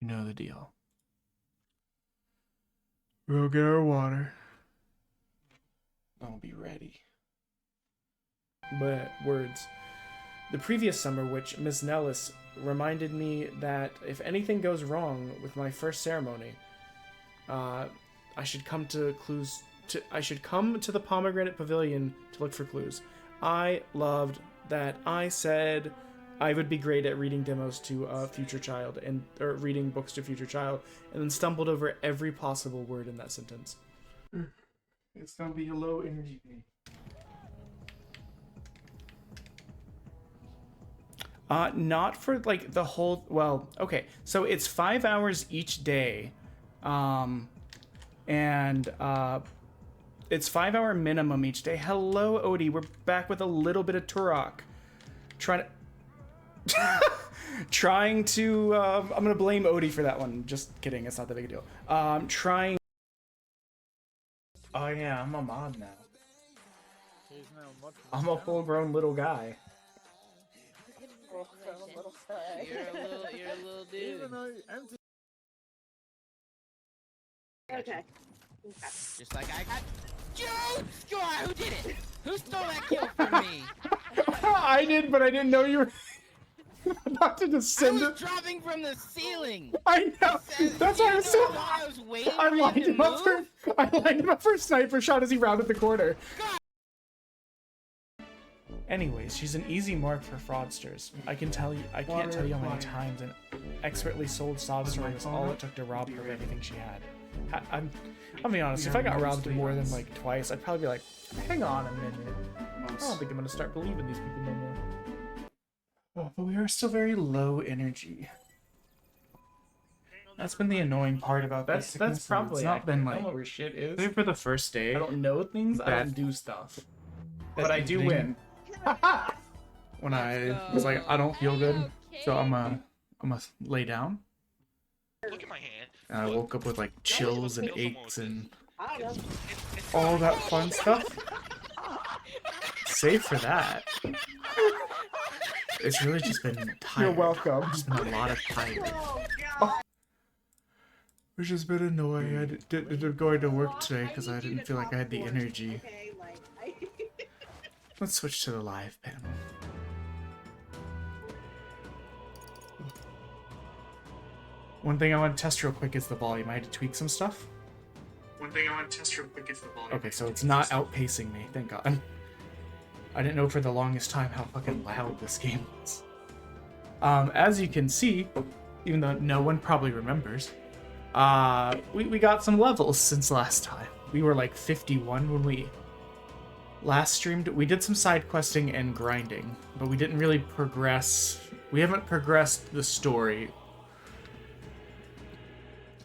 You know the deal. We'll get our water. I'll be ready. But words. The previous summer, which Miss Nellis reminded me that if anything goes wrong with my first ceremony, I should come to clues. I should come to the pomegranate pavilion to look for clues. I loved that. I said I would be great at reading demos to a future child or reading books to a future child, and then stumbled over every possible word in that sentence. It's gonna be a low energy day. Not for like the whole. Well, okay. So it's 5 hours each day, and it's 5 hour minimum each day. Hello, Odie. We're back with a little bit of Turok. Trying to. I'm gonna blame Odie for that one. Just kidding. It's not that big a deal. Trying. Oh yeah, I'm a mod now. I'm a full-grown little guy. You're a little dude. Okay. Just like I got. You! Score! Who did it? Who stole that kill from me? I did, but I didn't know you were about to I descend. was dropping from the ceiling. I know. That's why I was so. I was waiting I for you lined to him up for. move. I lined him up for a sniper shot as he rounded the corner. God. Anyways, she's an easy mark for fraudsters. I can't tell you how many times an expertly sold sob story was all it took to rob her of everything she had. I'll be honest, if I got robbed more than like twice, I'd probably be like, hang on a minute. I don't think I'm gonna start believing these people no more. Oh, but we are still very low energy. That's been the annoying part about That's this. probably It's not been I don't know like where shit is. maybe for the first day. I don't know things, I don't do stuff. But I do win. When I was like, I don't feel good, so I'm gonna lay down. Look at my hand. And I woke up with like chills and aches and I don't know. all that fun stuff. Save for that. It's really just been tired. You're welcome. It's been a lot of tired. Oh, God. Which has been annoying. I didn't go to work today because I didn't feel like I had the energy. Okay, like, Let's switch to the live panel. One thing I want to test real quick is the volume. I had to tweak some stuff. Okay, so it's not outpacing me, thank God. I didn't know for the longest time how fucking loud this game was. As you can see, even though no one probably remembers, we got some levels since last time. We were like 51 when we last streamed. We did some side questing and grinding, but we didn't really progress. We haven't progressed the story.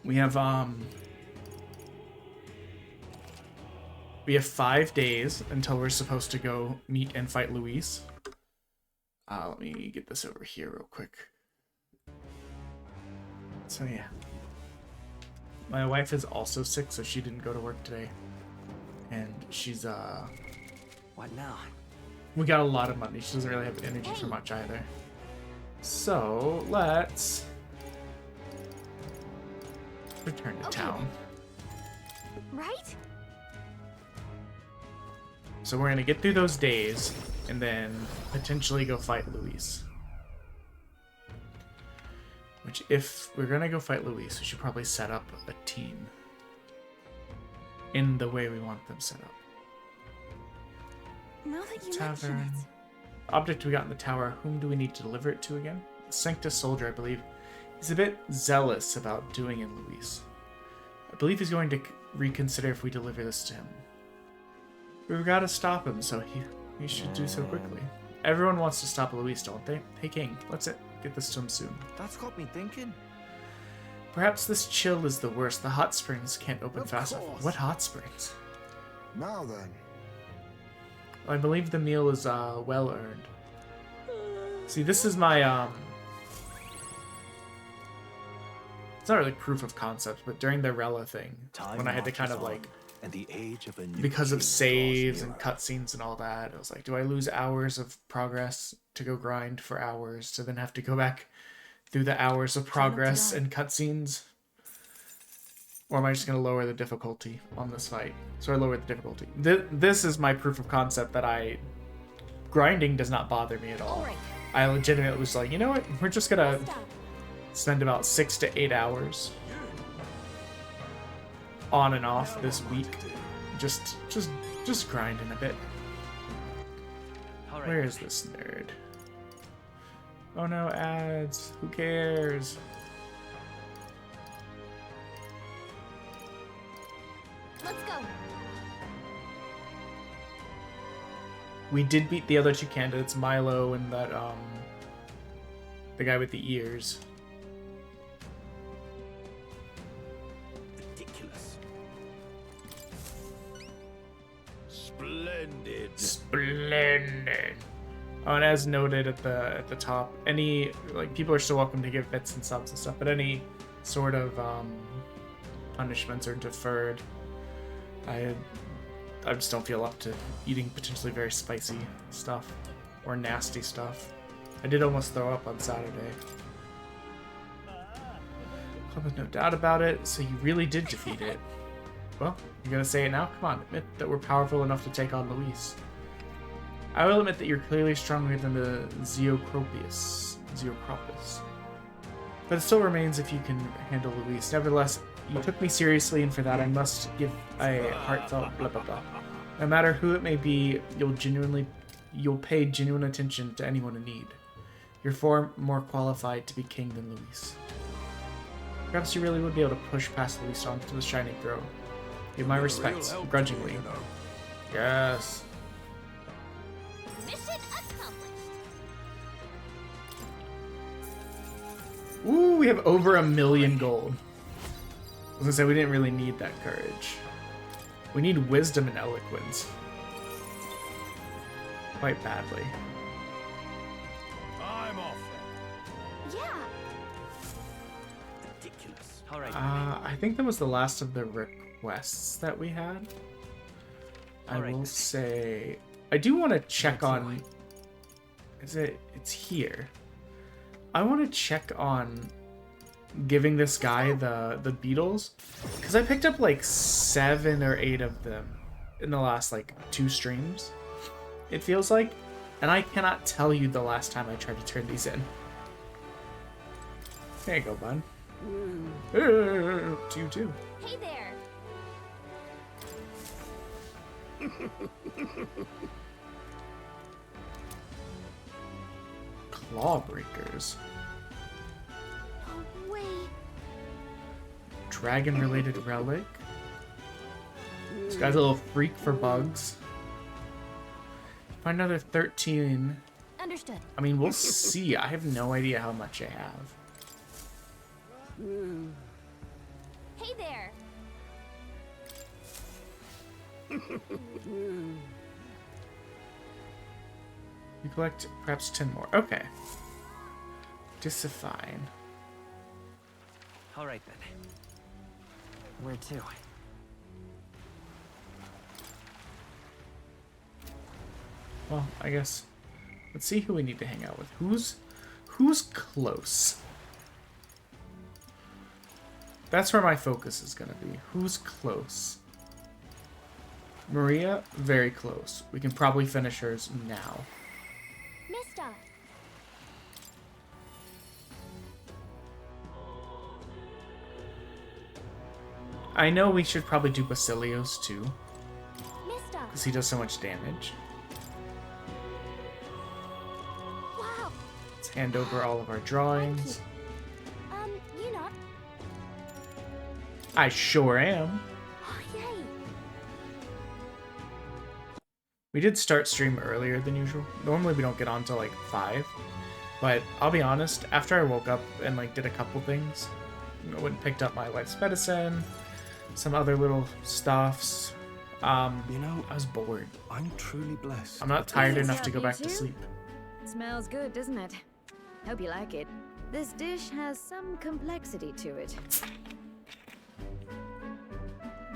We have 5 days until we're supposed to go meet and fight Luis. Let me get this over here real quick. So yeah. My wife is also sick, so she didn't go to work today. And she's What now? we got a lot of money. She doesn't really have energy for much either. So let's return to town. Right? So we're gonna get through those days and then potentially go fight Luis. Which, if we're gonna go fight Luis, we should probably set up a team in the way we want them set up. Now that you mention Tavern. it. Object we got in the tower. Whom do we need to deliver it to again? Sanctus soldier, I believe. He's a bit zealous about doing in Luis. I believe he's going to reconsider if we deliver this to him. We've got to stop him, so he should do so quickly. Everyone wants to stop Luis, don't they? Hey, King, let's get this to him soon. That's got me thinking. Perhaps this chill is the worst. The hot springs can't open Of fast enough. course. What hot springs? Now then. I believe the meal is well earned. See, this is my it's not really proof of concept, but during the Rella thing, when I had to kind of like, and the age of a new because of king saves draws and nearer. cutscenes and all that, I was like, do I lose hours of progress to go grind for hours to then have to go back through the hours of progress and cutscenes? Or am I just going to lower the difficulty on this fight? So I lower the difficulty. This is my proof of concept that grinding does not bother me at all. Alright. I legitimately was like, you know what? We're just going to Stop. spend about 6 to 8 hours on and off this week. Just grinding a bit. Where is this nerd? Oh no, ads. Who cares? Let's go. We did beat the other two candidates, Milo and that, the guy with the ears. Ridiculous. Splendid. Splendid. Oh, and as noted at the top, any, like, people are still welcome to give bits and subs and stuff, but any sort of, punishments are deferred. I just don't feel up to eating potentially very spicy stuff or nasty stuff. I did almost throw up on Saturday. There's no doubt about it, so you really did defeat it. Well, you gonna say it now? Come on, admit that we're powerful enough to take on Luis. I will admit that you're clearly stronger than the Zeocropus. But it still remains if you can handle Luis. Nevertheless, you took me seriously, and for that I must give a heartfelt blah blah blah. No matter who it may be, you'll pay genuine attention to anyone in need. You're far more qualified to be king than Luis. Perhaps you really would be able to push past Luis onto the shining throne. Give my respects, grudgingly. Yes. Mission accomplished. Ooh, we have over 1 million gold. I was gonna say we didn't really need that courage. We need wisdom and eloquence. Quite badly. I'm off. Yeah. Ridiculous. All right. I think that was the last of the requests that we had. I will say I do want to check on. It's here. I want to check on giving this guy the beetles, because I picked up like 7 or 8 of them in the last like 2 streams, it feels like, and I cannot tell you the last time I tried to turn these in. There you go, bud. To you too. Hey there. Claw breakers. No way. Dragon related relic. This guy's a little freak for bugs. Find another 13. Understood. I mean, we'll see. I have no idea how much I have. Hey there. You collect perhaps 10 more. Okay. Disifine. All right then. Where to? Well, I guess. Let's see who we need to hang out with. Who's close? That's where my focus is gonna be. Who's close? Maria, very close. We can probably finish hers now. Mister. I know we should probably do Basilio's too, Mister. because he does so much damage. Wow. Let's hand over all of our drawings. You not? I sure am. Oh, yay. We did start stream earlier than usual. Normally we don't get on till like 5. But I'll be honest, after I woke up and like did a couple things, I went and picked up my wife's medicine, some other little stuffs. You know, I was bored. I'm truly blessed. I'm not tired Yes, enough to go you back to too? sleep. Smells good, doesn't it? Hope you like it. This dish has some complexity to it.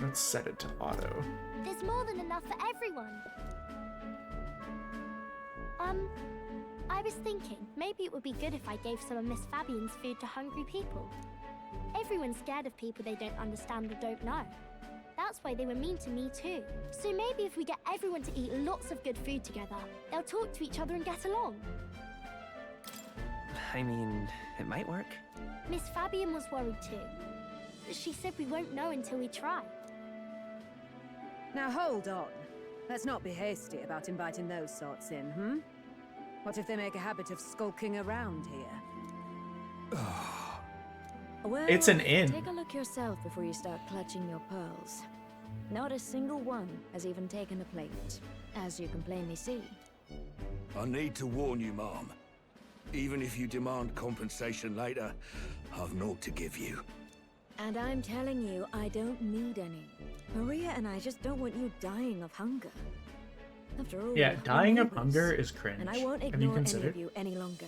Let's set it to auto. There's more than enough for everyone. I was thinking maybe it would be good if I gave some of Miss Fabian's food to hungry people. Everyone's scared of people they don't understand or don't know. That's why they were mean to me too. So maybe if we get everyone to eat lots of good food together, they'll talk to each other and get along. I mean, it might work. Miss Fabian was worried too. She said we won't know until we try. Now hold on. Let's not be hasty about inviting those sorts in, hmm? What if they make a habit of skulking around here? Well, It's an inn. Take a look yourself before you start clutching your pearls. Not a single one has even taken a plate, as you can plainly see. I need to warn you, Mom. Even if you demand compensation later, I've naught to give you. And I'm telling you, I don't need any. Maria and I just don't want you dying of hunger. After all, Yeah, we're dying of neighbors, hunger is cringe. and I won't Have you ignore any considered? of you any longer.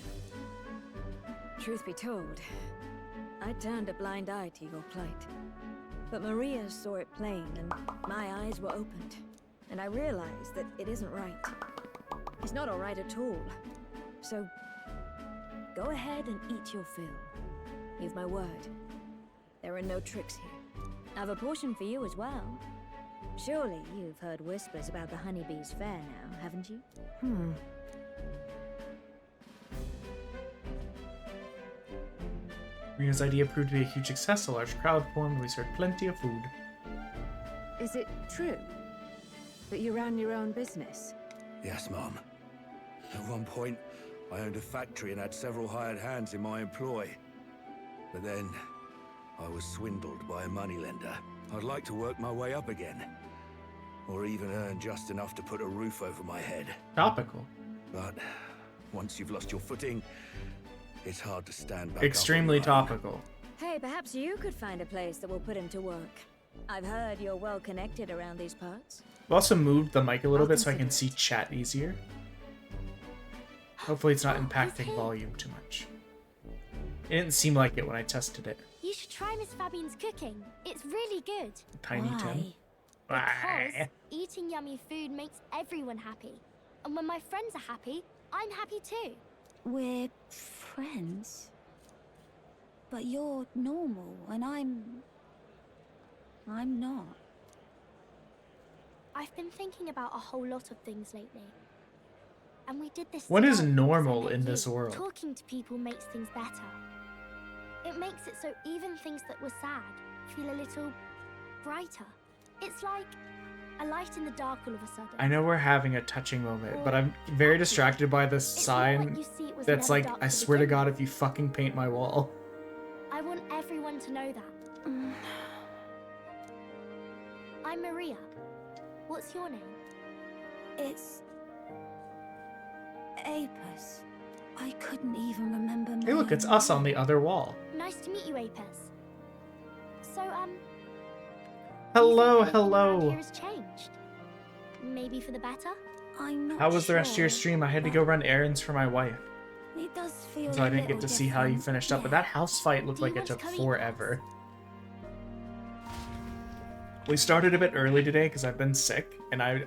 Truth be told, I turned a blind eye to your plight. But Maria saw it plain, and my eyes were opened. And I realized that it isn't right. It's not all right at all. So, go ahead and eat your fill. You've my word. There are no tricks here. I've a portion for you as well. Surely you've heard whispers about the honeybees fair now, haven't you? Maria's idea proved to be a huge success. A large crowd formed. We served plenty of food. Is it true that you ran your own business? Yes, Mom. At one point, I owned a factory and had several hired hands in my employ. But then, I was swindled by a moneylender. I'd like to work my way up again. Or even earn just enough to put a roof over my head. Topical. But once you've lost your footing, it's hard to stand back Extremely up on your own. topical. Hey, perhaps you could find a place that will put him to work. I've heard you're well connected around these parts. I've also moved the mic a little I'll bit so I can consider see chat easier. Hopefully it's not Oh, impacting okay. volume too much. It didn't seem like it when I tested it. You should try Miss Fabian's cooking. It's really good. Tiny Tim. Because eating yummy food makes everyone happy. And when my friends are happy, I'm happy too. We're friends. But you're normal, and I'm not. I've been thinking about a whole lot of things lately. And we did this What is together because I normal met in this you. world? Talking to people makes things better. It makes it so even things that were sad feel a little brighter. It's like a light in the dark all of a sudden. I know we're having a touching moment, but I'm very distracted by this It's not like sign you see it was that's never like, dark I to swear to begin God, with. if you fucking paint my wall. I want everyone to know that. I'm Maria. What's your name? It's Apis. I couldn't even remember my Hey look, it's own us on name. the other wall. Nice to meet you, Apis. So, Hello, you think everything around hello. here has changed? Maybe for the better? I'm not How was the rest of your sure, stream? I had to but go run errands for my wife, It does feel so I a didn't get little to see how you different. finished up. But Yeah. that house fight looked Do you like it want to took come eat with forever. We started a bit early today because I've been sick, and I've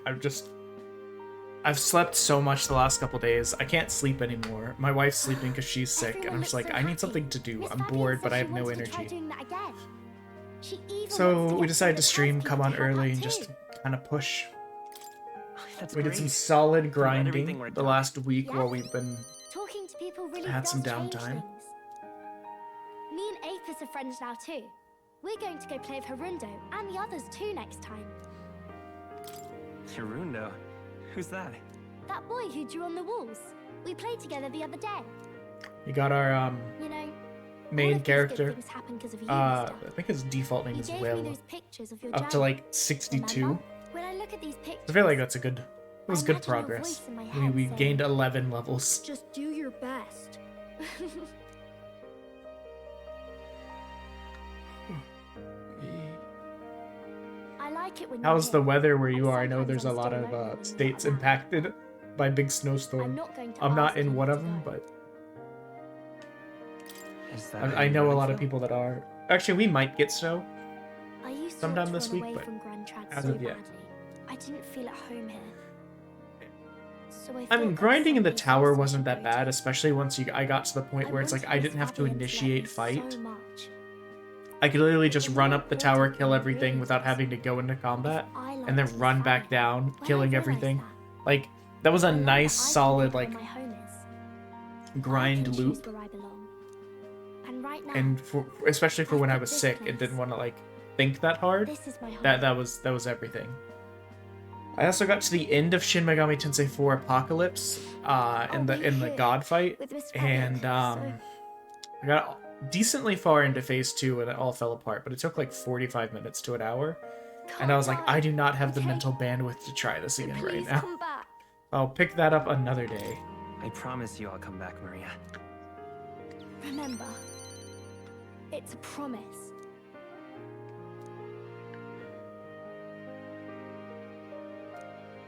slept so much the last couple days. I can't sleep anymore. My wife's sleeping because she's sick, and Everyone I'm just looks like, so I need happy. something to do. Miss I'm Fabian bored, said but I she have no wanted to try energy. doing that again. She even wants So to we get decided to some stream, housekeeping come on to help early, out and just too. kind of push. That's We great. did some solid everything grinding worked the out. last week Yeah. while we've been. Talking to people really Had does some change downtime. things. Me and Apis are friends now too. We're going to go play with Harundo and the others too next time. Hirundo? Who's that? That boy who drew on the walls. We played together the other day. We got our You know, all main of these good character. things happen 'cause of you, I Mister. think his default name You is gave me Will. those pictures of your Up to journey, like 62. remember? When I look at these pictures, I feel like that's a good. It was I good imagine your progress. voice in my We head saying, gained 11 levels. just do your best. I like it when you're How's the here. weather where you And are? I know sometimes there's a I'm lot still of lonely when you're states not around. impacted by big I'm snowstorm. not going to I'm not ask in you one to of them, go. but Is that I know a lot of meaningful? people that are. Actually, we might get snow. I used to sometime want to this run week, away but from Grand Trad as so of yet. badly. I didn't feel at home here. so I thought mean, that's grinding in the something tower to wasn't that celebrate. bad, especially once I got to the point where it's like I wanted didn't Miss have to Fabian let me initiate fight. so much. I could literally But just the run more up the tower, important kill thing everything really without is, having to go into combat, if I and then liked Miss run back Fabian, down, when I killing realised everything. that, Like, that was a I learned nice, that I can solid, be where like, my home is. I grind can choose loop. where I belong. And right now, And especially for I've when I got was this sick and place. didn't want to, like, think that hard. This is my home. That was everything. I also got to the end of Shin Megami Tensei 4 Apocalypse in the god fight, with Miss Fabian, and I got decently far into phase 2 and it all fell apart, but it took like 45 minutes to an hour, and I was like, I do not have the mental bandwidth to try this again right Please now. come back. I'll pick that up another day. I promise you I'll come back, Maria. Remember, it's a promise.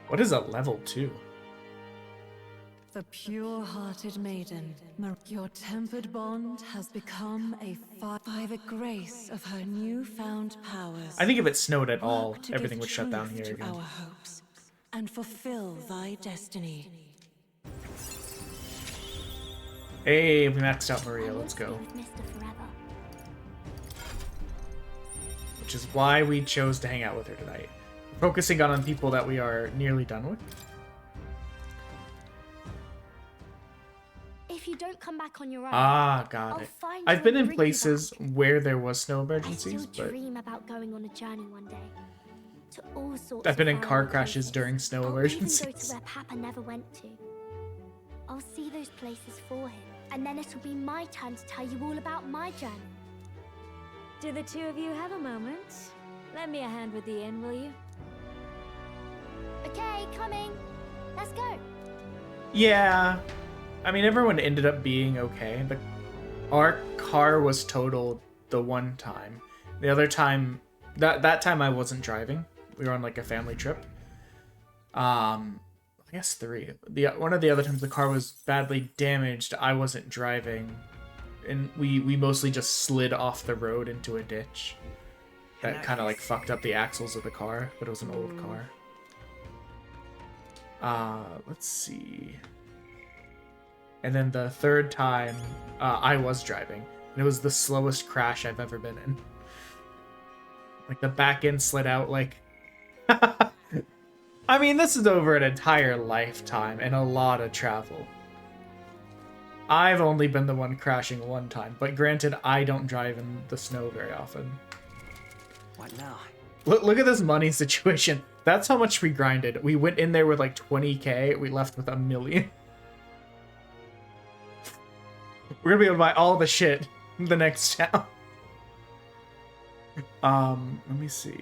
What is a level 2? The pure-hearted maiden, your tempered bond has become by the grace of her newfound powers. I think if it snowed at all, Work to everything give would shut down truth here to again. our hopes, and fulfill thy destiny. Hey, we maxed out Maria, I want let's to be go. with Mister forever. Which is why we chose to hang out with her tonight. Focusing on people that we are nearly done with. If you don't come back on your own, Ah, got I'll it. find I've you been and in bring you places back. where there was snow I emergencies, still but dream about going on a journey one day. To all sorts I've been of in car faraway crashes places. during snow I'll emergencies. even go to where Papa never went to. I'll see those places for him, and then it'll be my turn to tell you all about my journey. Do the two of you have a moment? Lend me a hand with the inn, will you? Okay, coming. Let's go. Yeah. I mean, everyone ended up being okay. Our car was totaled the one time. The other time, that time I wasn't driving. We were on like a family trip. I guess 3. One of the other times the car was badly damaged. I wasn't driving, and we mostly just slid off the road into a ditch. That kind of like fucked up the axles of the car, but it was an old car. Let's see. And then the third time, I was driving, and it was the slowest crash I've ever been in. Like, the back end slid out, like... I mean, this is over an entire lifetime and a lot of travel. I've only been the one crashing one time, but granted, I don't drive in the snow very often. What now? Look at this money situation. That's how much we grinded. We went in there with like 20k, we left with 1 million. We're gonna be able to buy all the shit in the next town. Let me see.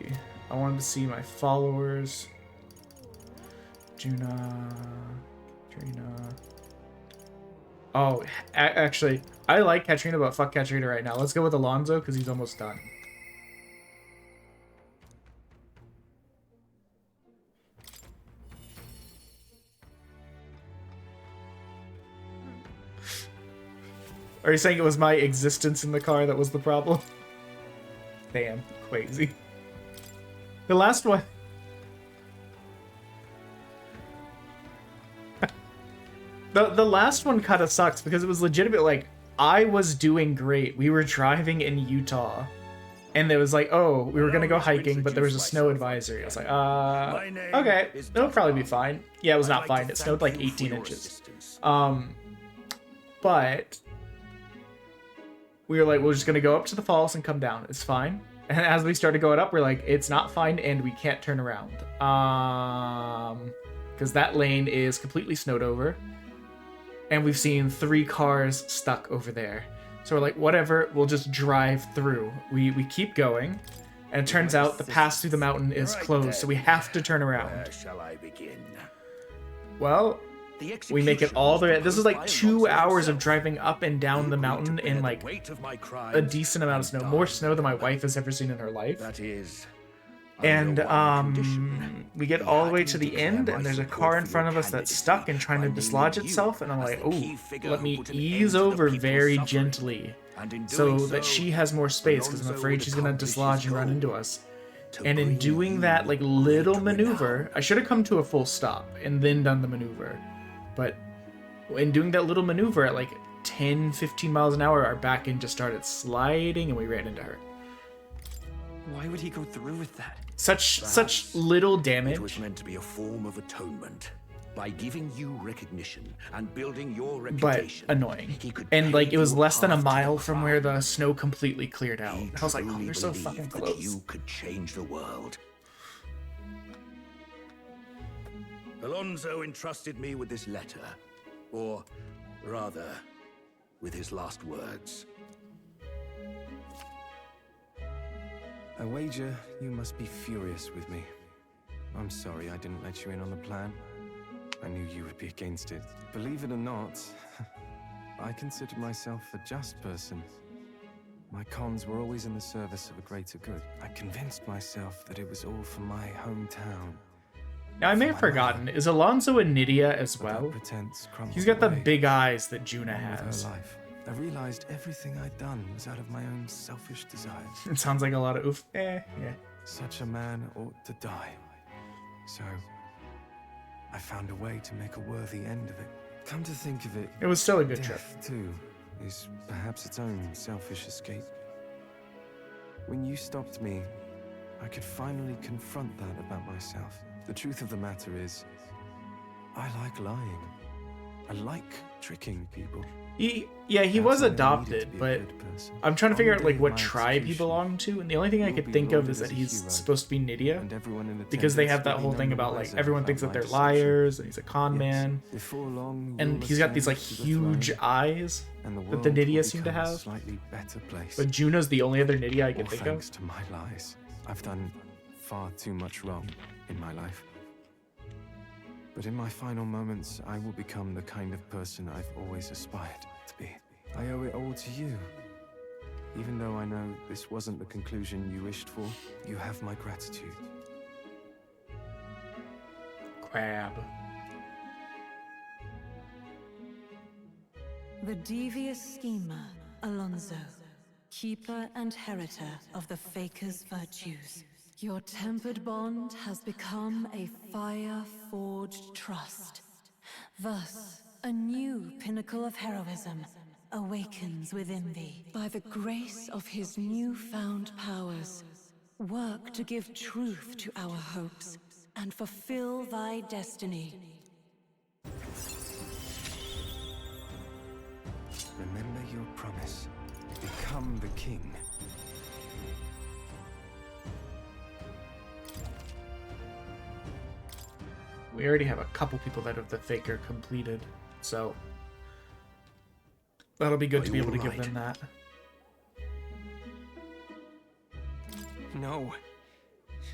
I wanted to see my followers. Juna, Katrina. Oh, actually, I like Katrina, but fuck Katrina right now. Let's go with Alonzo, because he's almost done. Are you saying it was my existence in the car that was the problem? Damn, crazy. The last one... The last one kind of sucks because it was legitimate, like, I was doing great. We were driving in Utah, and it was like, oh, we were gonna go hiking, but there was a snow advisory. I was like, okay, it'll probably be fine. Yeah, it was not fine. It snowed like 18 inches. But we were like, we're just gonna go up to the falls and come down. It's fine. And as we started going up, we're like, it's not fine, and we can't turn around. Because that lane is completely snowed over. And we've seen 3 cars stuck over there. So we're like, whatever, we'll just drive through. We keep going, and it turns out the pass through the mountain is closed, so we have to turn around. Where shall I begin? Well, we make it all the way. This is like 2 hours of driving up and down the mountain in like a decent amount of snow. More snow than my wife has ever seen in her life. That is... And we get all the way to the end, and there's a car in front of us that's stuck and trying to dislodge itself, and I'm like, oh, let me ease over very gently so that she has more space, because I'm afraid she's gonna dislodge and run into us. And in doing that like little maneuver, I should have come to a full stop and then done the maneuver. But in doing that little maneuver at like 10, 15 miles an hour, our back end just started sliding and we ran into her. Why would he go through with that? Such little damage. It was meant to be a form of atonement. By giving you recognition and building your But reputation, annoying. he could And like pave it was your less than a path to mile the from where the crown. snow completely cleared out. He I was like, oh, truly you're so fucking believed that close. you could change the world. Alonso entrusted me with this letter, or rather, with his last words. I wager you must be furious with me. I'm sorry I didn't let you in on the plan. I knew you would be against it. Believe it or not, I considered myself a just person. My cons were always in the service of a greater good. I convinced myself that it was all for my hometown. Now, I may have forgotten, is Alonso a Nydia as well? He's got the big eyes that Juna has. Her life. I realized everything I'd done was out of my own selfish desires. It sounds like a lot of oof. Yeah. Such a man ought to die. So, I found a way to make a worthy end of it. Come to think of it, It was still a good trip. death, too, is perhaps its own selfish escape. When you stopped me, I could finally confront that about myself. The truth of the matter is, I like lying. I like tricking people. He Perhaps was I needed adopted, to be a but good person. I'm trying to On figure the out like day of what my tribe he execution, belonged to, and the only thing I you'll could be think of lauded is that as a he's hero, supposed to be Nydia, and everyone in because they attendance have that will be whole thing none the about like wiser everyone about thinks that my they're deception. liars and he's a con Yes, man, before long, and you'll he's got these ascend like to the huge throne, eyes and the that world the will Nydia seem to become a have. slightly better place. But Juno's the only other Nydia I can All think thanks of. to my lies. I've done far too much wrong in my life. But in my final moments, I will become the kind of person I've always aspired to be. I owe it all to you. Even though I know this wasn't the conclusion you wished for, you have my gratitude. Crab. The devious schemer, Alonso, keeper and heritor of the Faker's virtues. Your tempered bond has become a fire-forged trust. Thus, a new pinnacle of heroism awakens within thee. By the grace of his newfound powers, work to give truth to our hopes and fulfill thy destiny. Remember your promise. Become the king. We already have a couple people that have the Faker completed, so that'll be good to be able to give them that. No.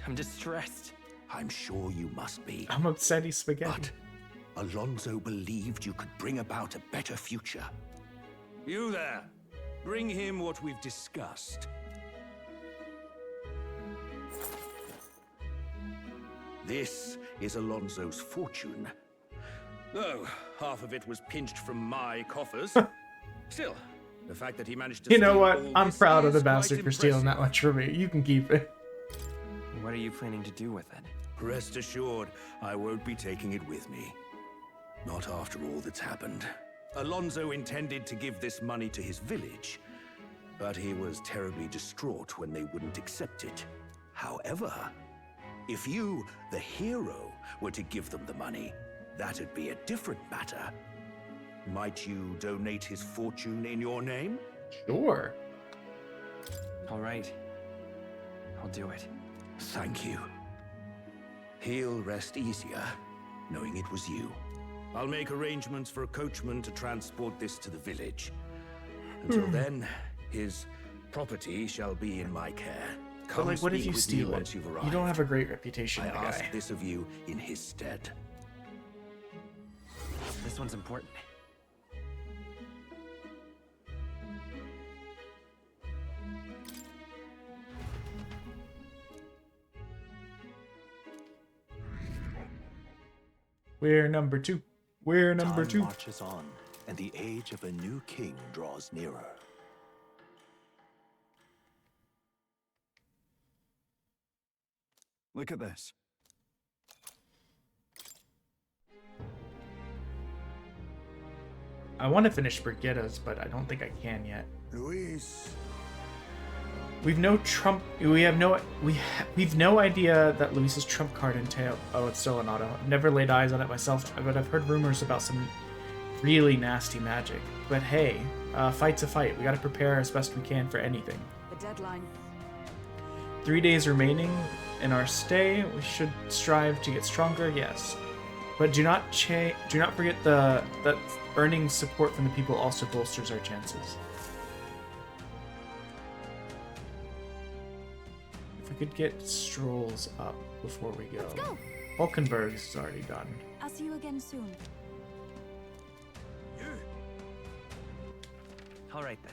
I'm distressed. I'm sure you must be. I'm upset he's spaghetti. But Alonso believed you could bring about a better future. You there, bring him what we've discussed. This is Alonso's fortune. Though half of it was pinched from my coffers. Still, the fact that he managed to You know steal what? all I'm this proud of the is quite bastard for stealing that impressive. much from me. You can keep it. What are you planning to do with it? Rest assured, I won't be taking it with me. Not after all that's happened. Alonso intended to give this money to his village, but he was terribly distraught when they wouldn't accept it. However, if you, the hero, were to give them the money, that'd be a different matter. Might you donate his fortune in your name? Sure. All right. I'll do it. Thank you. He'll rest easier, knowing it was you. I'll make arrangements for a coachman to transport this to the village. Until then, his property shall be in my care. But like, what if speak you with me steal once it? you've You arrived. don't have a great reputation, I the ask guy. this of you in his stead. This one's important. We're number 2. We're number 2. Time marches on, and the age of a new king draws nearer. Look at this. I want to finish Brigitta's, but I don't think I can yet. Luis. We've no idea that Luis's trump card entail. Oh, it's still an auto. I've never laid eyes on it myself, but I've heard rumors about some really nasty magic. But hey, fight's a fight. We gotta prepare as best we can for anything. The deadline. 3 days remaining in our stay. We should strive to get stronger, yes. But do not forget that earning support from the people also bolsters our chances. If we could get strolls up before we go. Let's go. Hulkenberg's is already done. I'll see you again soon. All right then.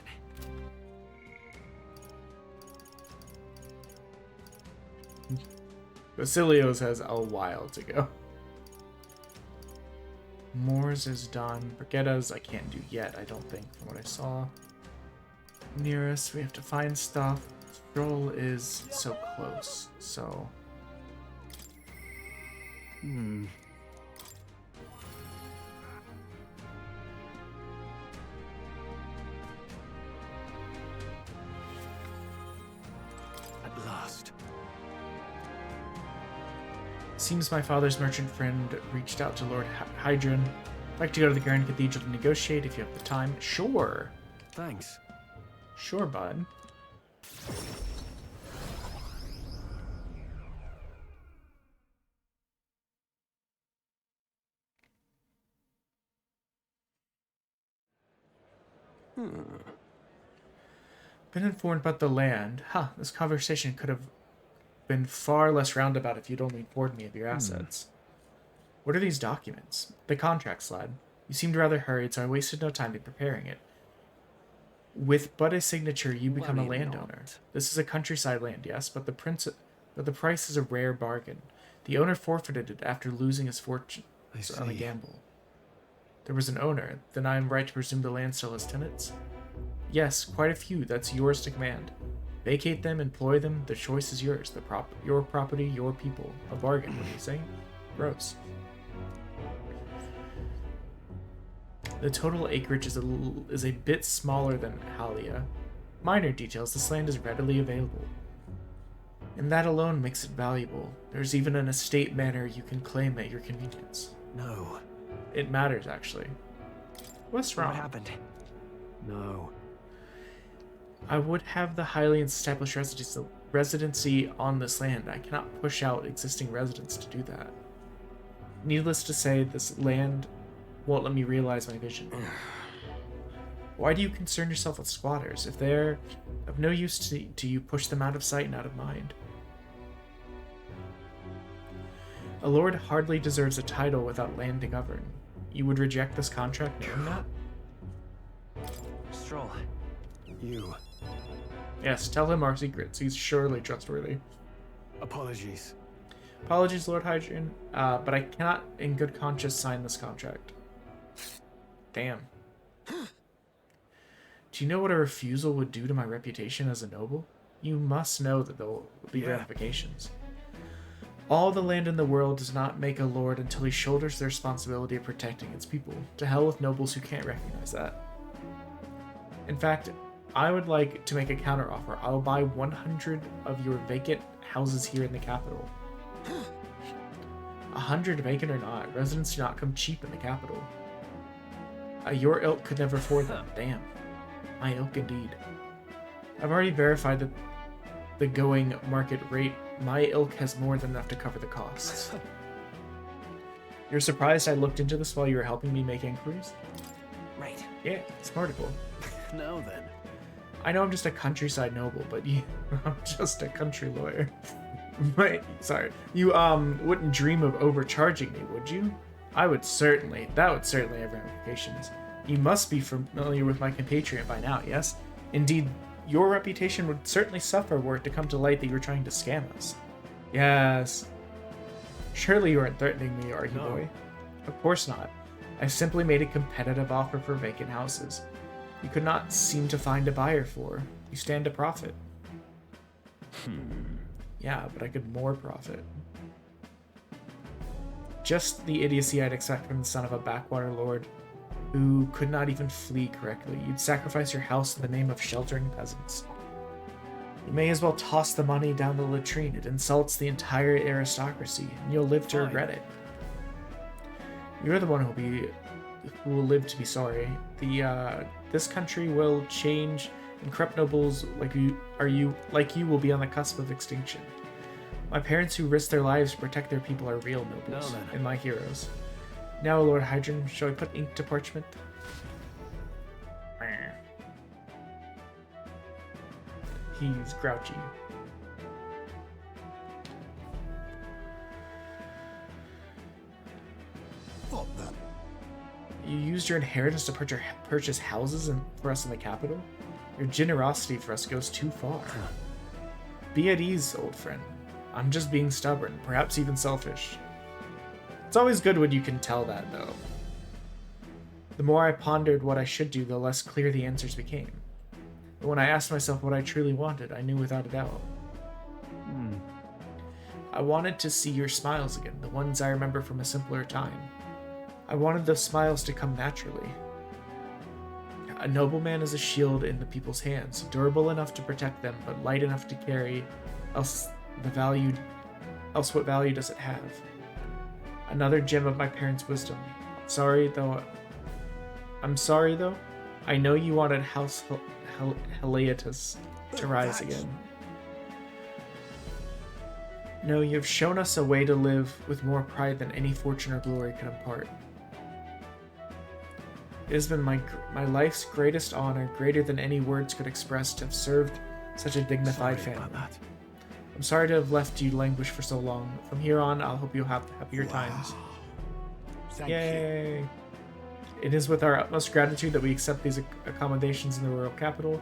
Basilio's has a while to go. Moore's is done. Brigitta's I can't do yet, I don't think, from what I saw. Nearest, we have to find stuff. Stroll is so close, so... At last. Seems my father's merchant friend reached out to Lord Hydron. I'd like to go to the Grand Cathedral to negotiate if you have the time. Sure. Thanks. Sure, bud. Been informed about the land. Huh, this conversation could have been far less roundabout if you'd only informed me of your assets. What are these documents? The contract slide. You seemed rather hurried, so I wasted no time in preparing it. With but a signature, you become a landowner. This is a countryside land, yes, but the price is a rare bargain. The owner forfeited it after losing his fortune on a gamble. There was an owner, then I am right to presume the land still has tenants? Yes, quite a few. That's yours to command. Vacate them, employ them, the choice is yours. Your property, your people. A bargain, what do you say? Gross. The total acreage is a bit smaller than Halia. Minor details, this land is readily available. And that alone makes it valuable. There's even an estate manor you can claim at your convenience. No. It matters, actually. What's wrong? What happened? No. I would have the highly established residency on this land. I cannot push out existing residents to do that. Needless to say, this land won't let me realize my vision. Why do you concern yourself with squatters? If they're of no use to you, push them out of sight and out of mind. A lord hardly deserves a title without land to govern. You would reject this contract knowing that? Stroll. You. Yes, tell him our secrets. He's surely trustworthy. Apologies. Apologies, Lord Hydron, but I cannot in good conscience sign this contract. Damn. Do you know what a refusal would do to my reputation as a noble? You must know that there will be ramifications. All the land in the world does not make a lord until he shoulders the responsibility of protecting its people. To hell with nobles who can't recognize that. In fact, I would like to make a counteroffer. I'll buy 100 of your vacant houses here in the capital. 100 vacant or not, residents do not come cheap in the capital. Your ilk could never afford them. Damn. My ilk indeed. I've already verified that the going market rate, my ilk has more than enough to cover the costs. You're surprised I looked into this while you were helping me make inquiries? Right. Yeah, smarticle. Now then. I know I'm just a countryside noble, but I'm just a country lawyer. Right, sorry. You wouldn't dream of overcharging me, would you? That would certainly have ramifications. You must be familiar with my compatriot by now, yes? Indeed, your reputation would certainly suffer were it to come to light that you were trying to scam us. Yes. Surely you aren't threatening me, are you, boy? Of course not. I simply made a competitive offer for vacant houses. You could not seem to find a buyer for. You stand to profit. Yeah, but I could more profit. Just the idiocy I'd expect from the son of a backwater lord. who could not even flee correctly. You'd sacrifice your house in the name of sheltering peasants. You may as well toss the money down the latrine. It insults the entire aristocracy, and you'll live to regret it. You're the one who will live to be sorry. This country will change, and corrupt nobles like you will be on the cusp of extinction. My parents who risked their lives to protect their people are real nobles, and my heroes. Now, Lord Hydron, shall we put ink to parchment? He's grouchy. What the? You used your inheritance to purchase houses for us in the capital? Your generosity for us goes too far. Be at ease, old friend. I'm just being stubborn, perhaps even selfish. It's always good when you can tell that, though. The more I pondered what I should do, the less clear the answers became. But when I asked myself what I truly wanted, I knew without a doubt. I wanted to see your smiles again, the ones I remember from a simpler time. I wanted those smiles to come naturally. A nobleman is a shield in the people's hands, durable enough to protect them, but light enough to carry, else what value does it have? Another gem of my parents' wisdom. I'm sorry though. I know you wanted House Heliatus to rise again. No, you have shown us a way to live with more pride than any fortune or glory could impart. It has been my life's greatest honor, greater than any words could express, to have served such a dignified family. I'm sorry to have left you languish for so long. From here on, I'll hope you'll have happier times. Yay! It is with our utmost gratitude that we accept these accommodations in the royal capital.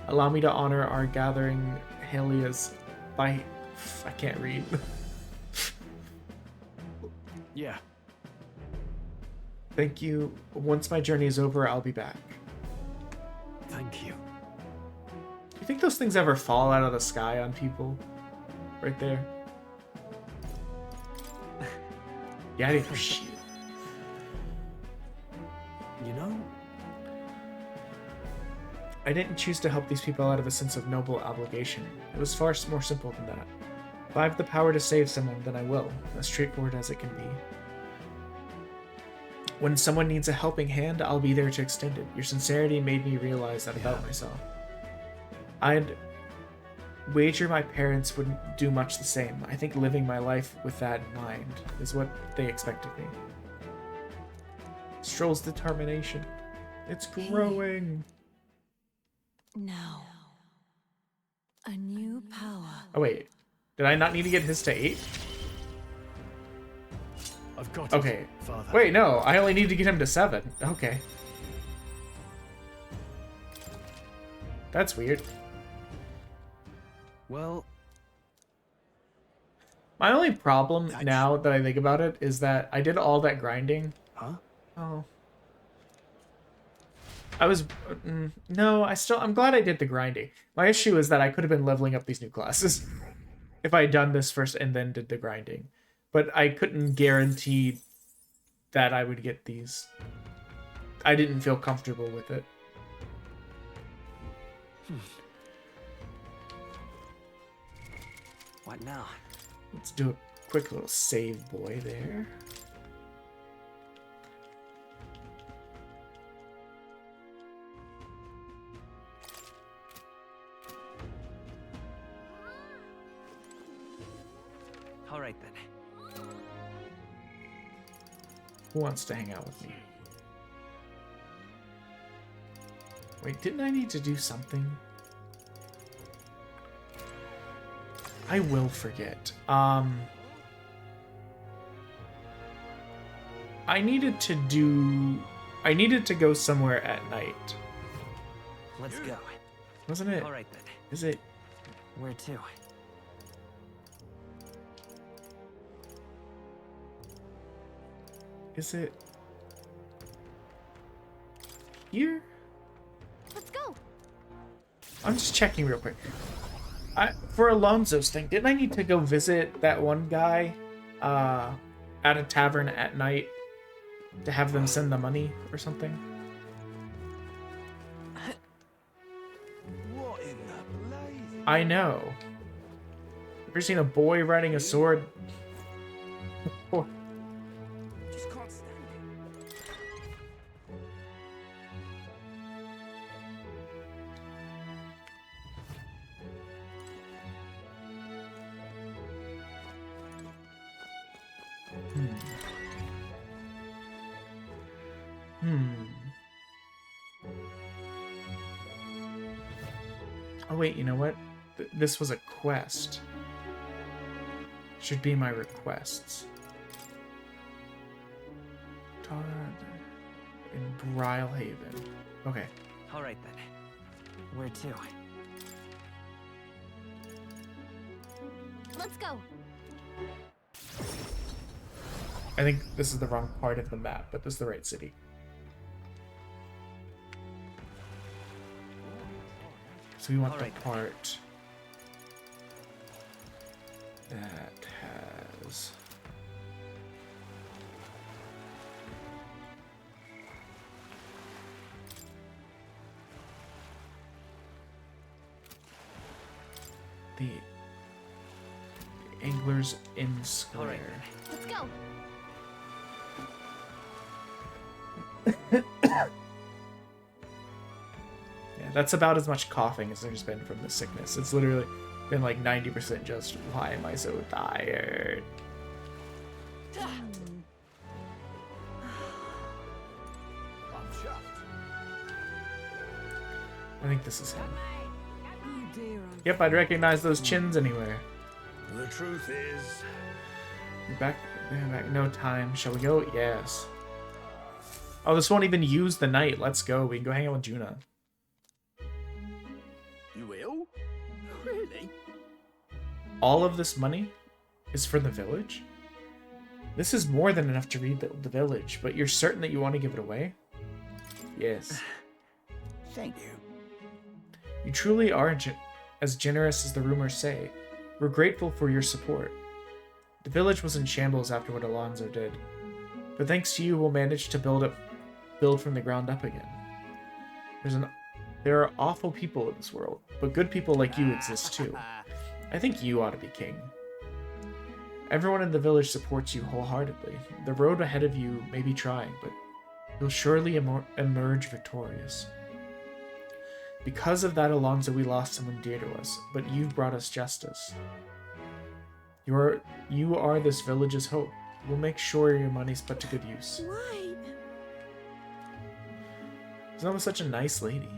Allow me to honor our gathering Helias by... I can't read. Yeah. Thank you. Once my journey is over, I'll be back. Thank you. Do you think those things ever fall out of the sky on people? Right there. Yeah, they shit. You know? I didn't choose to help these people out of a sense of noble obligation. It was far more simple than that. If I have the power to save someone, then I will, as straightforward as it can be. When someone needs a helping hand, I'll be there to extend it. Your sincerity made me realize that about myself. I'd wager my parents wouldn't do much the same. I think living my life with that in mind is what they expect of me. Stroll's determination. It's growing. Now, a new power. Oh wait, did I not need to get his to 8? I've got okay. It, Father. Wait, no, I only need to get him to 7. Okay. That's weird. Well, my only problem now that I think about it is that I did all that grinding. Huh? Oh. I was... no, I'm glad I did the grinding. My issue is that I could have been leveling up these new classes if I had done this first and then did the grinding. But I couldn't guarantee that I would get these. I didn't feel comfortable with it. What now? Let's do a quick little save boy there. All right then. Who wants to hang out with me? Wait, didn't I need to do something? I will forget. I needed to go somewhere at night. Let's go. Wasn't it? All right then. Is it? Where to? Is it here? Let's go. I'm just checking real quick. For Alonso's thing, didn't I need to go visit that one guy at a tavern at night to have them send the money or something? I know. Ever seen a boy riding a sword? Oh. Just can't stand it. Oh wait, you know what? This was a quest. Should be my requests. In Brylehaven. Okay. All right then. Where to? Let's go. I think this is the wrong part of the map, but this is the right city. So we want the part that has the Anglers Inn Square. Let's go. Yeah, that's about as much coughing as there's been from the sickness. It's literally been like 90% just, why am I so tired? I think this is him. Yep, I'd recognize those chins anywhere. The truth is... You're back. No time. Shall we go? Yes. Oh, this won't even use the night. Let's go. We can go hang out with Juna. You will? Really? All of this money is for the village? This is more than enough to rebuild the village, but you're certain that you want to give it away? Yes. Thank you. You truly are as generous as the rumors say. We're grateful for your support. The village was in shambles after what Alonso did, but thanks to you, we'll manage to build from the ground up again. There are awful people in this world, but good people like you exist too. I think you ought to be king. Everyone in the village supports you wholeheartedly. The road ahead of you may be trying, but you'll surely emerge victorious. Because of that, Alonso, we lost someone dear to us, but you've brought us justice. You are this village's hope. We'll make sure your money's put to good use. Why? Zana was such a nice lady.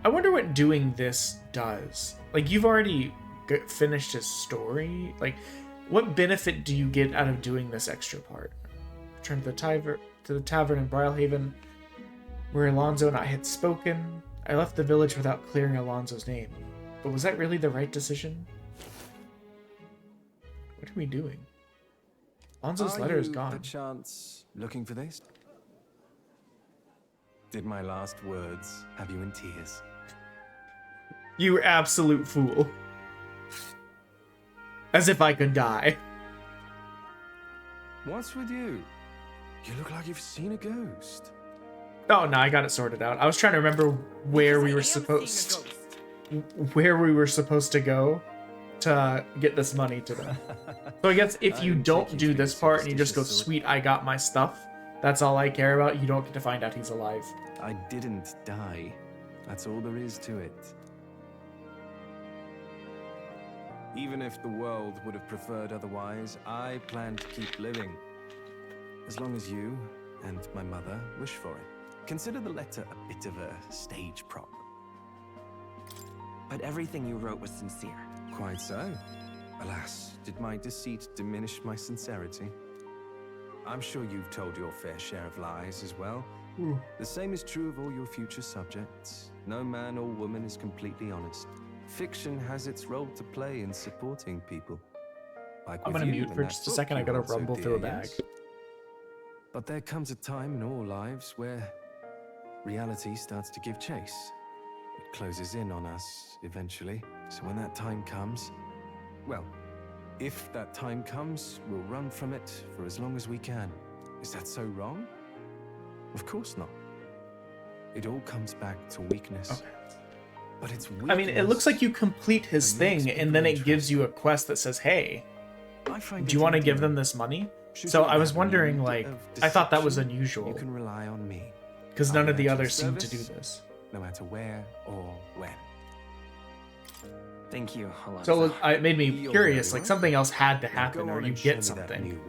I wonder what doing this does. Like, you've already finished his story. Like, what benefit do you get out of doing this extra part? Return to the tavern in Brylehaven, where Alonso and I had spoken. I left the village without clearing Alonso's name. But was that really the right decision? What are we doing? Alonso's letter is gone. Are you, perchance, looking for this? Did my last words have you in tears? You absolute fool. As if I could die. What's with you? You look like you've seen a ghost. Oh no, I got it sorted out. I was trying to remember where we were supposed to go to get this money to them. So I guess if you don't do this part and you just go, sweet, I got my stuff, that's all I care about, you don't get to find out he's alive. I didn't die. That's all there is to it. Even if the world would have preferred otherwise, I plan to keep living. As long as you and my mother wish for it. Consider the letter a bit of a stage prop. But everything you wrote was sincere. Quite so. Alas, did my deceit diminish my sincerity? I'm sure you've told your fair share of lies as well. The same is true of all your future subjects. No man or woman is completely honest. Fiction has its role to play in supporting people. Like I'm with gonna you mute and for that just a book second, I you gotta hold so rumble dear, through a bag. yes? But there comes a time in all lives where reality starts to give chase. It closes in on us eventually. So when that time comes, well, if that time comes, we'll run from it for as long as we can. Is that so wrong? Of course not. It all comes back to weakness. Okay. But it's I mean, it looks like you complete his thing, and then it gives you a quest that says, hey, do you want to give them this money? So I was wondering, like, I thought that was unusual. You can rely on me. Because none of the others seem to do this. No matter where or when. Thank you, Alonso. So it made me curious, like something else had to happen or you get something.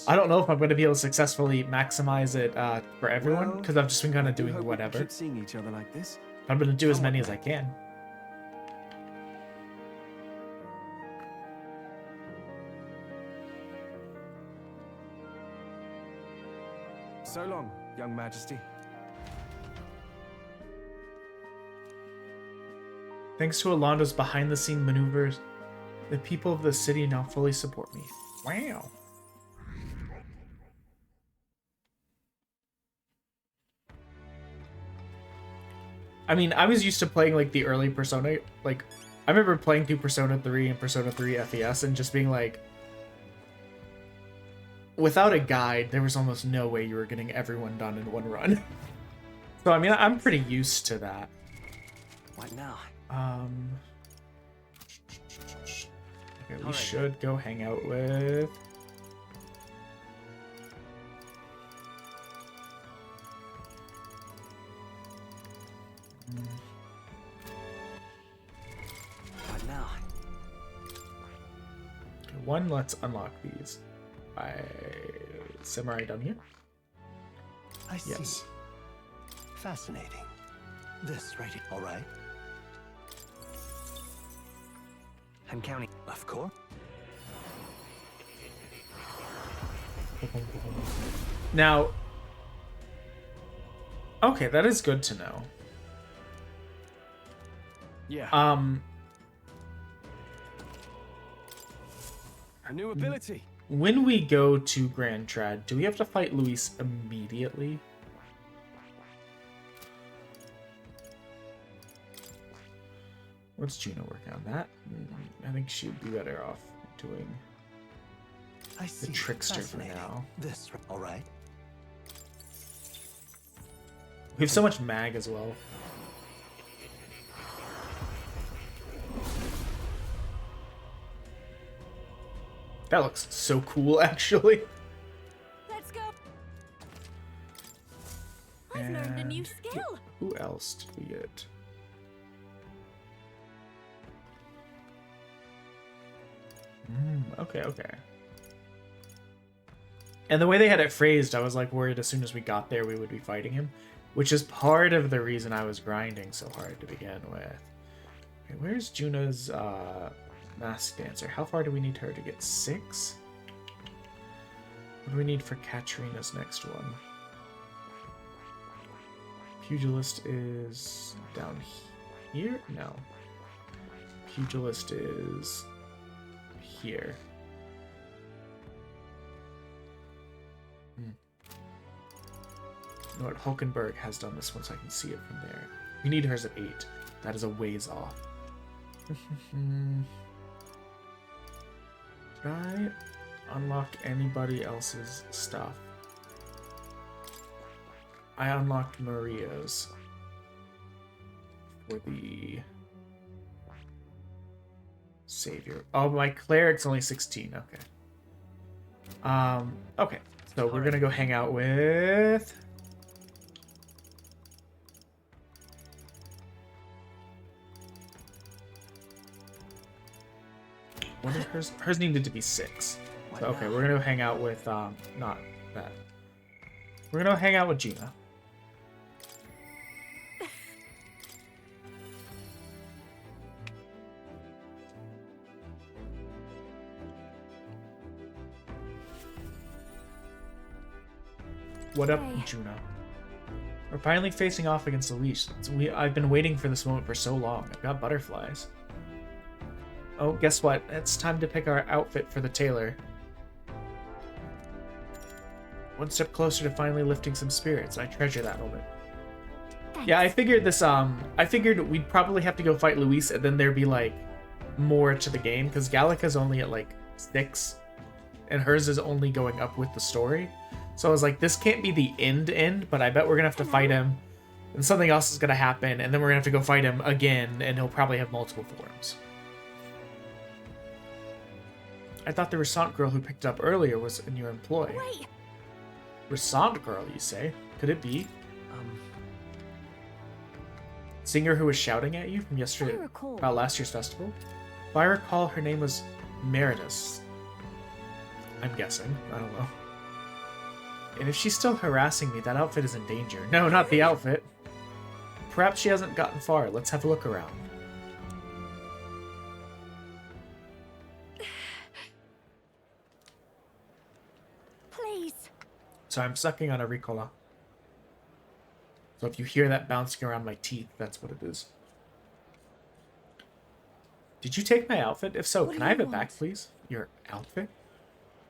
I don't know if I'm going to be able to successfully maximize it for everyone, because I've just been kind of doing whatever. Seeing each other like this. I'm going to do as many as I can. So long, young majesty. Thanks to Alondo's behind-the-scene maneuvers, the people of the city now fully support me. Wow. I mean, I was used to playing, like, the early Persona. Like, I remember playing through Persona 3 and Persona 3 FES and just being like, without a guide, there was almost no way you were getting everyone done in one run. So, I mean, I'm pretty used to that. What now? Okay, we should go hang out with... What now? Okay, one, let's unlock these. Samurai done here? I see. Yes. Fascinating. This right here. All right. I'm counting. Of course. Now, okay, that is good to know. Yeah. A new ability. When we go to Grand Trad, do we have to fight Luis immediately? What's Juno working on that? I think she'd be better off doing the trickster for now. This, all right. We have so much mag as well. That looks so cool, actually. Let's go. I've learned a new skill. Who else did we get? Okay. And the way they had it phrased, I was like worried as soon as we got there we would be fighting him, which is part of the reason I was grinding so hard to begin with. Okay, where's Juna's mask dancer? How far do we need her to get? 6? What do we need for Katrina's next one? Pugilist is down here? No. Pugilist is here. You know what? Hulkenberg has done this one, so I can see it from there. We need hers at 8. That is a ways off. Did I unlock anybody else's stuff? I unlocked Maria's for the savior. Oh, my cleric's only 16. Okay. Okay. So we're gonna go hang out with... What is hers? Hers needed to be 6. So, okay, we're gonna go hang out with, not that. We're gonna hang out with Gina. What up, Juno? We're finally facing off against Luis. I've been waiting for this moment for so long. I've got butterflies. Oh, guess what? It's time to pick our outfit for the tailor. One step closer to finally lifting some spirits. I treasure that moment. Thanks. Yeah, I figured this, I figured we'd probably have to go fight Luis and then there'd be, like, more to the game, because Gallica's only at, like, 6, and hers is only going up with the story. So I was like, this can't be the end, but I bet we're gonna have to fight him and something else is gonna happen, and then we're gonna have to go fight him again, and he'll probably have multiple forms. I thought the Ressant girl who picked it up earlier was in your employ. Wait! Ressant girl, you say? Could it be? Singer who was shouting at you from yesterday about last year's festival? If I recall, her name was Meredith. I'm guessing. I don't know. And if she's still harassing me, that outfit is in danger. No, not the outfit. Perhaps she hasn't gotten far. Let's have a look around. Please. So I'm sucking on a Ricola. So if you hear that bouncing around my teeth, that's what it is. Did you take my outfit? If so, can I have it back, please? Your outfit?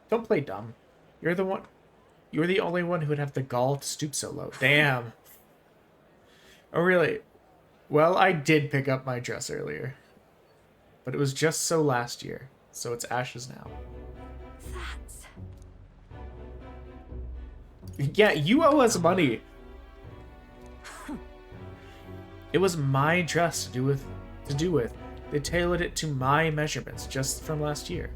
Don't play dumb. You're the only one who would have the gall to stoop so low. Damn. Oh, really? Well, I did pick up my dress earlier. But it was just so last year. So it's ashes now. Yeah, you owe us money. It was my dress to do with. They tailored it to my measurements just from last year.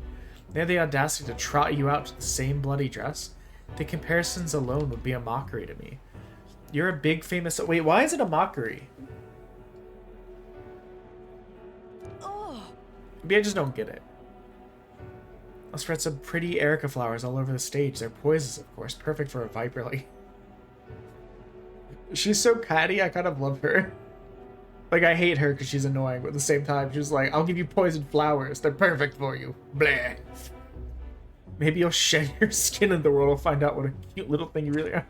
They had the audacity to trot you out to the same bloody dress. The comparisons alone would be a mockery to me. You're a big famous... Wait, why is it a mockery? Maybe I just don't get it. I'll spread some pretty Erica flowers all over the stage. They're poisons, of course. Perfect for a viper like... She's so catty, I kind of love her. Like, I hate her because she's annoying, but at the same time, she's like, I'll give you poisoned flowers. They're perfect for you. Bleh. Maybe you'll shed your skin and the world will find out what a cute little thing you really are.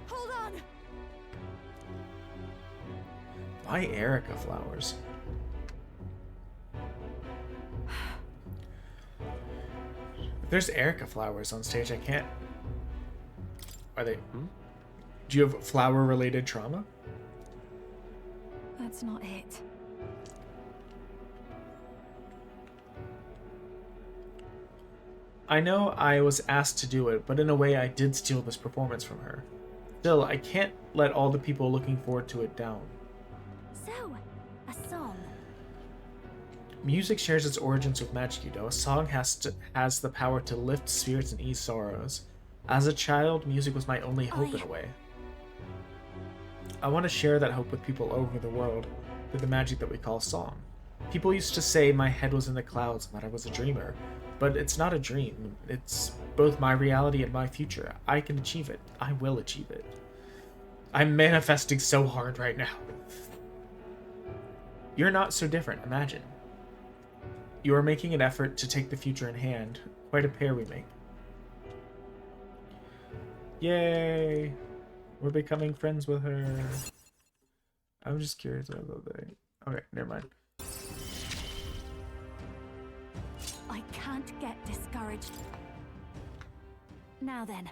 Hold on. Why Erica flowers? If there's Erica flowers on stage, I can't... Are they... Do you have flower-related trauma? That's not it. I know I was asked to do it, but in a way I did steal this performance from her. Still, I can't let all the people looking forward to it down. So, a song. Music shares its origins with magic, you know. A song has the power to lift spirits and ease sorrows. As a child, music was my only hope in a way. I want to share that hope with people over the world through the magic that we call song. People used to say my head was in the clouds and that I was a dreamer, but it's not a dream. It's both my reality and my future. I can achieve it. I will achieve it. I'm manifesting so hard right now. You're not so different, imagine. You are making an effort to take the future in hand. Quite a pair we make. Yay! We're becoming friends with her. I'm just curious about the thing. Okay, never mind. I can't get discouraged. Now then.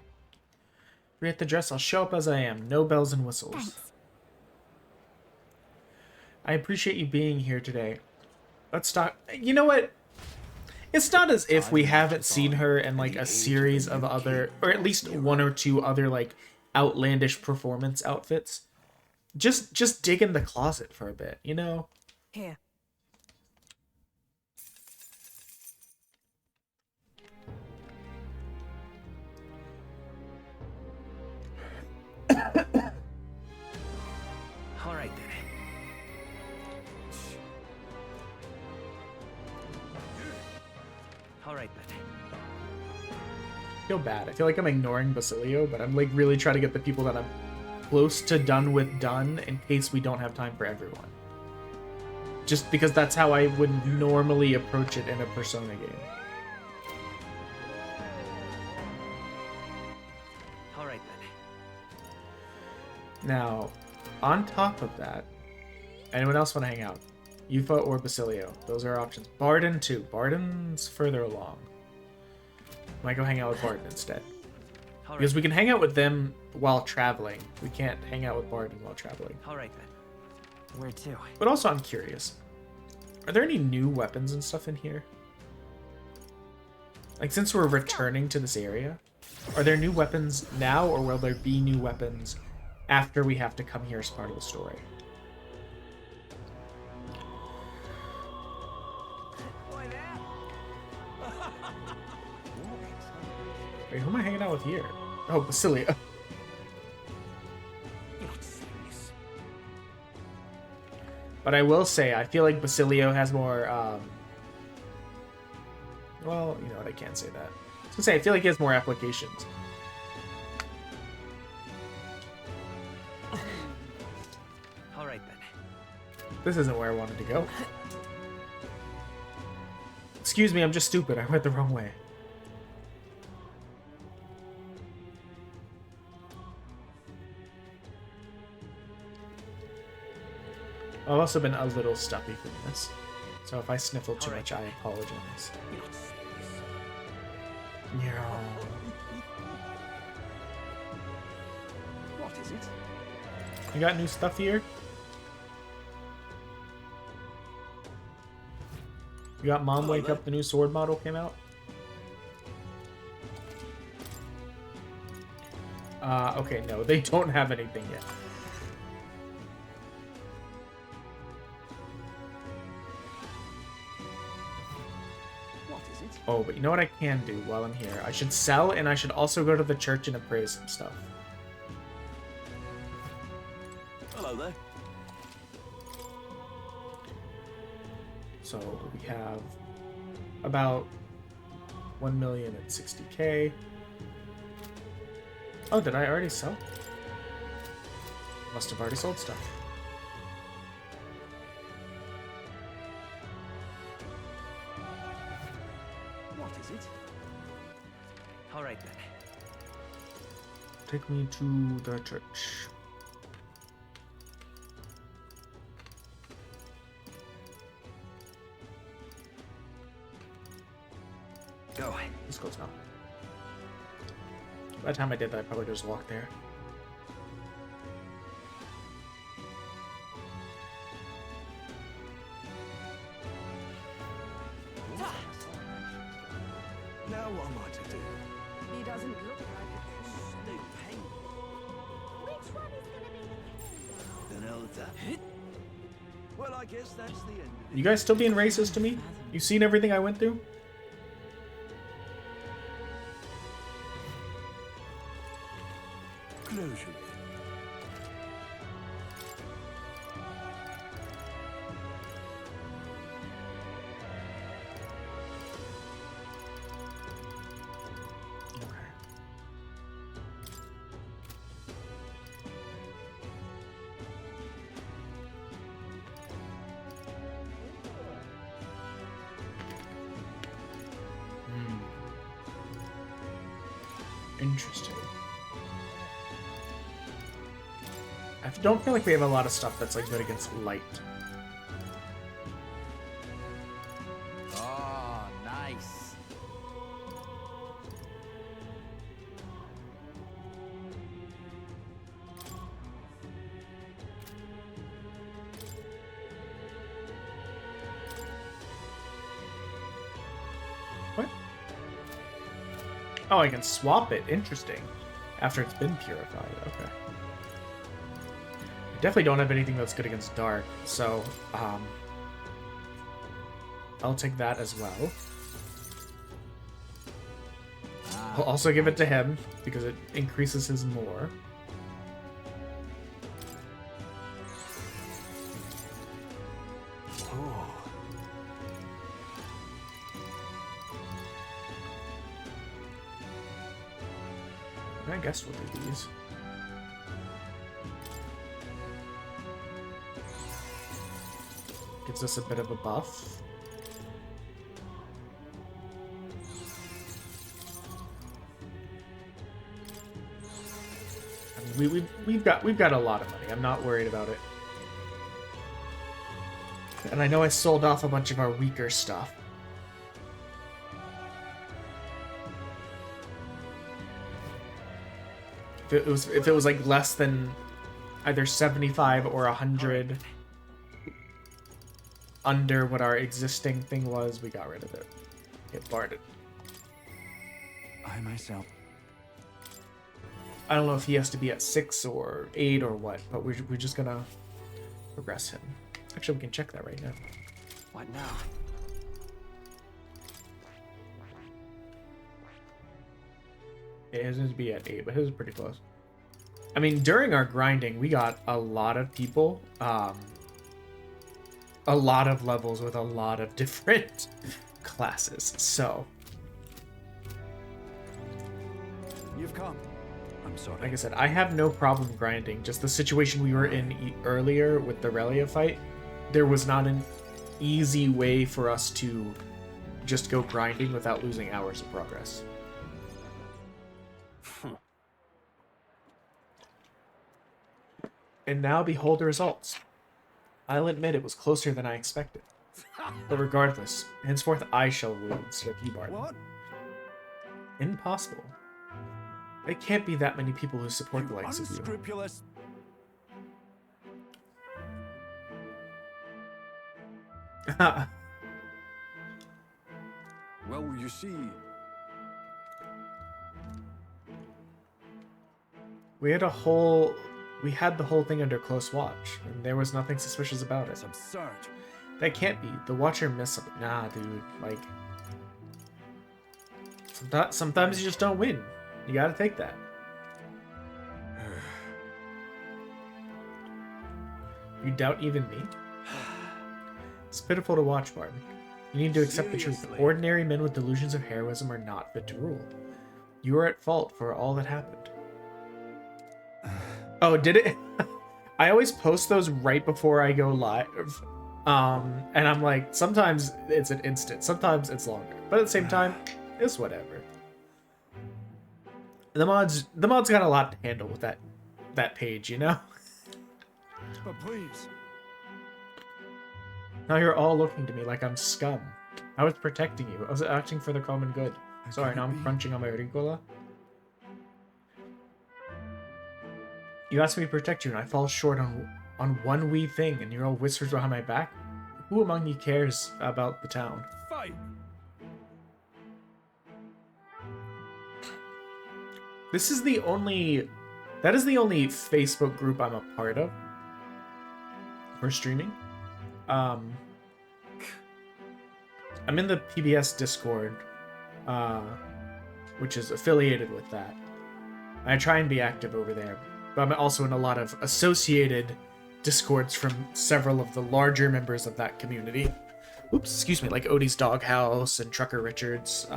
Forget the dress, I'll show up as I am. No bells and whistles. Thanks. I appreciate you being here today. Let's talk. You know what? It's not as if we haven't seen her in like a series of other, or at least one or two other like outlandish performance outfits. Just dig in the closet for a bit, you know? Here. All right then. All right then. I feel bad. I feel like I'm ignoring Basilio, but I'm like really trying to get the people that I'm close to done with done in case we don't have time for everyone. Just because that's how I would normally approach it in a Persona game. All right then. Now, on top of that, anyone else want to hang out? Yufa or Basilio? Those are options. Barden too. Barden's further along. Might go hang out with Barden instead. Because we can hang out with them while traveling. We can't hang out with Barden while traveling. All right then. Where to? But also, I'm curious. Are there any new weapons and stuff in here? Like, since we're returning to this area, are there new weapons now, or will there be new weapons after we have to come here as part of the story. Wait, who am I hanging out with here? Oh, Basilia. But I will say, I feel like Basilio has more, well, you know what, I can't say that. I was gonna say, I feel like he has more applications. Alright then. This isn't where I wanted to go. Excuse me, I'm just stupid. I went the wrong way. I've also been a little stuffy from this. So if I sniffle too much, I apologize. Yeah. What is it? You got new stuff here? You got Mom Wake Up, the new sword model came out? Okay, no, they don't have anything yet. What is it? Oh, but you know what I can do while I'm here? I should sell, and I should also go to the church and appraise some stuff. Hello there. So we have about 1,060,000. Oh, did I already sell? Must have already sold stuff. What is it? Alright then. Take me to the church. Go. Let's go now. By the time I did that, I probably just walked there. Now what am I to do? He doesn't look like a true pain. Which one is gonna be the Then hold that. Well, I guess that's the end of it. You guys still being racist to me? You seen everything I went through? Closure. Interesting. I don't feel like we have a lot of stuff that's like good against light. Oh, nice. What? Oh, I can swap it. Interesting. After it's been purified. Okay. I definitely don't have anything that's good against dark, so I'll take that as well. I'll also give it to him because it increases his more. I guess we'll do these. Gives us a bit of a buff. I mean, we've got a lot of money. I'm not worried about it. And I know I sold off a bunch of our weaker stuff. If it was like less than either 75 or 100 under what our existing thing was, we got rid of it. It barred it. I myself. I don't know if he has to be at 6 or 8 or what, but we're just gonna progress him. Actually, we can check that right now. What now? Yeah, his needs to be at 8, but his is pretty close. I mean, during our grinding, we got a lot of people, a lot of levels with a lot of different classes, so. You've come. I'm sorry. Like I said, I have no problem grinding. Just the situation we were in earlier with the Relia fight, there was not an easy way for us to just go grinding without losing hours of progress. And now behold the results. I'll admit it was closer than I expected. But regardless, henceforth I shall rule instead of you, Barton. What? Impossible. There can't be that many people who support the likes of you. Unscrupulous. Well, you see, we had the whole thing under close watch, and there was nothing suspicious about it. it's absurd. That can't be. The Watcher missed something. Nah, dude. Like, sometimes you just don't win. You gotta take that. You doubt even me? It's pitiful to watch, Barton. You need to accept the truth. Seriously? Ordinary men with delusions of heroism are not fit to rule. You are at fault for all that happened. Oh, did it? I always post those right before I go live. And I'm like, sometimes it's an instant, sometimes it's longer. But at the same time, it's whatever. The mod's got a lot to handle with that page, you know? But please. Now you're all looking to me like I'm scum. I was protecting you. I was acting for the common good. Sorry, now I'm crunching on my Ricola. You asked me to protect you, and I fall short on one wee thing, and you're all whispers behind my back? Who among you cares about the town? Fight. That is the only Facebook group I'm a part of for streaming. I'm in the PBS Discord, which is affiliated with that. I try and be active over there, but I'm also in a lot of associated Discords from several of the larger members of that community. Oops, excuse me, like Odie's Doghouse and Trucker Richard's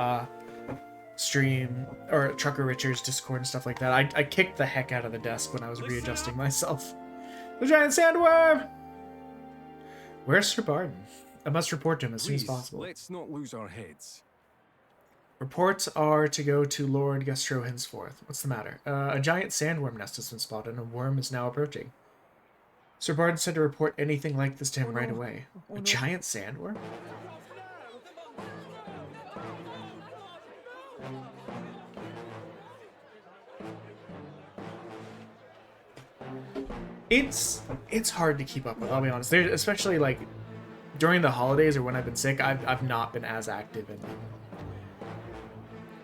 stream, or Trucker Richard's Discord and stuff like that. I kicked the heck out of the desk when I was readjusting myself. The giant sandworm! Where's Sir Barton? I must report to him as soon as possible. Let's not lose our heads. Reports are to go to Lord Gustro henceforth. What's the matter? A giant sandworm nest has been spotted, and a worm is now approaching. Sir Barton said to report anything like this to him right away. A giant sandworm? It's hard to keep up with, I'll be honest. There's, especially like during the holidays or when I've been sick, I've not been as active in them.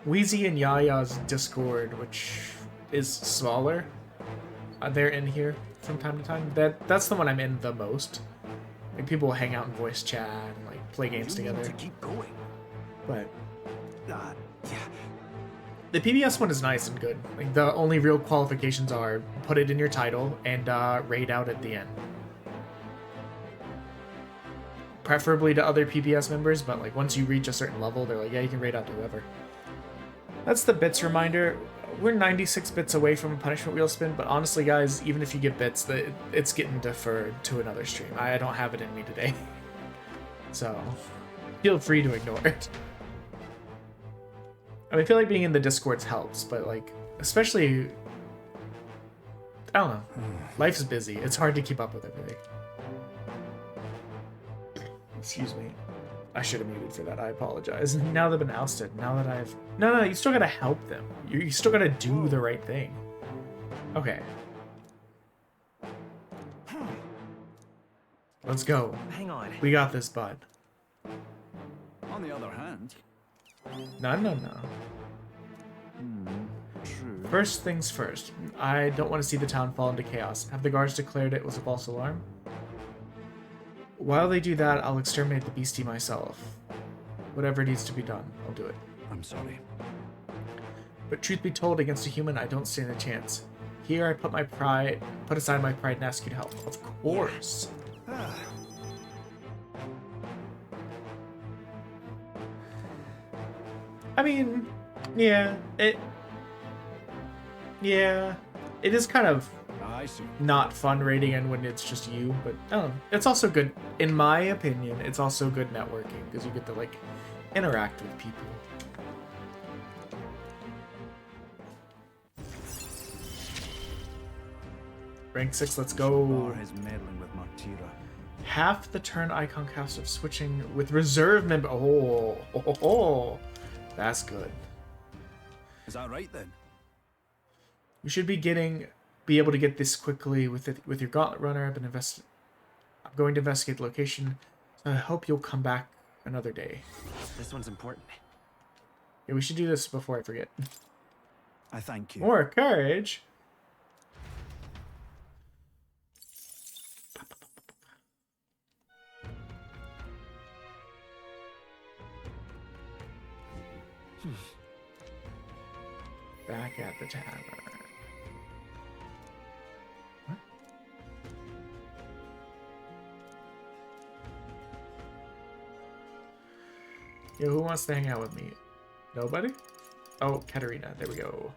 Wheezy and Yaya's Discord, which is smaller, they're in here from time to time. That's the one I'm in the most. Like, people will hang out and voice chat and like play games together. To keep going. But Yeah. the PBS one is nice and good. Like, the only real qualifications are put it in your title and raid out at the end. Preferably to other PBS members, but like once you reach a certain level, they're like, yeah, you can raid out to whoever. That's the bits reminder. We're 96 bits away from a punishment wheel spin, but honestly, guys, even if you get bits, it's getting deferred to another stream. I don't have it in me today. So, feel free to ignore it. I mean, I feel like being in the Discords helps, but like, especially, I don't know. Life's busy. It's hard to keep up with everything. Excuse me. I should have muted for that. I apologize. Now they've been ousted. Now that I've... No, you still gotta help them. You still gotta do the right thing. Okay. Let's go. Hang on. We got this, bud. On the other hand... No. True. First things first. I don't want to see the town fall into chaos. Have the guards declared it was a false alarm? While they do that, I'll exterminate the beastie myself. Whatever needs to be done, I'll do it. I'm sorry. But truth be told, against a human, I don't stand a chance. Here I put aside my pride and ask you to help. Of course. Ah. I mean, yeah, it is kind of not fun raiding and when it's just you, but I don't know. It's also good, in my opinion, it's also good networking because you get to like interact with people. Rank 6, let's go. Half the turn icon cost of switching with reserve member. Oh, that's good. Is that right then? You should be able to get this quickly with your gauntlet runner. I'm going to investigate the location. I hope you'll come back another day. This one's important. Yeah, we should do this before I forget. I thank you. More courage. Back at the tavern. What? Yo, who wants to hang out with me? Nobody? Oh, Katarina. There we go.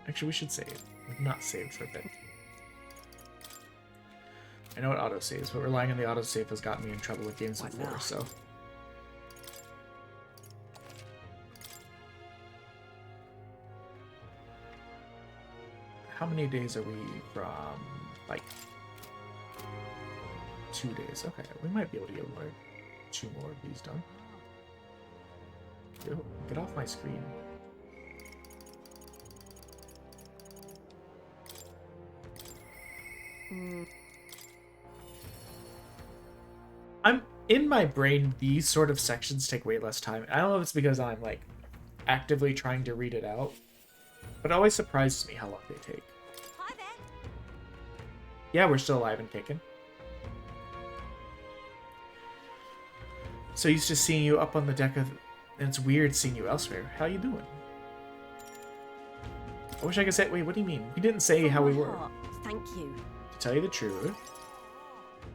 Actually, we should save. We've not saved for a bit. I know it autosaves, but relying on the autosave has gotten me in trouble with games before, so... How many days are we from? Like 2 days. Okay, we might be able to get like 2 more of these done. Yo, get off my screen. I'm in my brain, these sort of sections take way less time. I don't know if it's because I'm like actively trying to read it out, but it always surprises me how long they take. Hi there. Yeah, we're still alive and kicking. So used to seeing you up on the deck of, and it's weird seeing you elsewhere. How you doing? I wish I could say. Wait, what do you mean? You didn't say how we were. Thank you. To tell you the truth,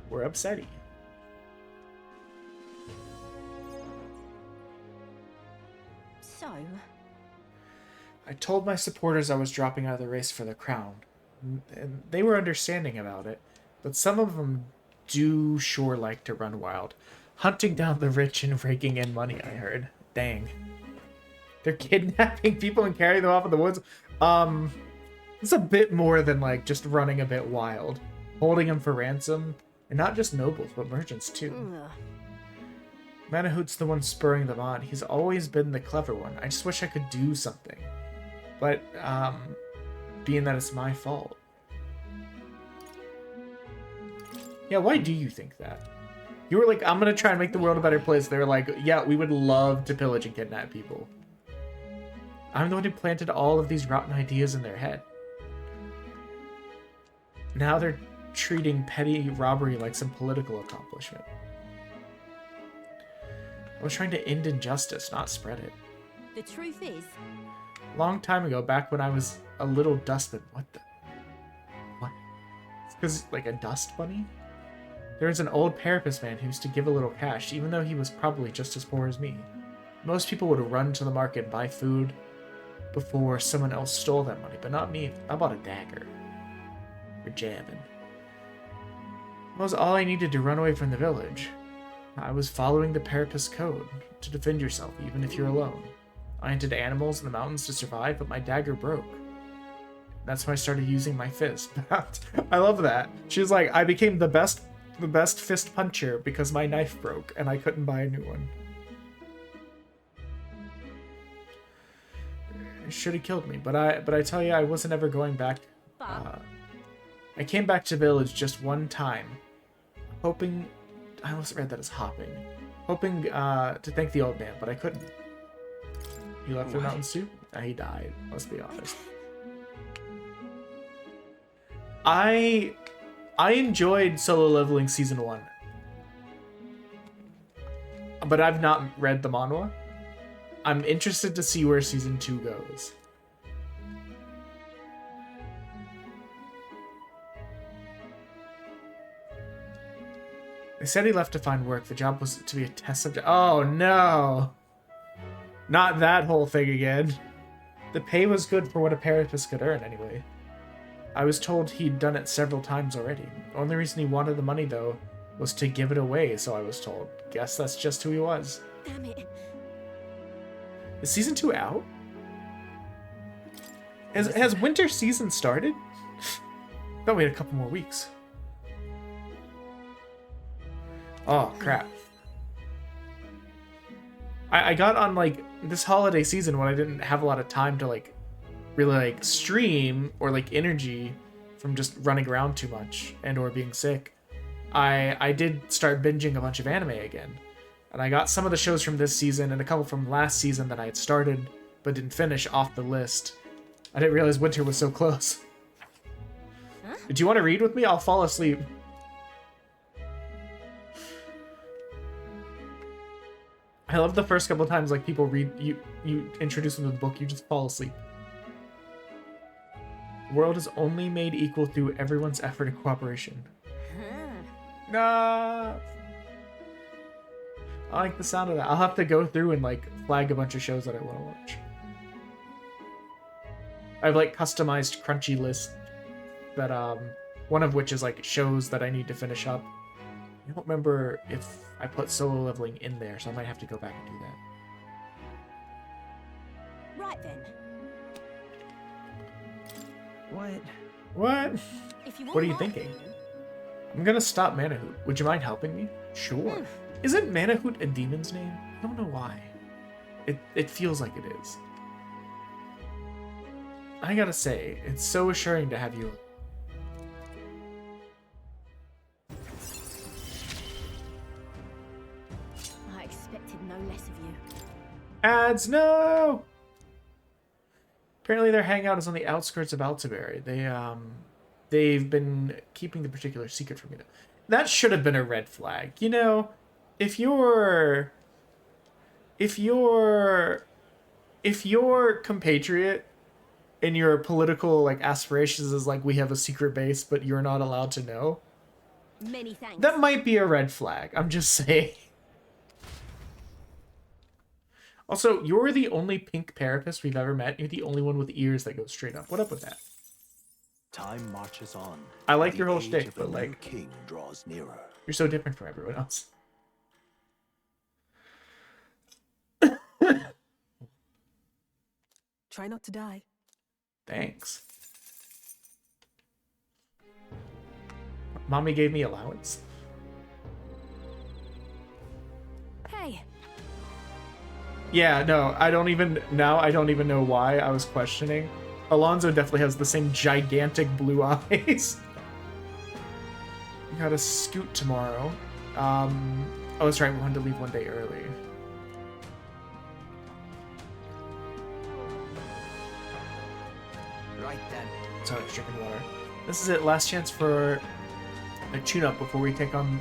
we're upsetty. So, I told my supporters I was dropping out of the race for the crown, and they were understanding about it, but some of them do sure like to run wild. Hunting down the rich and raking in money, I heard. Dang. They're kidnapping people and carrying them off in the woods. It's a bit more than like just running a bit wild. Holding them for ransom, and not just nobles, but merchants too. Manahoot's the one spurring them on. He's always been the clever one. I just wish I could do something. But, being that it's my fault. Yeah, why do you think that? You were like, I'm gonna try and make the world a better place. They were like, yeah, we would love to pillage and kidnap people. I'm the one who planted all of these rotten ideas in their head. Now they're treating petty robbery like some political accomplishment. I was trying to end injustice, not spread it. the truth is... Long time ago, back when I was a little dustman. What the? What? It's because, like, a dust bunny? There was an old parapet man who used to give a little cash, even though he was probably just as poor as me. Most people would run to the market and buy food before someone else stole that money, but not me. I bought a dagger. For jabbing. That was all I needed to run away from the village. I was following the parapet's code, to defend yourself, even if you're alone. I hunted animals in the mountains to survive, but my dagger broke. That's when I started using my fist. I love that. She was like, I became the best fist puncher because my knife broke and I couldn't buy a new one. It should have killed me, but I tell you, I wasn't ever going back. I came back to the village just one time, hoping. I almost read that as hopping. hoping to thank the old man, but I couldn't. He left the mountains too? He died, let's be honest. I enjoyed Solo Leveling Season 1. But I've not read the manhwa. I'm interested to see where Season 2 goes. They said he left to find work. The job was to be a test subject. Oh no! Not that whole thing again. The pay was good for what a parapist could earn anyway. I was told he'd done it several times already. The only reason he wanted the money, though, was to give it away, so I was told. Guess that's just who he was. Damn it. Is Season 2 out? Has winter season started? Thought we had a couple more weeks. Oh, crap. I got on, like, this holiday season when I didn't have a lot of time to, like, really, like, stream or, like, energy from just running around too much and or being sick. I did start binging a bunch of anime again. And I got some of the shows from this season and a couple from last season that I had started but didn't finish off the list. I didn't realize winter was so close. Huh? Do you want to read with me? I'll fall asleep. I love the first couple of times like people read you introduce them to the book, you just fall asleep. The world is only made equal through everyone's effort and cooperation. No. I like the sound of that. I'll have to go through and like flag a bunch of shows that I want to watch. I have like customized crunchy list that one of which is like shows that I need to finish up. I don't remember if I put Solo Leveling in there, so I might have to go back and do that. Right then. What? If you What are you want thinking? I'm gonna stop Manahoot. Would you mind helping me? Sure. Isn't Manahoot a demon's name? I don't know why. It feels like it is. I gotta say, it's so assuring to have you. I expected no less of you. Ads, no! Apparently their hangout is on the outskirts of Altaberry. They've been keeping the particular secret from me. That should have been a red flag. You know, if your compatriot and your political like aspirations is like we have a secret base but you're not allowed to know, Many thanks. that might be a red flag. I'm just saying. Also, you're the only pink parapist we've ever met. You're the only one with ears that go straight up. What up with that? Time marches on. I like and your the whole age shtick, of but a new like, king draws nearer. you're so different from everyone else. Try not to die. Thanks. Mommy gave me allowance. Hey. Yeah, no, I don't even know why I was questioning. Alonzo definitely has the same gigantic blue eyes. Gotta scoot tomorrow. Oh, that's right, we wanted to leave one day early. Right then. Sorry, drinking water. This is it, last chance for a tune-up before we take on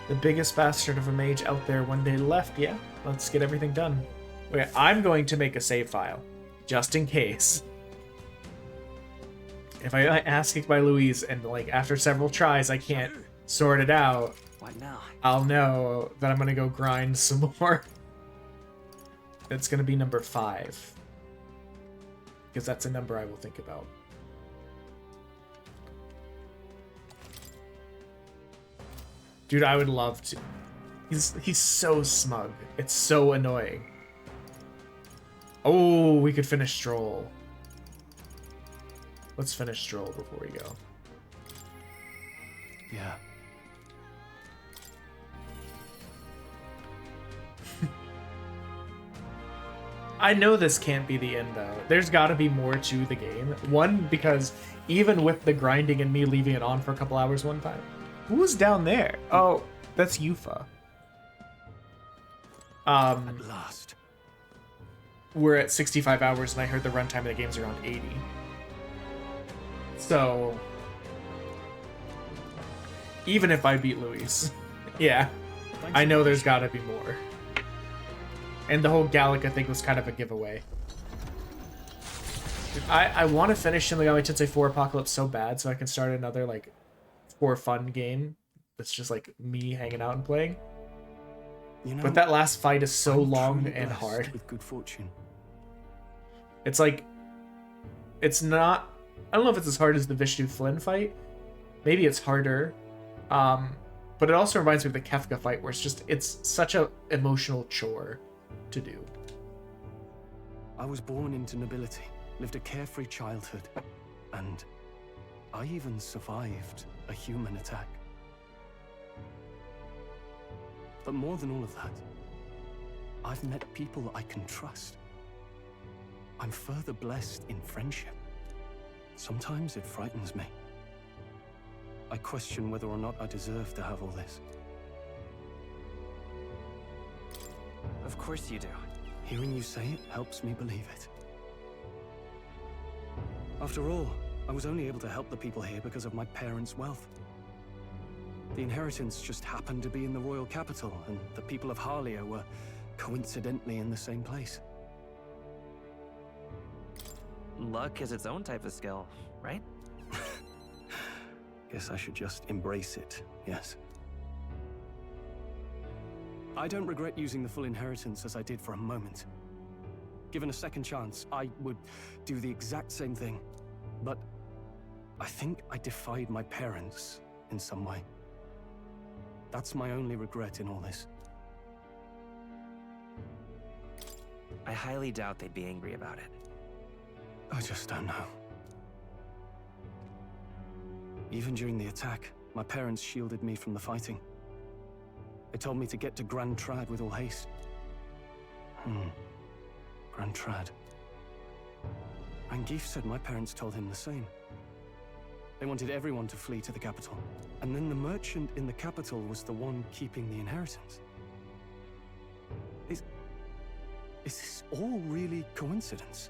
the biggest bastard of a mage out there one day left. Yeah, let's get everything done. Okay, I'm going to make a save file, just in case. If I ask it by Louise and like after several tries I can't sort it out, What now? I'll know that I'm gonna go grind some more. It's gonna be number 5. Because that's a number I will think about. Dude, I would love to. He's so smug. It's so annoying. Oh, we could finish Stroll. Let's finish Stroll before we go. Yeah. I know this can't be the end, though. There's got to be more to the game. One, because even with the grinding and me leaving it on for a couple hours one time. Who's down there? Oh, that's Yufa. At last. We're at 65 hours, and I heard the runtime of the game's around 80. So, even if I beat Luis, yeah, I know there's got to be more. And the whole Gallica thing was kind of a giveaway. I want to finish Shin Megami Tensei 4 Apocalypse so bad so I can start another, like, for fun game that's just, like, me hanging out and playing. You know, but that last fight is so I'm long truly and blessed hard. with good fortune. It's like, it's not, I don't know if it's as hard as the Vishnu Flynn fight. Maybe it's harder. But it also reminds me of the Kefka fight where it's such a emotional chore to do. I was born into nobility, lived a carefree childhood, and I even survived a human attack. But more than all of that, I've met people I can trust. I'm further blessed in friendship. Sometimes it frightens me. I question whether or not I deserve to have all this. Of course you do. Hearing you say it helps me believe it. After all, I was only able to help the people here because of my parents' wealth. The inheritance just happened to be in the royal capital, and the people of Harlia were coincidentally in the same place. Luck is its own type of skill, right? Guess I should just embrace it, yes. I don't regret using the full inheritance as I did for a moment. Given a second chance, I would do the exact same thing. But I think I defied my parents in some way. That's my only regret in all this. I highly doubt they'd be angry about it. I just don't know. Even during the attack, my parents shielded me from the fighting. They told me to get to Grand Trad with all haste. Grand Trad. Rangif said my parents told him the same. They wanted everyone to flee to the capital. And then the merchant in the capital was the one keeping the inheritance. Is this all really coincidence?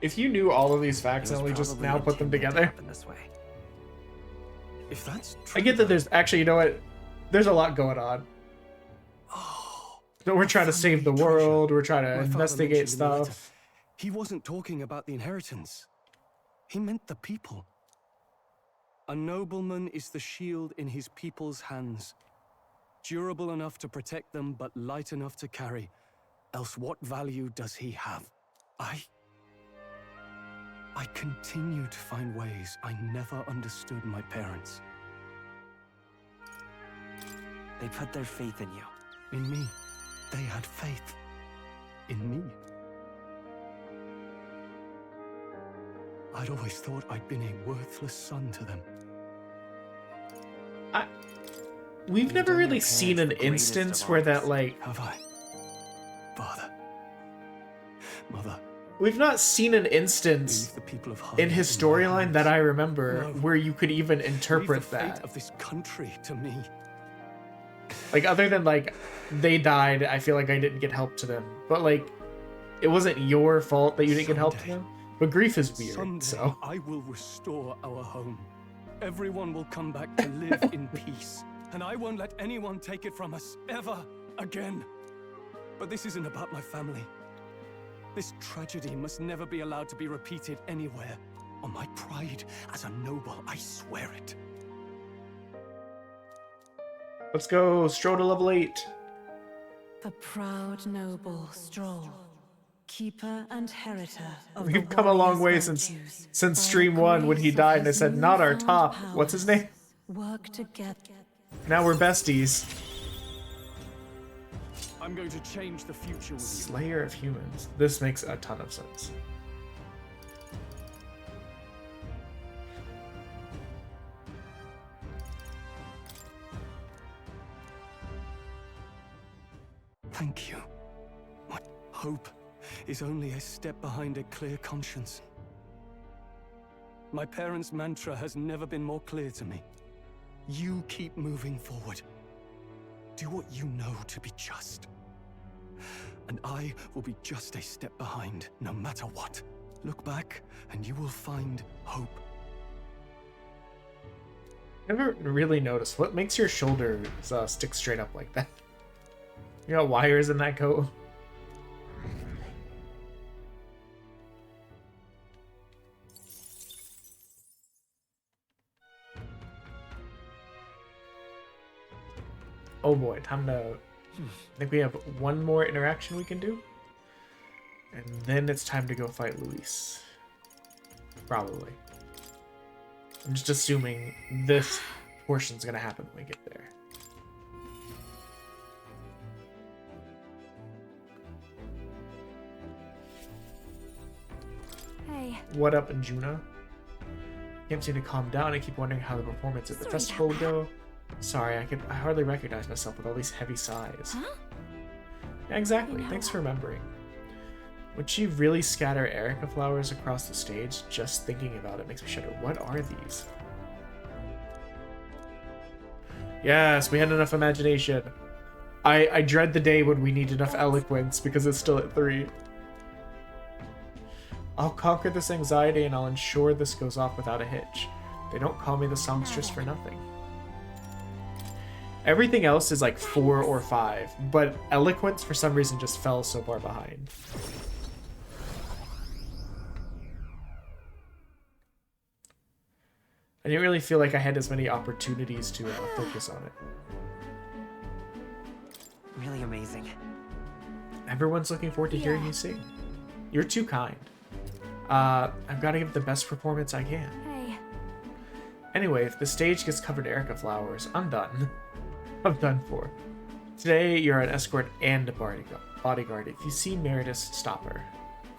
If you knew all of these facts and only just now put them together. This way. If that's true, I get that there's actually, you know what? There's a lot going on. So we're trying to save the world, we're trying to investigate stuff. He wasn't talking about the inheritance. He meant the people. A nobleman is the shield in his people's hands. Durable enough to protect them, but light enough to carry. Else what value does he have? I continue to find ways I never understood my parents. They put their faith in you. In me. They had faith. In me. I'd always thought I'd been a worthless son to them. We've never really seen an instance where that, like... Have I? Father. Mother. We've not seen an instance in his storyline that I remember where you could even interpret that. Of this country to me. Like, other than, like, they died, I feel like I didn't get help to them. But, like, it wasn't your fault that you didn't get help to them. But grief is weird, Someday so... I will restore our home. Everyone will come back to live in peace. And I won't let anyone take it from us, ever again. But this isn't about my family. This tragedy must never be allowed to be repeated anywhere. On my pride as a noble, I swear it. Let's go, Stroll to level 8. The proud noble Stroll, keeper and heritor of We've come a long way since stream 1 when he died and I said, not our top. What's his name? Work together. Now we're besties. I'm going to change the future with you. Slayer of Humans. This makes a ton of sense. Thank you. My hope is only a step behind a clear conscience. My parents' mantra has never been more clear to me. You keep moving forward. Do what you know to be just. and I will be just a step behind, no matter what. Look back, and you will find hope. Never really noticed what makes your shoulders stick straight up like that. You got wires in that coat. Oh boy, time to... I think we have one more interaction we can do. And then it's time to go fight Luis. Probably. I'm just assuming this portion's gonna happen when we get there. Hey. What up, Anjuna? Can't seem to calm down. I keep wondering how the performance at the festival will go. Sorry, I hardly recognize myself with all these heavy sighs. Huh? Yeah, exactly. No. Thanks for remembering. Would she really scatter Erica flowers across the stage? Just thinking about it makes me shudder. What are these? Yes, we had enough imagination. I dread the day when we need enough eloquence because it's still at 3. I'll conquer this anxiety and I'll ensure this goes off without a hitch. They don't call me the songstress for nothing. Everything else is like 4 or 5, but eloquence for some reason just fell so far behind. I didn't really feel like I had as many opportunities to focus on it. Really amazing. Everyone's looking forward to hearing you sing. You're too kind. I've got to give the best performance I can. Hey. Anyway, if the stage gets covered in Erica flowers, I'm done. I'm done for. Today, you're an escort and a bodyguard. If you see Meredith, stop her.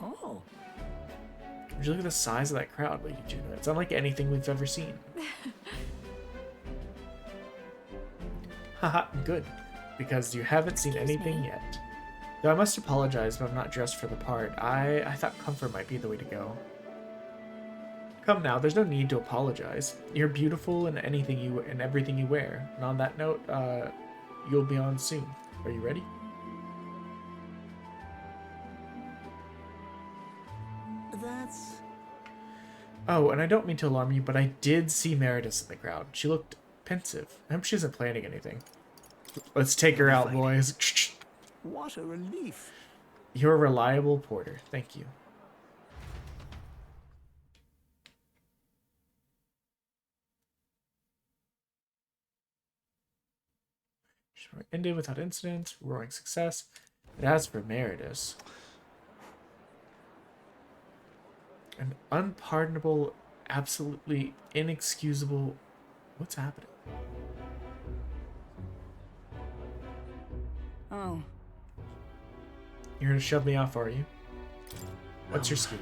Oh. Would you look at the size of that crowd, Lady Juno? It's unlike anything we've ever seen. Haha, good. Because you haven't seen anything yet. Though I must apologize if I'm not dressed for the part. I thought comfort might be the way to go. Come now, there's no need to apologize. You're beautiful in everything you wear. And on that note, you'll be on soon. Are you ready? That's... Oh, and I don't mean to alarm you, but I did see Meredith in the crowd. She looked pensive. I hope she isn't planning anything. Let's take her out, boys. What a relief. You're a reliable porter. Thank you. Ended without incident, roaring success. And as for Meredith, an unpardonable, absolutely inexcusable... What's happening? Oh. You're gonna shove me off, are you? What's your scheme?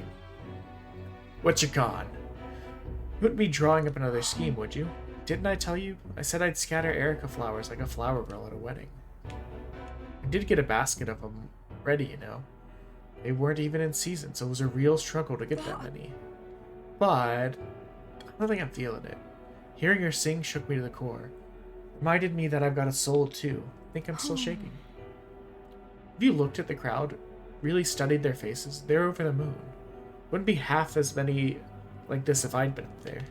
What's your con? You wouldn't be drawing up another scheme, would you? Didn't I tell you? I said I'd scatter Erica flowers like a flower girl at a wedding. I did get a basket of them ready, you know. They weren't even in season, so it was a real struggle to get that many. But I don't think I'm feeling it. Hearing her sing shook me to the core. Reminded me that I've got a soul too. I think I'm still shaking. Have you looked at the crowd? Really studied their faces? They're over the moon. Wouldn't be half as many like this if I'd been up there.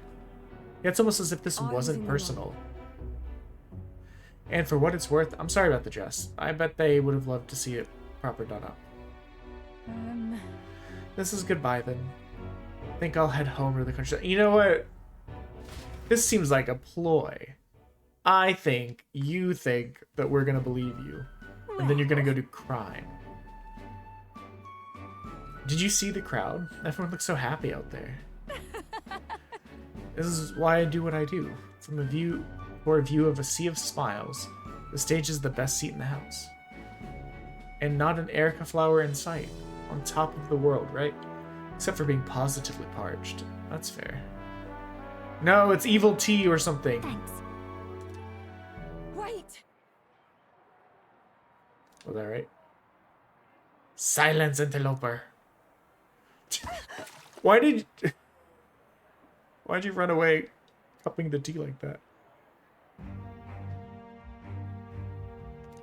Yeah, it's almost as if this wasn't personal. And for what it's worth, I'm sorry about the dress. I bet they would have loved to see it proper done up. This is goodbye then. I think I'll head home to the country. You know what? This seems like a ploy. I think you think that we're gonna believe you. And then you're gonna go do crime. Did you see the crowd? Everyone looks so happy out there. This is why I do what I do. From a view of a sea of smiles, the stage is the best seat in the house. And not an Erica flower in sight. On top of the world, right? Except for being positively parched. That's fair. No, it's evil tea or something. Thanks. Wait! Was that right? Silence, interloper. Why'd you run away cupping the tea like that?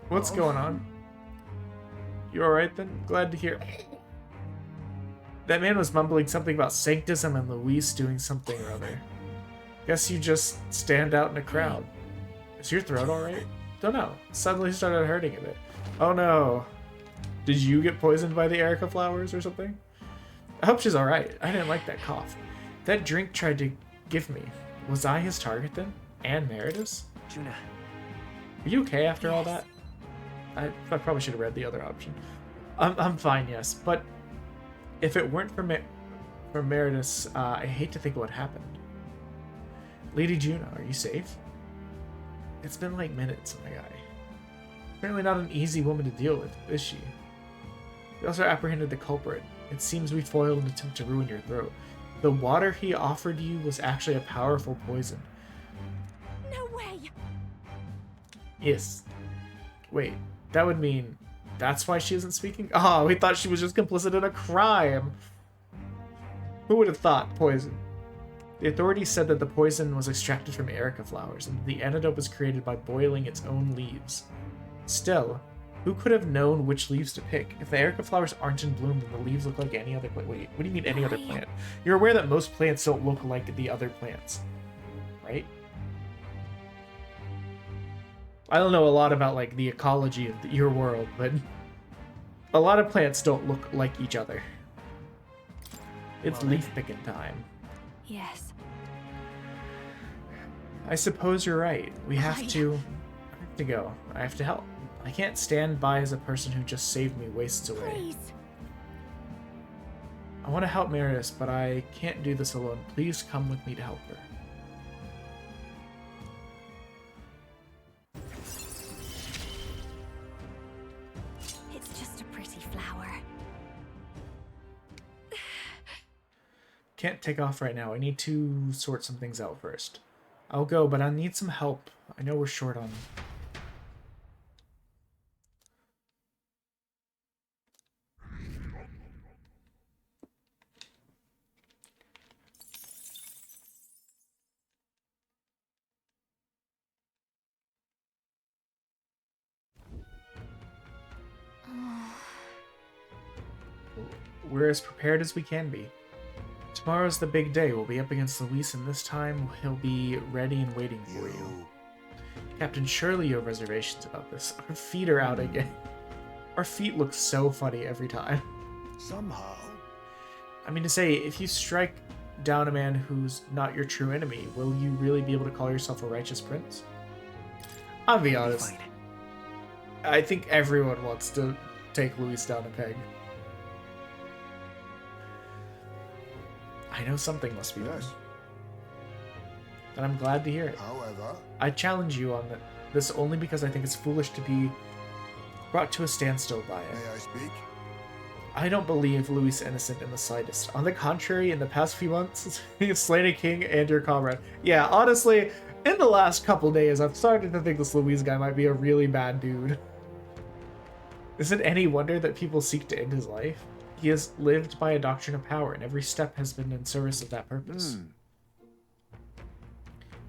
What's going on? You alright then? Glad to hear. That man was mumbling something about sanctism and Luis doing something or other. Guess you just stand out in a crowd. Is your throat alright? Don't know. Suddenly started hurting a bit. Oh no. Did you get poisoned by the Erica flowers or something? I hope she's alright. I didn't like that cough. That drink tried to give me. Was I his target then? And Meredith? Juna. Are you okay after all that? I probably should have read the other option. I'm fine, yes. But if it weren't for Meredith, I hate to think what happened. Lady Juna, are you safe? It's been like minutes, my guy. Apparently not an easy woman to deal with, is she? We also apprehended the culprit. It seems we foiled an attempt to ruin your throat. The water he offered you was actually a powerful poison. No way! Yes. Wait, that would mean that's why she isn't speaking? Oh, we thought she was just complicit in a crime. Who would have thought poison? The authorities said that the poison was extracted from Erica flowers, and the antidote was created by boiling its own leaves. Still, who could have known which leaves to pick? If the Erica flowers aren't in bloom, then the leaves look like any other plant. Wait, what do you mean any other plant? You're aware that most plants don't look like the other plants, right? I don't know a lot about like the ecology of your world, but a lot of plants don't look like each other. It's leaf picking time. Yes. I suppose you're right. We have to go. I have to help. I can't stand by as a person who just saved me wastes away. Please. I want to help Meredith, but I can't do this alone. Please come with me to help her. It's just a pretty flower. Can't take off right now. I need to sort some things out first. I'll go, but I need some help. I know we're short on... We're as prepared as we can be. Tomorrow's the big day. We'll be up against Luis, and this time he'll be ready and waiting for you. Captain, surely you have reservations about this. Our feet are out again. Our feet look so funny every time. Somehow. I mean to say, if you strike down a man who's not your true enemy, will you really be able to call yourself a righteous prince? I'll be honest. I think everyone wants to take Luis down a peg. I know something must be done. And I'm glad to hear it. However, I challenge you on this only because I think it's foolish to be brought to a standstill by it. may I speak? I don't believe Luis innocent in the slightest. On the contrary, in the past few months, he's slain a king and your comrade. Yeah, honestly, in the last couple days, I've started to think this Luis guy might be a really bad dude. Is it any wonder that people seek to end his life? He has lived by a doctrine of power, and every step has been in service of that purpose.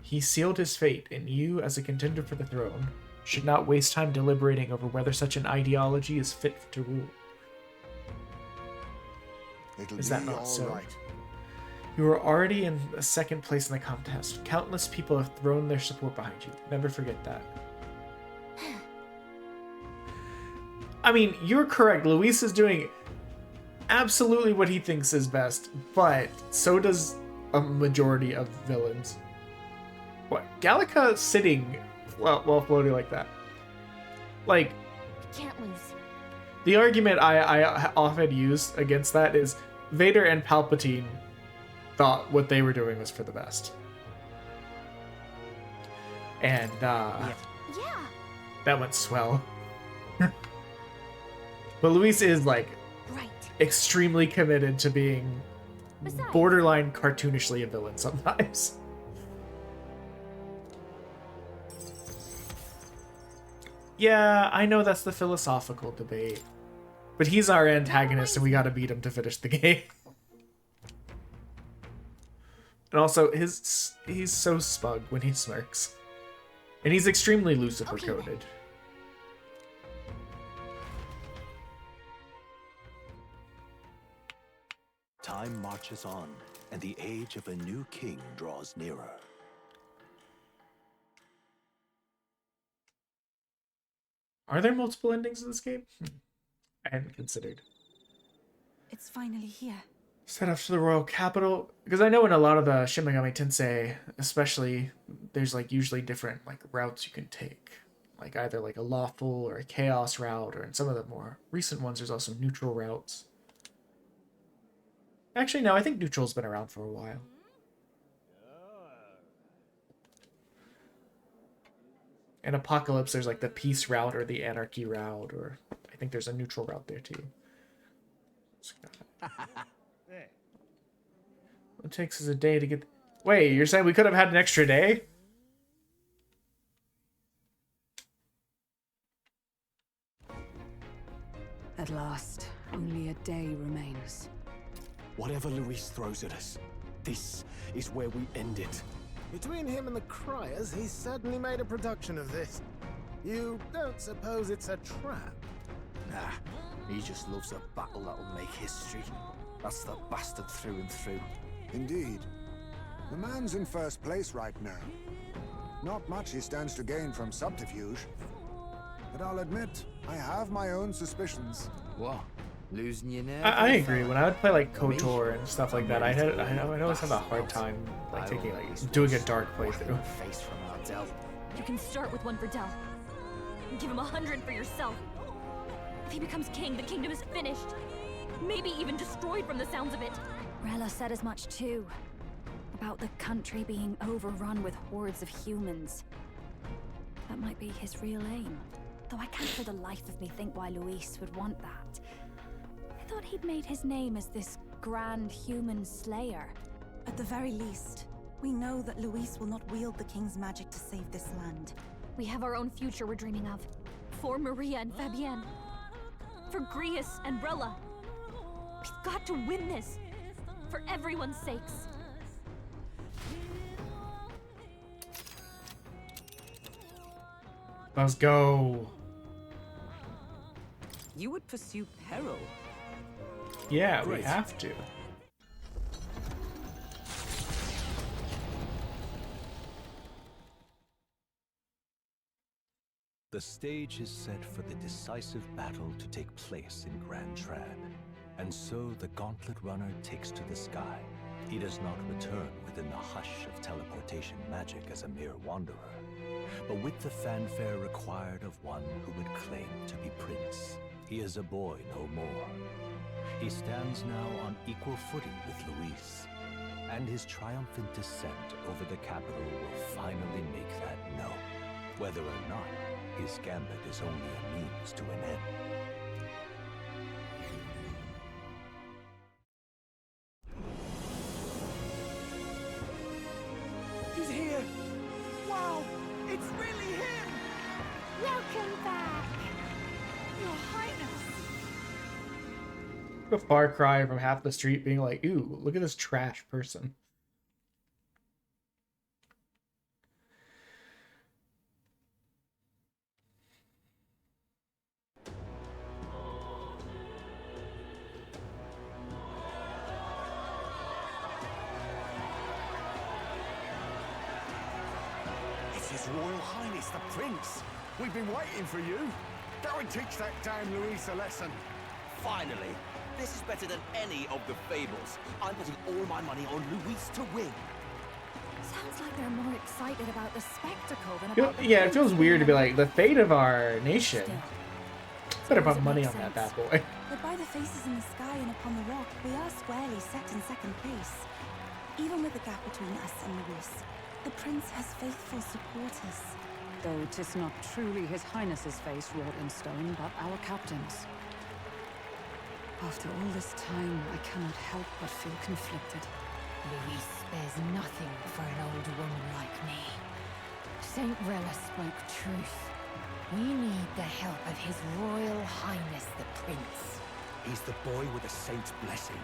He sealed his fate, and you, as a contender for the throne, should not waste time deliberating over whether such an ideology is fit to rule. Is that not so? Right. You are already in the second place in the contest. Countless people have thrown their support behind you. Never forget that. I mean, you're correct. Luis is doing absolutely what he thinks is best, but so does a majority of villains. What? Gallica sitting while floating like that. Like, Can't lose. the argument I often use against that is Vader and Palpatine thought what they were doing was for the best. And, Yeah. that went swell. But Luis is, like, Right. extremely committed to being Besides, borderline cartoonishly a villain sometimes. Yeah, I know that's the philosophical debate. But he's our antagonist and we gotta beat him to finish the game. And also, he's so smug when he smirks. And he's extremely Lucifer coded. time marches on, and the age of a new king draws nearer. Are there multiple endings in this game? I hadn't considered. It's finally here. Set off to the royal capital, because I know in a lot of the Shin Megami Tensei, especially, there's like usually different like routes you can take, like either like a lawful or a chaos route, or in some of the more recent ones there's also neutral routes. Actually, no, I think neutral's been around for a while. In Apocalypse, there's like the peace route or the anarchy route, or I think there's a neutral route there too. It takes us a day to get... Wait, you're saying we could have had an extra day? At last, only a day remains. Whatever Luis throws at us, this is where we end it. Between him and the Criers, he's certainly made a production of this. You don't suppose it's a trap? Nah, he just loves a battle that'll make history. That's the bastard through and through. Indeed. The man's in first place right now. Not much he stands to gain from subterfuge. But I'll admit, I have my own suspicions. What? Losing your nerve? I agree. When I would play like KOTOR and stuff like that, I'd always have a hard time like doing a dark playthrough. Face from Ardell. You can start with one for Del. And give him 100 for yourself. If he becomes king, the kingdom is finished. Maybe even destroyed from the sounds of it. Rella said as much too. About the country being overrun with hordes of humans. That might be his real aim. Though I can't for the life of me think why Luis would want that. I thought he'd made his name as this grand human slayer. At the very least, we know that Luis will not wield the king's magic to save this land. We have our own future we're dreaming of. For Maria and Fabienne. For Grius and Rella. We've got to win this. For everyone's sakes. Let's go. You would pursue peril? Yeah, we have to. The stage is set for the decisive battle to take place in Grand Trad. And so the Gauntlet Runner takes to the sky. He does not return within the hush of teleportation magic as a mere wanderer, but with the fanfare required of one who would claim to be prince. He is a boy no more. He stands now on equal footing with Luis, and his triumphant descent over the capital will finally make that known, whether or not his gambit is only a means to an end. He's here! Wow! It's really him! Welcome back! Your Highness! A far cry from half the street being like, ooh, look at this trash person. It's His Royal Highness, the Prince! We've been waiting for you! Go and teach that damn Luis a lesson! Finally! This is better than any of the fables. I'm putting all my money on Luis to win. Sounds like they're more excited about the spectacle than about the Yeah, it feels prince. weird to be like, the fate of our nation. Better put money on that bad boy. But by the faces in the sky and upon the rock, we are squarely set in second place. Even with the gap between us and Luis, the prince has faithful supporters. Though 'tis not truly His Highness's face wrought in stone, but our captain's. After all this time, I cannot help but feel conflicted. Luis spares nothing for an old woman like me. Saint Rella spoke truth. We need the help of His Royal Highness the Prince. He's the boy with a saint's blessing.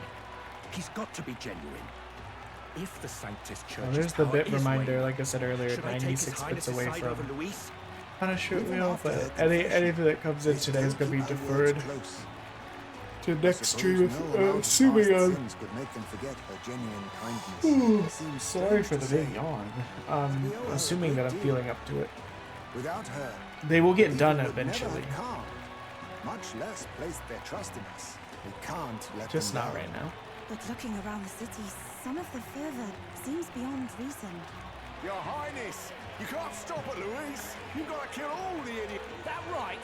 He's got to be genuine. If the Sanctus Church Oh, there's the bit reminder, like I said earlier, 96 bits away from Punishment Wheel, but anything that comes in today is going to be deferred. to I next stream, suppose no amount of assuming past I'm... sins could make them forget her genuine kindness. It seems Sorry strange for to the say, big yawn. we owe her a Assuming that great I'm deal. feeling up to it. Without her, They will get people done would never eventually. have come, much less place their trust in us. We can't let Just them not down. right now. But looking around the city, some of the fervor seems beyond reason. Your Highness, you can't stop it, Louise. You've got to kill all the idiots. That right?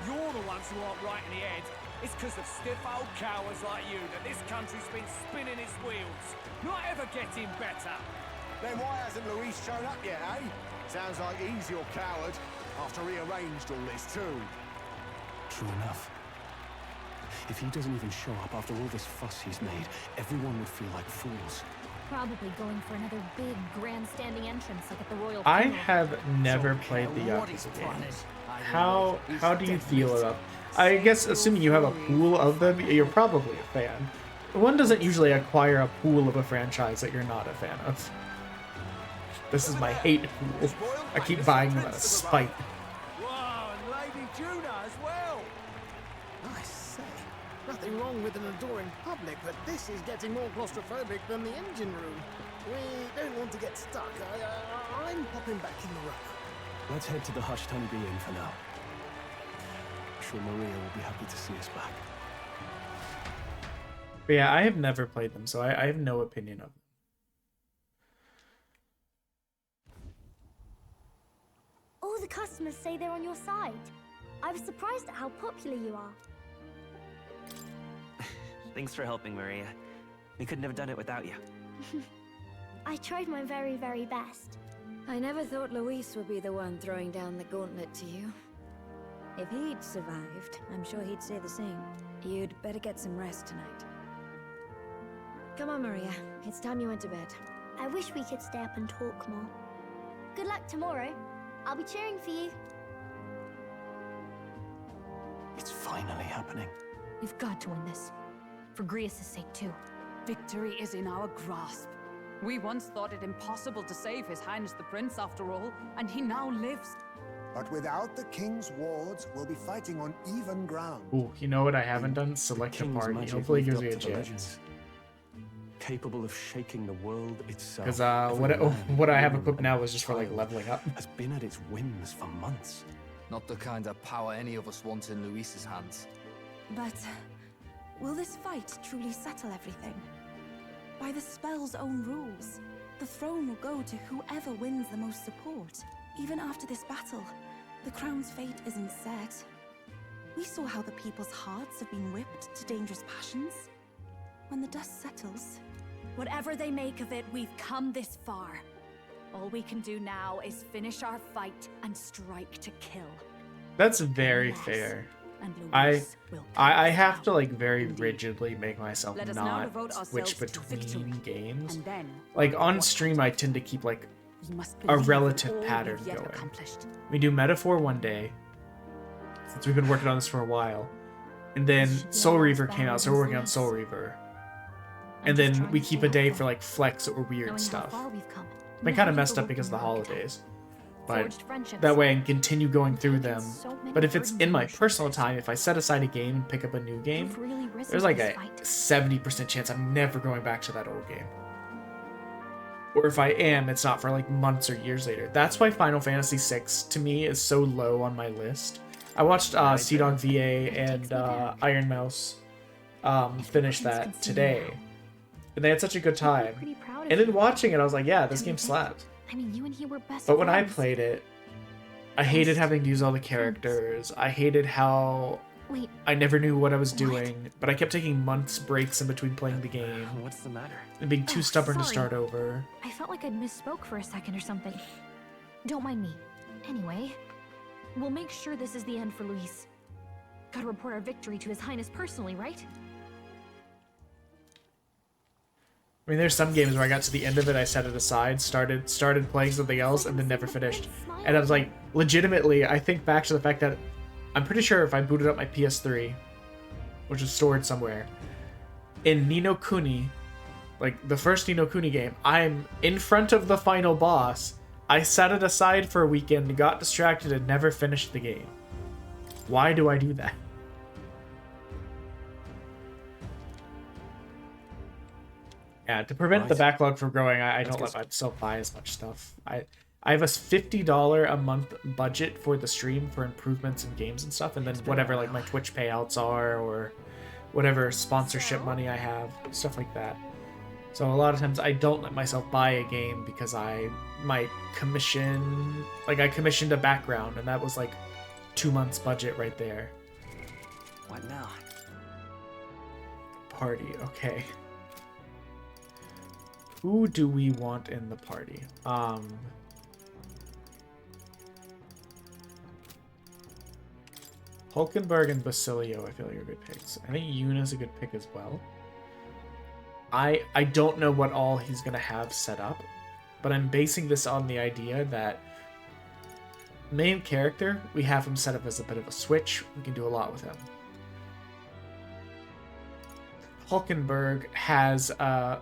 You're the ones who aren't right in the head. It's because of stiff old cowards like you that this country's been spinning its wheels. Not ever getting better. Then why hasn't Louise shown up yet, eh? Sounds like he's your coward, after he arranged all this too. True enough. If he doesn't even show up after all this fuss he's made, everyone would feel like fools. Probably going for another big grandstanding entrance like at the Royal I Funeral. have never played the Yakuza games. How do you feel about... I guess assuming you have a pool of them, you're probably a fan. One doesn't usually acquire a pool of a franchise that you're not a fan of. This is my hate pool. I keep buying them out of spite. Wow, and Lady Juna as well. I say, nothing wrong with an adoring public, but this is getting more claustrophobic than the engine room. We don't want to get stuck. I'm popping back in the room. Let's head to the Hushed Honeybee Inn for now. I'm sure Maria will be happy to see us back. But yeah, I have never played them, so I have no opinion of them. All the customers say they're on your side. I was surprised at how popular you are. Thanks for helping, Maria. We couldn't have done it without you. I tried my very, very best. I never thought Luis would be the one throwing down the gauntlet to you. If he'd survived, I'm sure he'd say the same. You'd better get some rest tonight. Come on, Maria. It's time you went to bed. I wish we could stay up and talk more. Good luck tomorrow. I'll be cheering for you. It's finally happening. We've got to win this. For Grius' sake, too. Victory is in our grasp. We once thought it impossible to save His Highness the Prince after all, and he now lives. But without the king's wards, we'll be fighting on even ground. Ooh, you know what I haven't done? Select a King's party. magic Hopefully it lived gives me a up to the chance. legends. Capable of shaking the world itself. Because Every man, what I have woman, equipped now is just for like child leveling up. has been at its whims for months. Not the kind of power any of us want in Luis's hands. But will this fight truly settle everything? By the spell's own rules, the throne will go to whoever wins the most support. Even after this battle, the crown's fate isn't set. We saw how the people's hearts have been whipped to dangerous passions. When the dust settles... Whatever they make of it, we've come this far. All we can do now is finish our fight and strike to kill. That's very fair. And I Luis will have to like very rigidly make myself Let us now not devote switch ourselves to between victory. games. And then, Like on stream, I tend to keep like we must a believe in relative all we've pattern yet going. accomplished. We do Metaphor one day, since we've been working on this for a while, and then Soul Reaver came out, so we're working on Soul Reaver, and then we keep a day for like flex or weird stuff. Been kind of messed up because of the holidays, but that way I can continue going through them. But if it's in my personal time, if I set aside a game and pick up a new game, there's like a 70% chance I'm never going back to that old game. Or if I am, it's not for like months or years later. That's why Final Fantasy VI to me is so low on my list. I watched Sea Dog VA and Iron Mouse finish that today. And they had such a good time. And then watching it, I was like, yeah, this game slaps. I mean, you and he were best But when I friends. played it, I hated having to use all the characters. I hated how Wait, I never knew what I was doing, but I kept taking months breaks in between playing the game. What's the matter? And being too Oh, stubborn to sorry. start over. I felt like I'd misspoke for a second or something. Don't mind me. Anyway, we'll make sure this is the end for Luis. Gotta report our victory to His Highness personally, right? I mean, there's some games where I got to the end of it, I set it aside, started playing something else, and then never finished. And I was like, legitimately, I think back to the fact that I'm pretty sure if I booted up my PS3, which is stored somewhere, in Ni no Kuni, like the first Ni no Kuni game, I'm in front of the final boss. I set it aside for a weekend, got distracted, and never finished the game. Why do I do that? Yeah, to prevent the Right. backlog from growing, I Let's don't get let myself buy as much stuff. I have a $50 a month budget for the stream for improvements in games and stuff, and then whatever like my Twitch payouts are or whatever sponsorship money I have, stuff like that. So a lot of times I don't let myself buy a game because I might commission, like I commissioned a background, and that was like 2 months budget right there. What now? Party, okay. Who do we want in the party? Hulkenberg and Basilio, I feel like are good picks. I think Yuna's a good pick as well. I don't know what all he's gonna have set up, but I'm basing this on the idea that main character, we have him set up as a bit of a switch. We can do a lot with him. Hulkenberg has a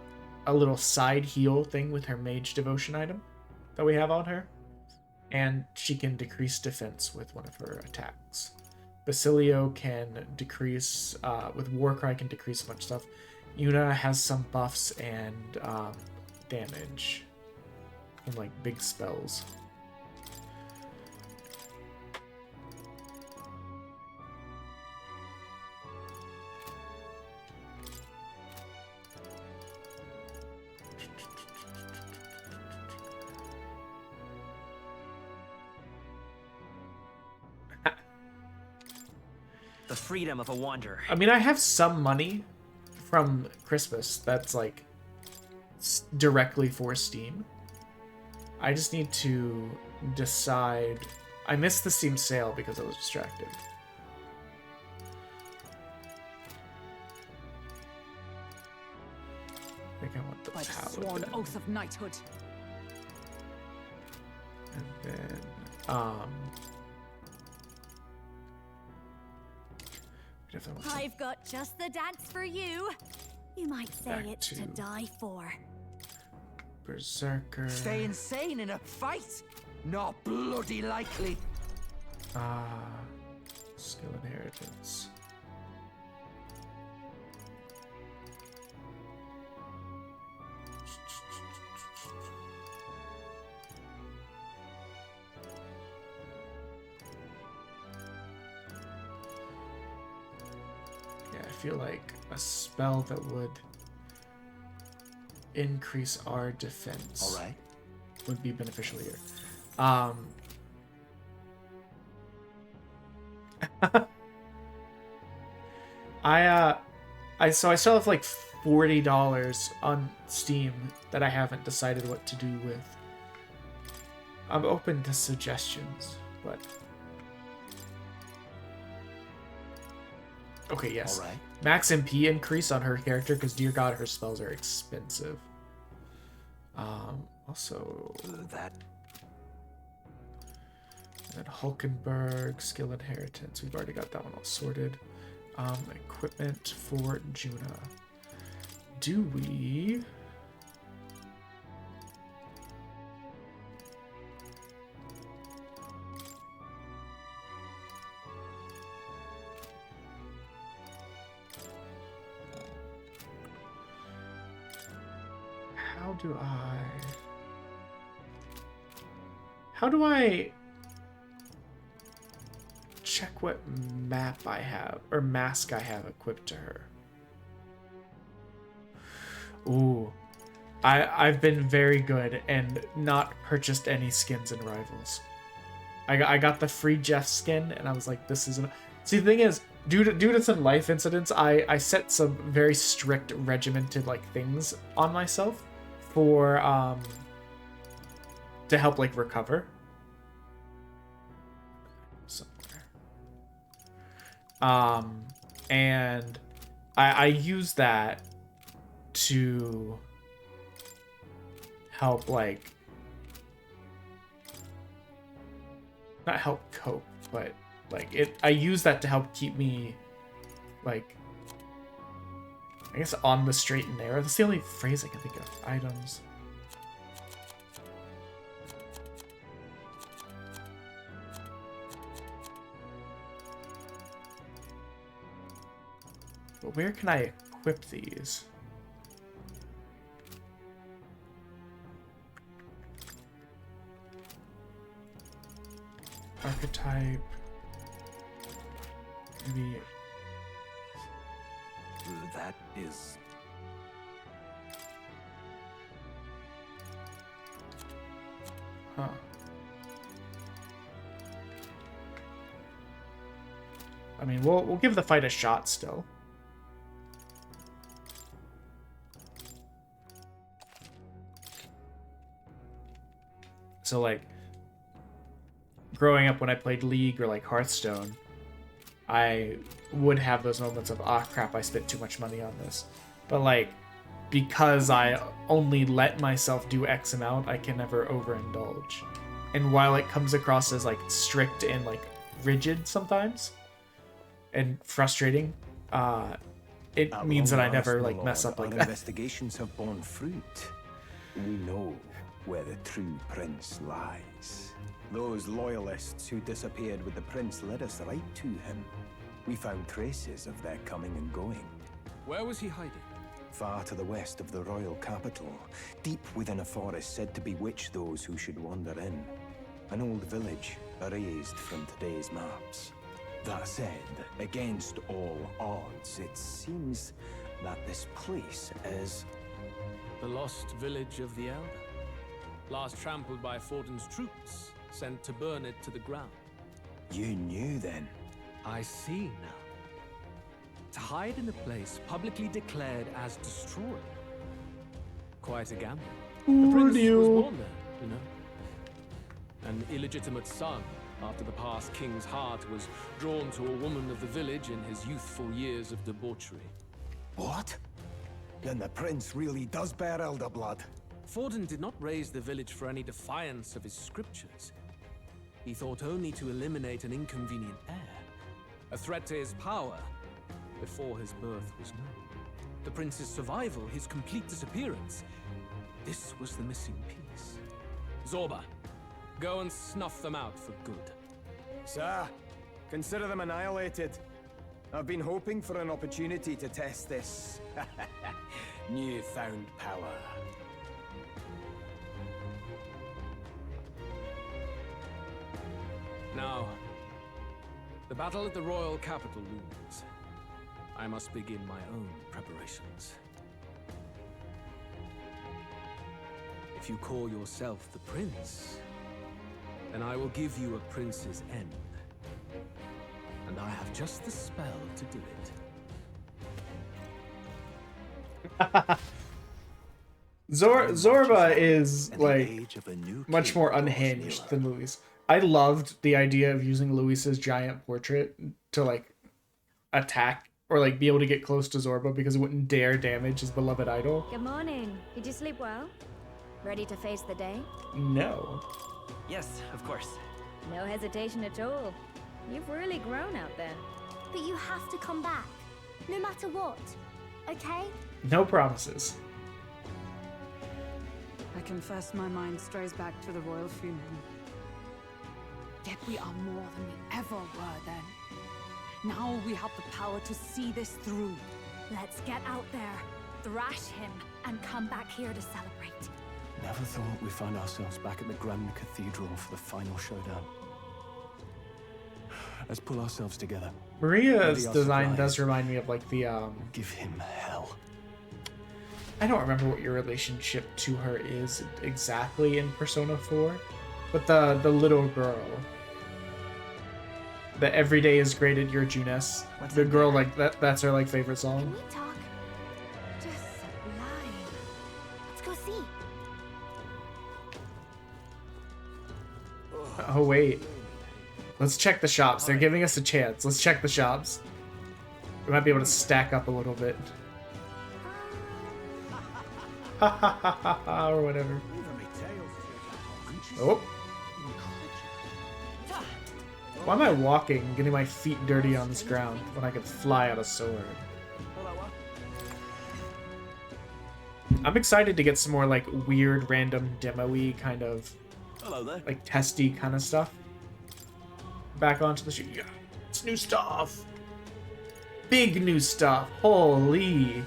little side heal thing with her mage devotion item that we have on her, and she can decrease defense with one of her attacks. Basilio can decrease, with Warcry can decrease a bunch of stuff. Yuna has some buffs and damage and like big spells. The freedom of a wanderer. I mean, I have some money from Christmas that's like directly for Steam. I just need to decide. I missed the Steam sale because I was distracted. I think I want the By the paladin. sworn oath of knighthood. And then, definitely want I've got just the dance for you. You might say Back it's to to- die for. Berserker. Stay insane in a fight? Not bloody likely. Skill inheritance. Yeah, I feel like a spell that would increase our defense All right. would be beneficial here. So I still have like $40 on Steam that I haven't decided what to do with. I'm open to suggestions, but okay, yes. All right. Max MP increase on her character because dear God, her spells are expensive. Also that. And Hulkenberg, skill inheritance. We've already got that one all sorted. Equipment for Juna. Do we? How do I check what map I have or mask I have equipped to her? Ooh, I've been very good and not purchased any skins in Rivals. I got the free Jeff skin and I was like, this isn't. See, the thing is, due to some life incidents, I set some very strict regimented like things on myself for to help like recover. Somewhere. And I use that to help like not help cope, but like I use that to help keep me like I guess on the straight and narrow. That's the only phrase I can think of. Items. But where can I equip these? Archetype. Maybe. That is... Huh. I mean, we'll give the fight a shot still. So like growing up when I played League or like Hearthstone, I would have those moments of, ah, crap, I spent too much money on this. But like, because I only let myself do X amount, I can never overindulge. And while it comes across as like strict and like rigid sometimes and frustrating, it means that I never like mess up like our that. investigations have borne fruit. We know where the true prince lies. Those loyalists who disappeared with the prince led us right to him. We found traces of their coming and going. Where was he hiding? Far to the west of the royal capital, deep within a forest said to bewitch those who should wander in. An old village, erased from today's maps. That said, against all odds, it seems that this place is... The lost village of the Elder. Last trampled by Fortin's troops, sent to burn it to the ground. You knew then? I see now. To hide in a place publicly declared as destroyed. Quite a gamble. The prince was born there, you know. An illegitimate son, after the past king's heart was drawn to a woman of the village in his youthful years of debauchery. What? Then the prince really does bear elder blood. Fortin did not raise the village for any defiance of his scriptures. He thought only to eliminate an inconvenient heir, a threat to his power, before his birth was known. The prince's survival, his complete disappearance. This was the missing piece. Zorba, go and snuff them out for good. Sir, consider them annihilated. I've been hoping for an opportunity to test this newfound power. Now, the battle at the royal capital looms. I must begin my own preparations. If you call yourself the prince, then I will give you a prince's end. And I have just the spell to do it. Zorba is like much more unhinged than Luis. I loved the idea of using Luis's giant portrait to like attack or like be able to get close to Zorba because it wouldn't dare damage his beloved idol. Good morning. Did you sleep well? Ready to face the day? No. Yes, of course. No hesitation at all. You've really grown out there. But you have to come back, no matter what, okay? No promises. I confess my mind strays back to the royal funeral. Yet we are more than we ever were then. Now we have the power to see this through. Let's get out there, thrash him, and come back here to celebrate. Never thought we'd find ourselves back at the Grand Cathedral for the final showdown. Let's pull ourselves together. Maria's design does remind me of like the Give him hell. I don't remember what your relationship to her is exactly in Persona 4, but the little girl. The Every Day is Great at Your Junes. The girl like that's her like favorite song. Can we talk? Just sublime. Let's go see. Oh wait. Let's check the shops. They're giving us a chance. Let's check the shops. We might be able to stack up a little bit. Ha ha ha ha ha or whatever. Oh. Why am I walking, getting my feet dirty on this ground when I could fly out a sword? I'm excited to get some more like weird, random, demo-y kind of like testy kind of stuff. Back onto the shoot. Yeah, it's new stuff. Big new stuff. Holy.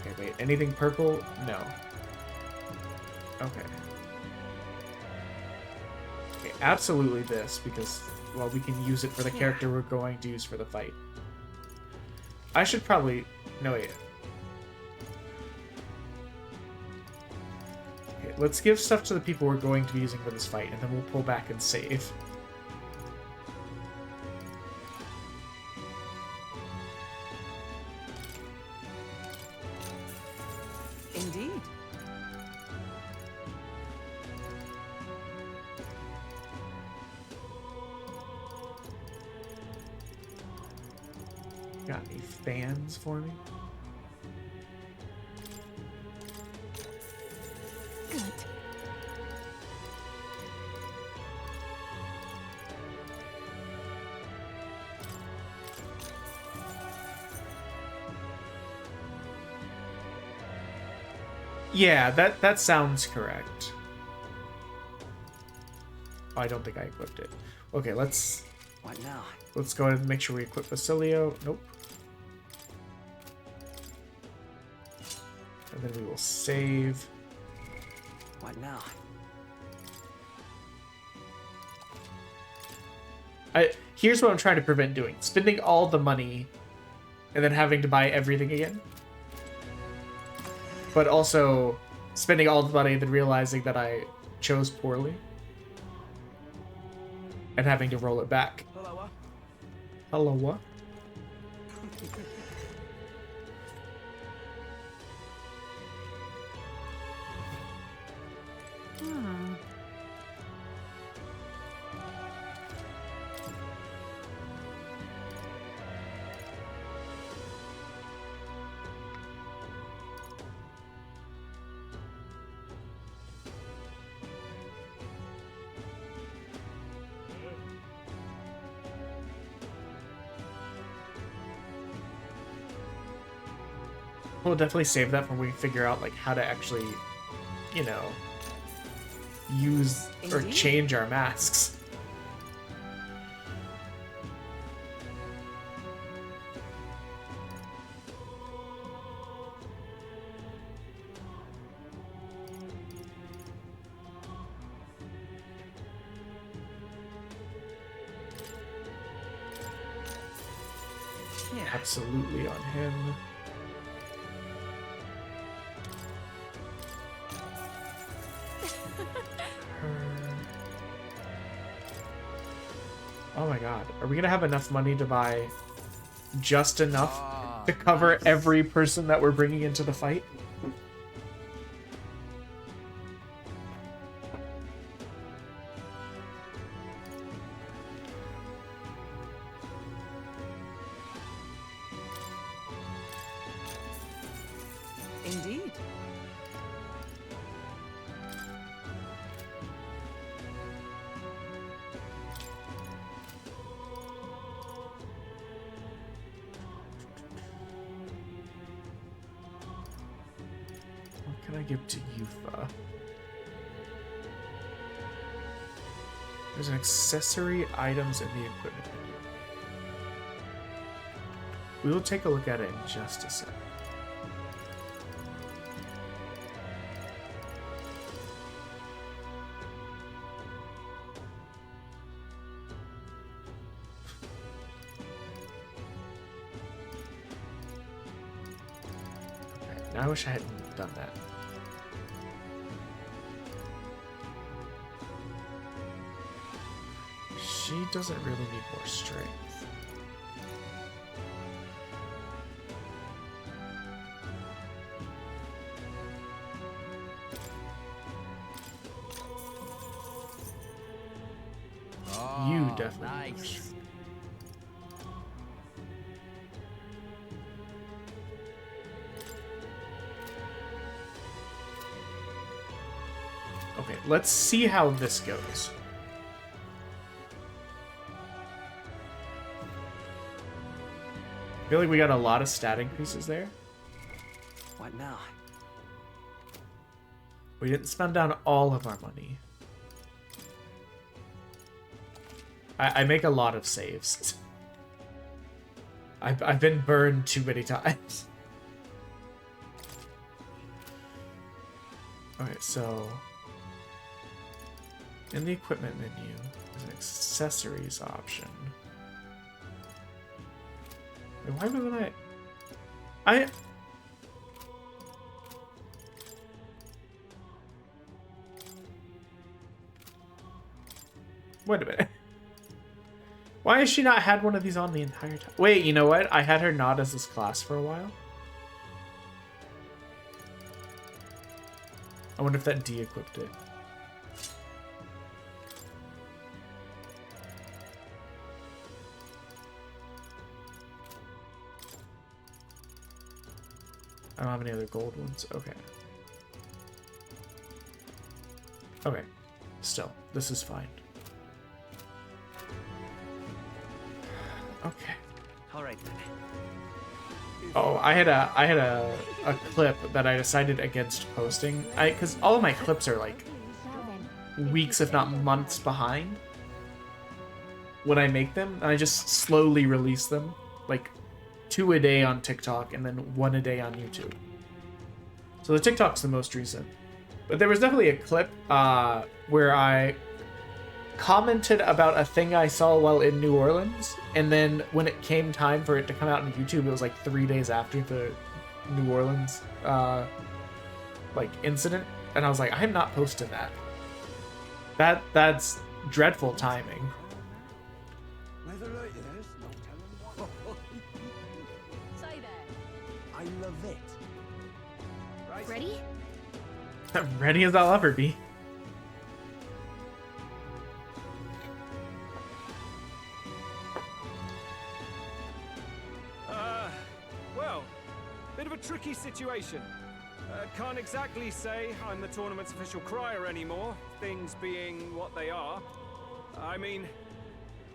Okay, wait. Anything purple? No. Okay. Okay, absolutely this, because, well, we can use it for the character we're going to use for the fight. I should probably... No, wait. Okay, let's give stuff to the people we're going to be using for this fight, and then we'll pull back and save. Indeed. Got any fans for me? Good. Yeah, that sounds correct. Oh, I don't think I equipped it. Okay, let's... What now? Let's go ahead and make sure we equip Basilio. Nope. And then we will save. What now? Here's what I'm trying to prevent doing. Spending all the money and then having to buy everything again. But also spending all the money and then realizing that I chose poorly. And having to roll it back. Hello, what? We'll definitely save that when we figure out like how to actually, you know, use or Indeed. change our masks. Yeah. Absolutely on him. Oh my god. Are we gonna have enough money to buy just enough to cover every person that we're bringing into the fight? Indeed. What can I give to Yufa? There's an accessory items in the equipment menu. We will take a look at it in just a sec. Okay, now I wish I hadn't done that. She doesn't really need more strength. You definitely need more strength. Okay, let's see how this goes. I feel like we got a lot of stat increases there. What now? We didn't spend down all of our money. I make a lot of saves. I've been burned too many times. Okay, so In the equipment menu, there's an accessories option. Wait, why wasn't I... Wait a minute. Why has she not had one of these on the entire time? Wait, you know what? I had her not as this class for a while. I wonder if that de-equipped it. I don't have any other gold ones. Okay. Okay. Still, this is fine. Okay. All right then. Oh, I had a clip that I decided against posting. Because all of my clips are like weeks, if not months behind when I make them, and I just slowly release them, like 2 a day on TikTok and then 1 a day on YouTube. So the TikTok's the most recent. But there was definitely a clip where I commented about a thing I saw while in New Orleans, and then when it came time for it to come out on YouTube, it was like 3 days after the New Orleans like incident, and I was like, I'm not posting that. That's dreadful timing. Say there. I love it. Ready? I'm ready as I'll ever be. Well, bit of a tricky situation. Can't exactly say I'm the tournament's official crier anymore, things being what they are. I mean,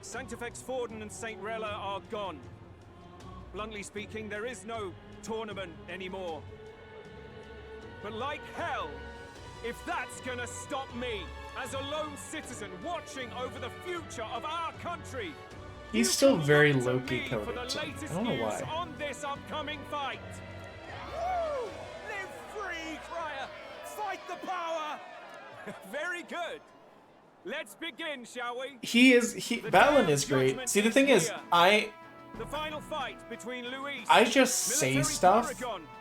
Sanctifex Forden and St. Rella are gone. Bluntly speaking, there is no tournament anymore. But like hell, if that's gonna stop me as a lone citizen watching over the future of our country, He's still very low-key coded. I don't know why. on this upcoming fight. Woo! Live free, crier! Fight the power! Very good. Let's begin, shall we? Valen is great. See, the thing is, The final fight between Luis, I just say stuff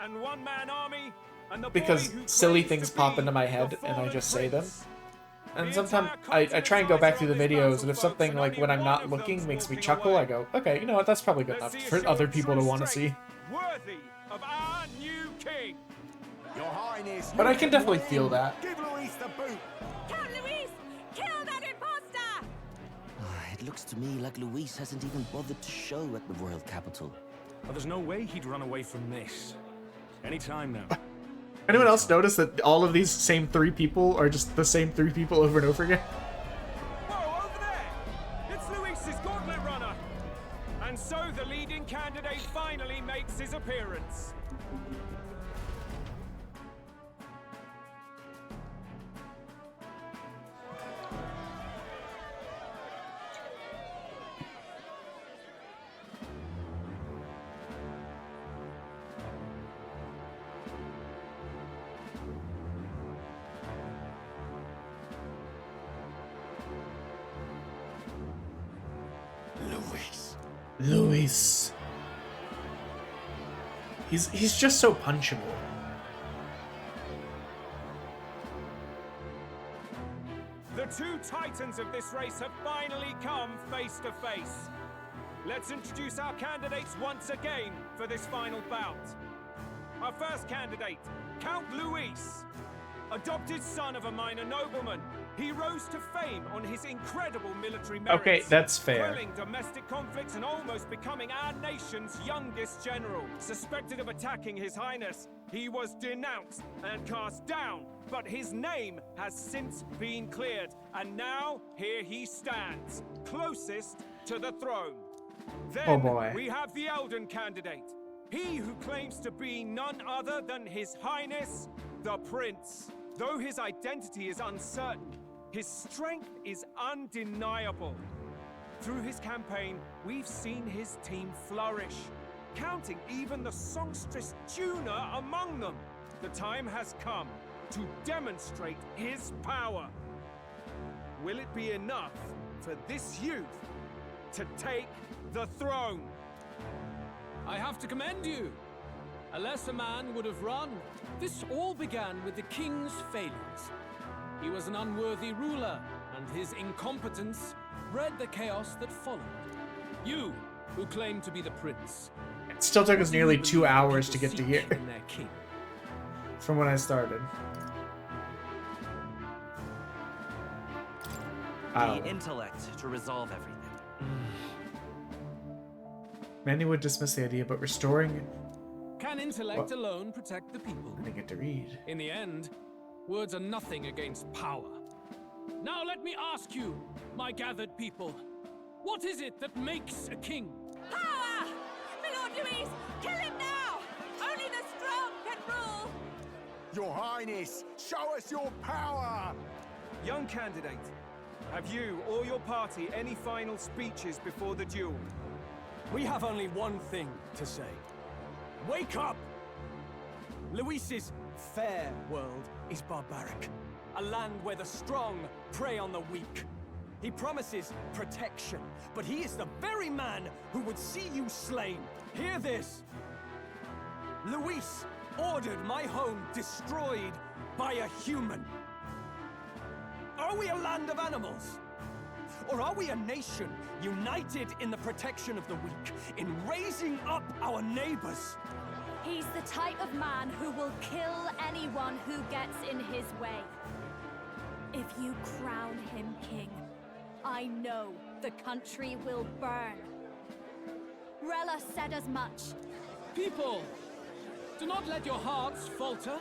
and one-man army, and the because silly things pop into my head and I just say them. And sometimes I try and go back through the videos, and if something, like, when I'm not looking makes me chuckle, I go, okay, you know what, that's probably good enough for other people to want to see. worthy of our new king. Your Highness, But I can definitely feel that. give Luis the boot. Count Luis! Kill that imposter! It looks to me like Luis hasn't even bothered to show at the royal capital. Well, there's no way he'd run away from this. Any time now. Anyone else notice that all of these same 3 people are just the same 3 people over and over again? Whoa, over there! It's Luis's gauntlet runner! And so the leading candidate finally makes his appearance. Luis. He's just so punchable. The 2 titans of this race have finally come face to face. Let's introduce our candidates once again for this final bout. Our first candidate, Count Luis. Adopted son of a minor nobleman, he rose to fame on his incredible military merits. Okay, that's fair. Quelling domestic conflicts and almost becoming our nation's youngest general. Suspected of attacking His Highness, he was denounced and cast down, but his name has since been cleared, and now here he stands, closest to the throne. Then Oh boy. we have the Elden candidate, he who claims to be none other than His Highness, the Prince. Though his identity is uncertain, his strength is undeniable. Through his campaign, we've seen his team flourish, counting even the songstress Juna among them. The time has come to demonstrate his power. will it be enough for this youth to take the throne? I have to commend you. A lesser man would have run. This all began with the king's failures. He was an unworthy ruler, and his incompetence bred the chaos that followed. You, who claim to be the prince. It still took us nearly 2 hours to get to here. From when I started. The intellect to resolve everything. Many would dismiss the idea, but restoring... Can intellect alone protect the people? I didn't get to read. In the end, words are nothing against power. Now let me ask you, my gathered people, what is it that makes a king? Power! My Lord Louise, kill him now! Only the strong can rule! Your Highness, show us your power! Young candidate, have you or your party any final speeches before the duel? We have only one thing to say. Wake up! Luis's fair world is barbaric. A land where the strong prey on the weak. He promises protection, but he is the very man who would see you slain. Hear this! Luis ordered my home destroyed by a human. Are we a land of animals? Or are we a nation united in the protection of the weak, in raising up our neighbors? He's the type of man who will kill anyone who gets in his way. If you crown him king, I know the country will burn. Rella said as much. People, do not let your hearts falter.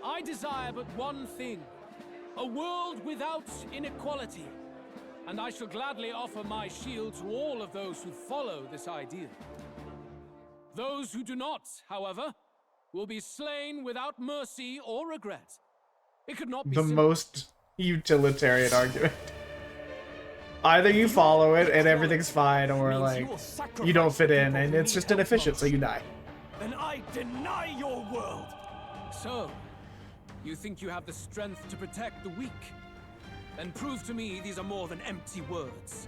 I desire but one thing, a world without inequality. And I shall gladly offer my shield to all of those who follow this ideal. Those who do not, however, will be slain without mercy or regret. It could not be the most utilitarian argument. Either you follow it and everything's fine, or like you don't fit in and it's just inefficient, so you die. Then I deny your world. So, you think you have the strength to protect the weak? Then prove to me these are more than empty words.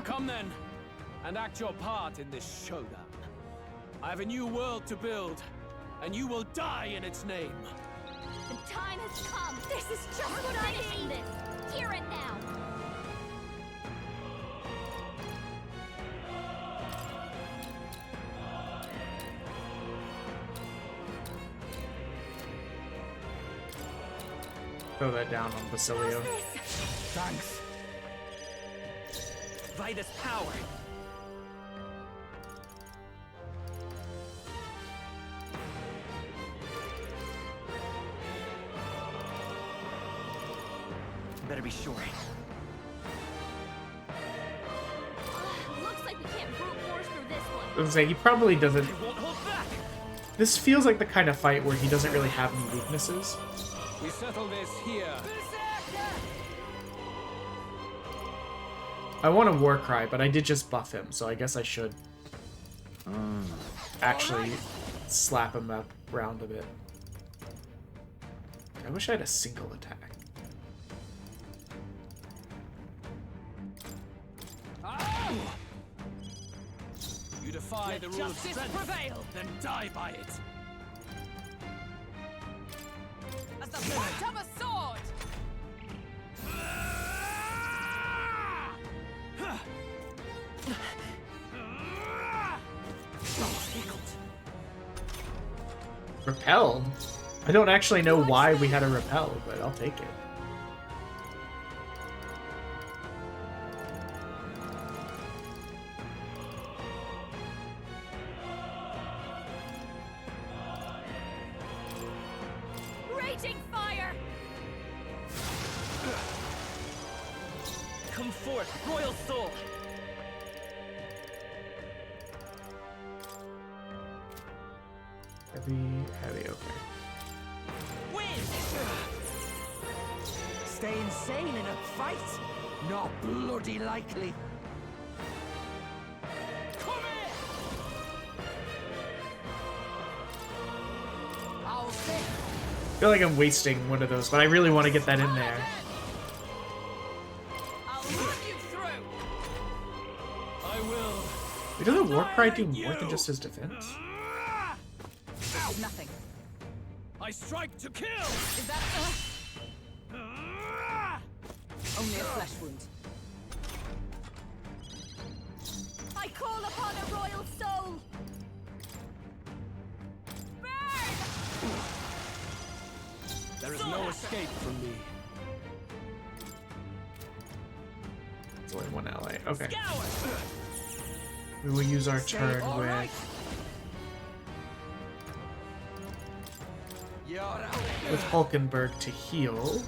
Come then, and act your part in this showdown. I have a new world to build, and you will die in its name. The time has come. This is just what I need. This. Hear it now. Throw that down on Basilio. Thanks. Vitus power. Better be sure. Looks like we can't brute force through this one. I was gonna say, he probably doesn't... This feels like the kind of fight where he doesn't really have any weaknesses. We settle this here. I want a war cry, but I did just buff him, so I guess I should actually slap him up around a bit. I wish I had a single attack. You defy the rule of strength, prevail. then die by it. As the point of a sword! Repelled? I don't actually know why we had a repel, but I'll take it. Raging fire! Come forth, royal soul. Heavy, okay. Win! Stay insane in a fight? Not bloody likely. Come I feel like I'm wasting one of those, but I really want to get that in there. I'll run you through. I will. Wait, doesn't Warcry do more than just his defense? This is nothing. I strike to kill. Is that only a flesh wound? I call upon a royal soul. There is no escape from me. It's only one ally. Okay. We will use our turn with Hulkenberg to heal.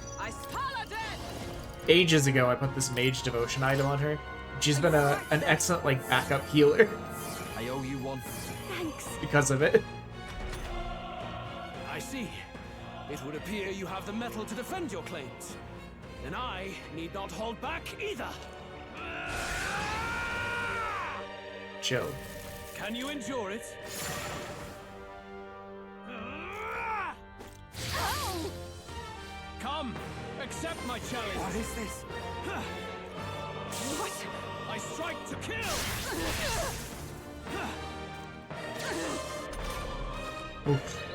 Ages ago, I put this mage devotion item on her. She's been an excellent like backup healer. I owe you one. Thanks. Because of it. I see. It would appear you have the metal to defend your claims. Then I need not hold back either. Chill. Can you endure it? Come, accept my challenge. What is this? What? I strike to kill. Oof.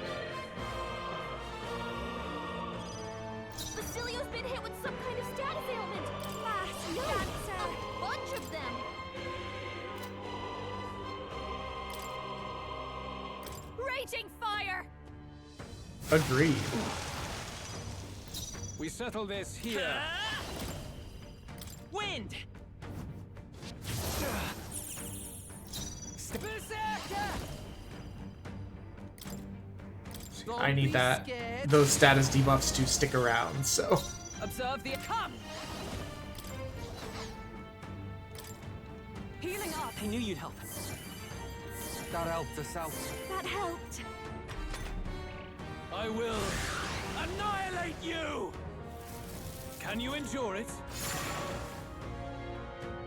Basilio's been hit with some kind of status ailment. No, that's a bunch of them. Raging fire. Agreed. We settle this here. Wind. I need those status debuffs to stick around, so. Observe the come. Healing up. I knew you'd help. That helped us out. That helped. I will annihilate you. Can you endure it?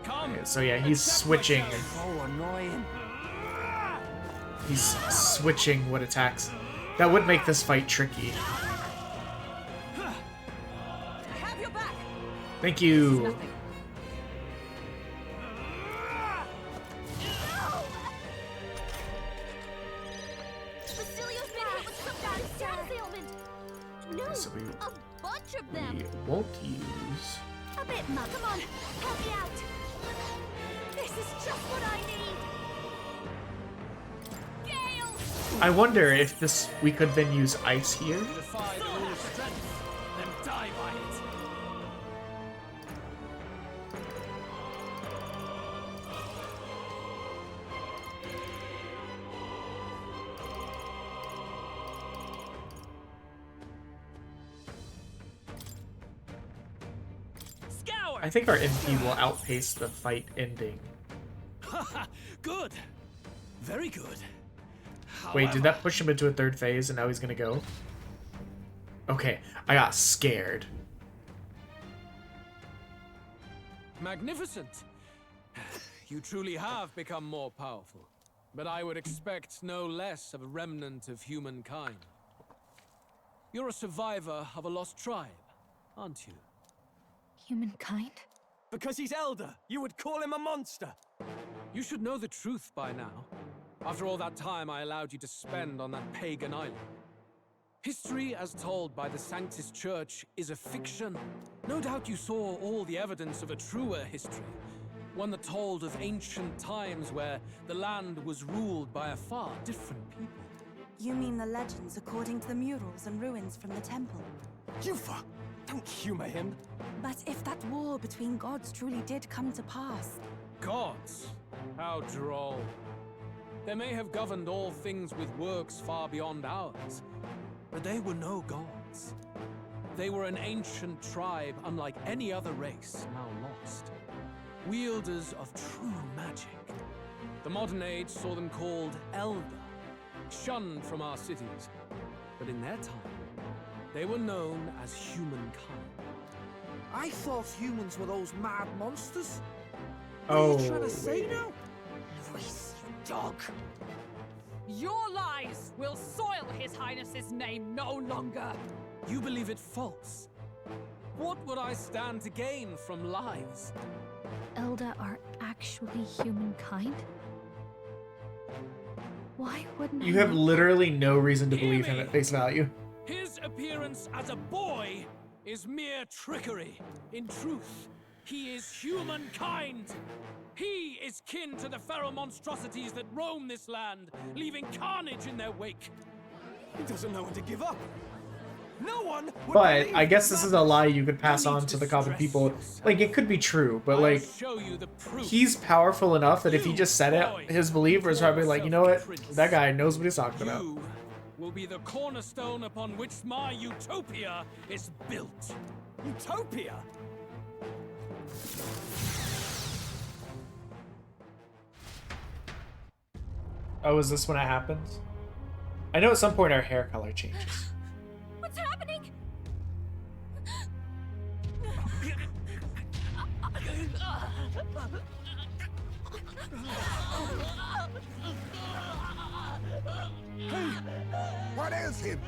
Come. Okay, so yeah, he's switching. So annoying. He's switching what attacks. That would make this fight tricky. Have your back. Thank you. Basilio's been hit with some kind of status ailment. No, So a bunch of them. we won't use. A bit, Mug. Come on, help me out. This is just what I need. Gale! I wonder if we could then use ice here. Defy the rule of strength, then die by it. Scour. I think our MP will outpace the fight ending. Good. Very good. Wait, did that push him into a third phase and now he's gonna go? Okay, I got scared. Magnificent. You truly have become more powerful. But I would expect no less of a remnant of humankind. You're a survivor of a lost tribe, aren't you? Humankind? Because he's elder, you would call him a monster. You should know the truth by now. After all that time I allowed you to spend on that pagan island. History as told by the Sanctus Church is a fiction. No doubt you saw all the evidence of a truer history. One that told of ancient times where the land was ruled by a far different people. You mean the legends according to the murals and ruins from the temple? Yufa, don't humor him. But if that war between gods truly did come to pass... Gods? How droll. They may have governed all things with works far beyond ours, but they were no gods. They were an ancient tribe unlike any other race now lost. Wielders of true magic. The modern age saw them called Elder, shunned from our cities. But in their time, they were known as humankind. I thought humans were those mad monsters. Oh. What are you trying to say now? Luis, you dog. Your lies will soil His Highness's name no longer. You believe it false? What would I stand to gain from lies? Elder are actually humankind? Why wouldn't You I have know? literally no reason to believe him at face value. His appearance as a boy is mere trickery. In truth, he is humankind. He is kin to the feral monstrosities that roam this land, leaving carnage in their wake. He doesn't know when to give up. No one would But believe I guess his this is a lie you could pass on to the common people. Like, it could be true, but like, he's powerful enough that if he just said it, his believers are probably like, you know what, that guy knows what he's talking about. You will be the cornerstone upon which my utopia is built. Utopia? Oh, is this when it happens? I know at some point our hair color changes. What's happening? What ails him?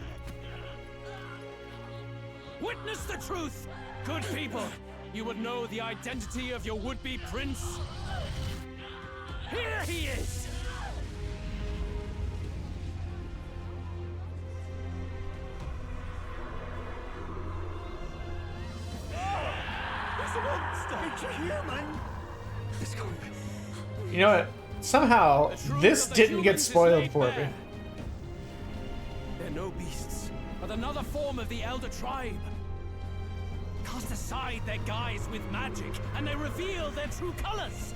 Witness the truth, good people. You would know the identity of your would-be prince. Here he is. It's a monster! It's a human! It's going. You know what? Somehow, this didn't get spoiled for me. They're no beasts, but another form of the Elder Tribe. Cast aside their guise with magic, and they reveal their true colors.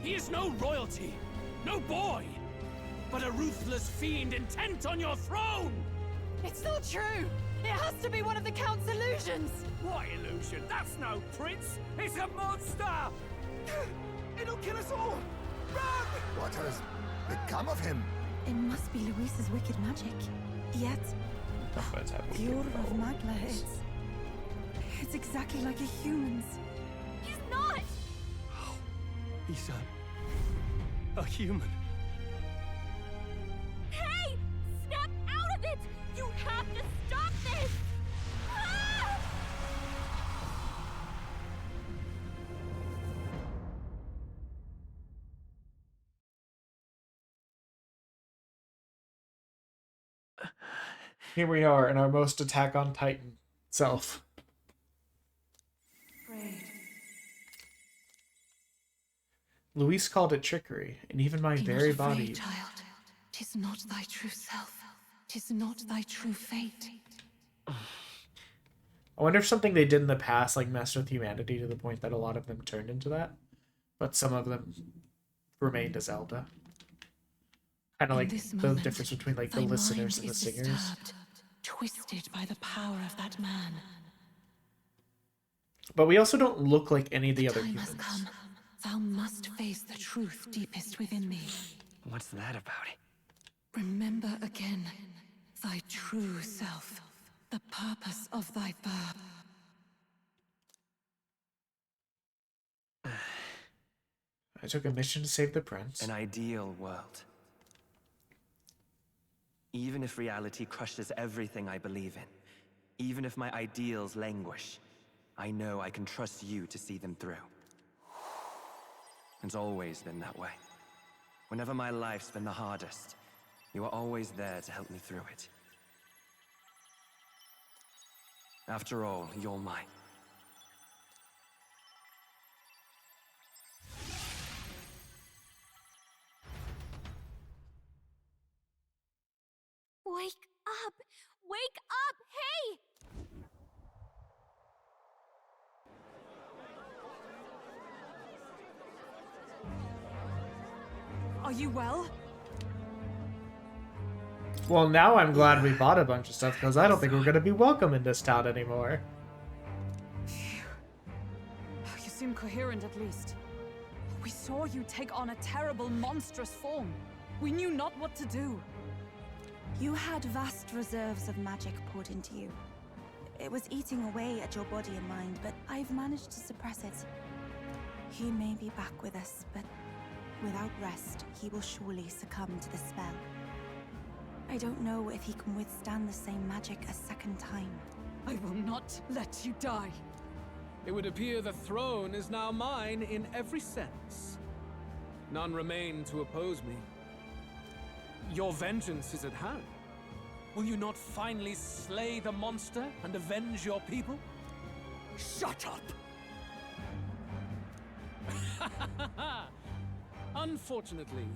He is no royalty, no boy, but a ruthless fiend intent on your throne! It's not true! It has to be one of the Count's illusions! What illusion? That's no prince! It's a monster! It'll kill us all! Run! What has become of him? It must be Luis's wicked magic. Yet, the Order of Magla, it's exactly like a human's. He's not! He's a human. Hey! Snap out of it! You have to stop this! Ah! Here we are in our most Attack on Titan self. Luis called it trickery, and even my Be very not afraid, body. child. 'Tis not thy true self. 'Tis not thy true fate. I wonder if something they did in the past like messed with humanity to the point that a lot of them turned into that, but some of them remained as Zelda. Kind of like the difference between like the Thy listeners mind and the is singers. disturbed, twisted by the power of that man. But we also don't look like any of the other Time has humans. come. Thou must face the truth deepest within thee. What's that about? Remember again thy true self, the purpose of thy birth. I took a mission to save the prince. An ideal world. Even if reality crushes everything I believe in, even if my ideals languish, I know I can trust you to see them through. It's always been that way. Whenever my life's been the hardest, you are always there to help me through it. After all, you're mine. Wake up! Wake up! Hey! Are you well? Well, now I'm glad we bought a bunch of stuff because I don't think we're going to be welcome in this town anymore. You seem coherent at least. We saw you take on a terrible, monstrous form. We knew not what to do. You had vast reserves of magic poured into you. It was eating away at your body and mind, but I've managed to suppress it. He may be back with us, but Without rest, he will surely succumb to the spell. I don't know if he can withstand the same magic a second time. I will not let you die. It would appear the throne is now mine in every sense. None remain to oppose me. Your vengeance is at hand. Will you not finally slay the monster and avenge your people? Shut up! Unfortunately,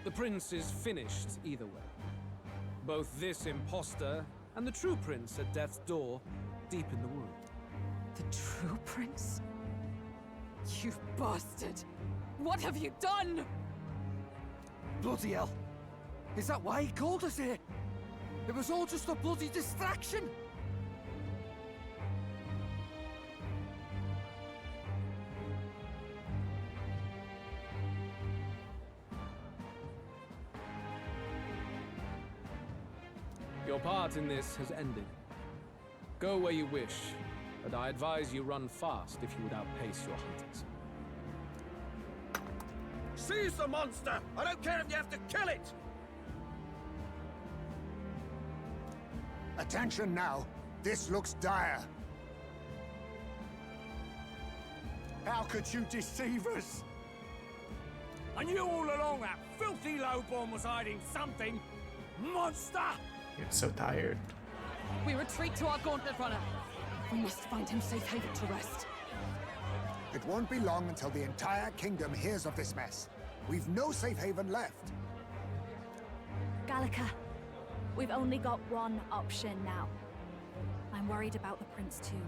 the prince is finished either way. Both this imposter and the true prince at death's door, deep in the wood. The true prince? You bastard! What have you done? Bloody hell! Is that why he called us here? It was all just a bloody distraction! Your part in this has ended. Go where you wish, but I advise you run fast if you would outpace your hunters. Seize the monster! I don't care if you have to kill it! Attention now. This looks dire. How could you deceive us? I knew all along that filthy lowborn was hiding something! Monster! I'm so tired. We retreat to our gauntlet runner. We must find him safe haven to rest. It won't be long until the entire kingdom hears of this mess. We've no safe haven left. Gallica, we've only got one option now. I'm worried about the prince too.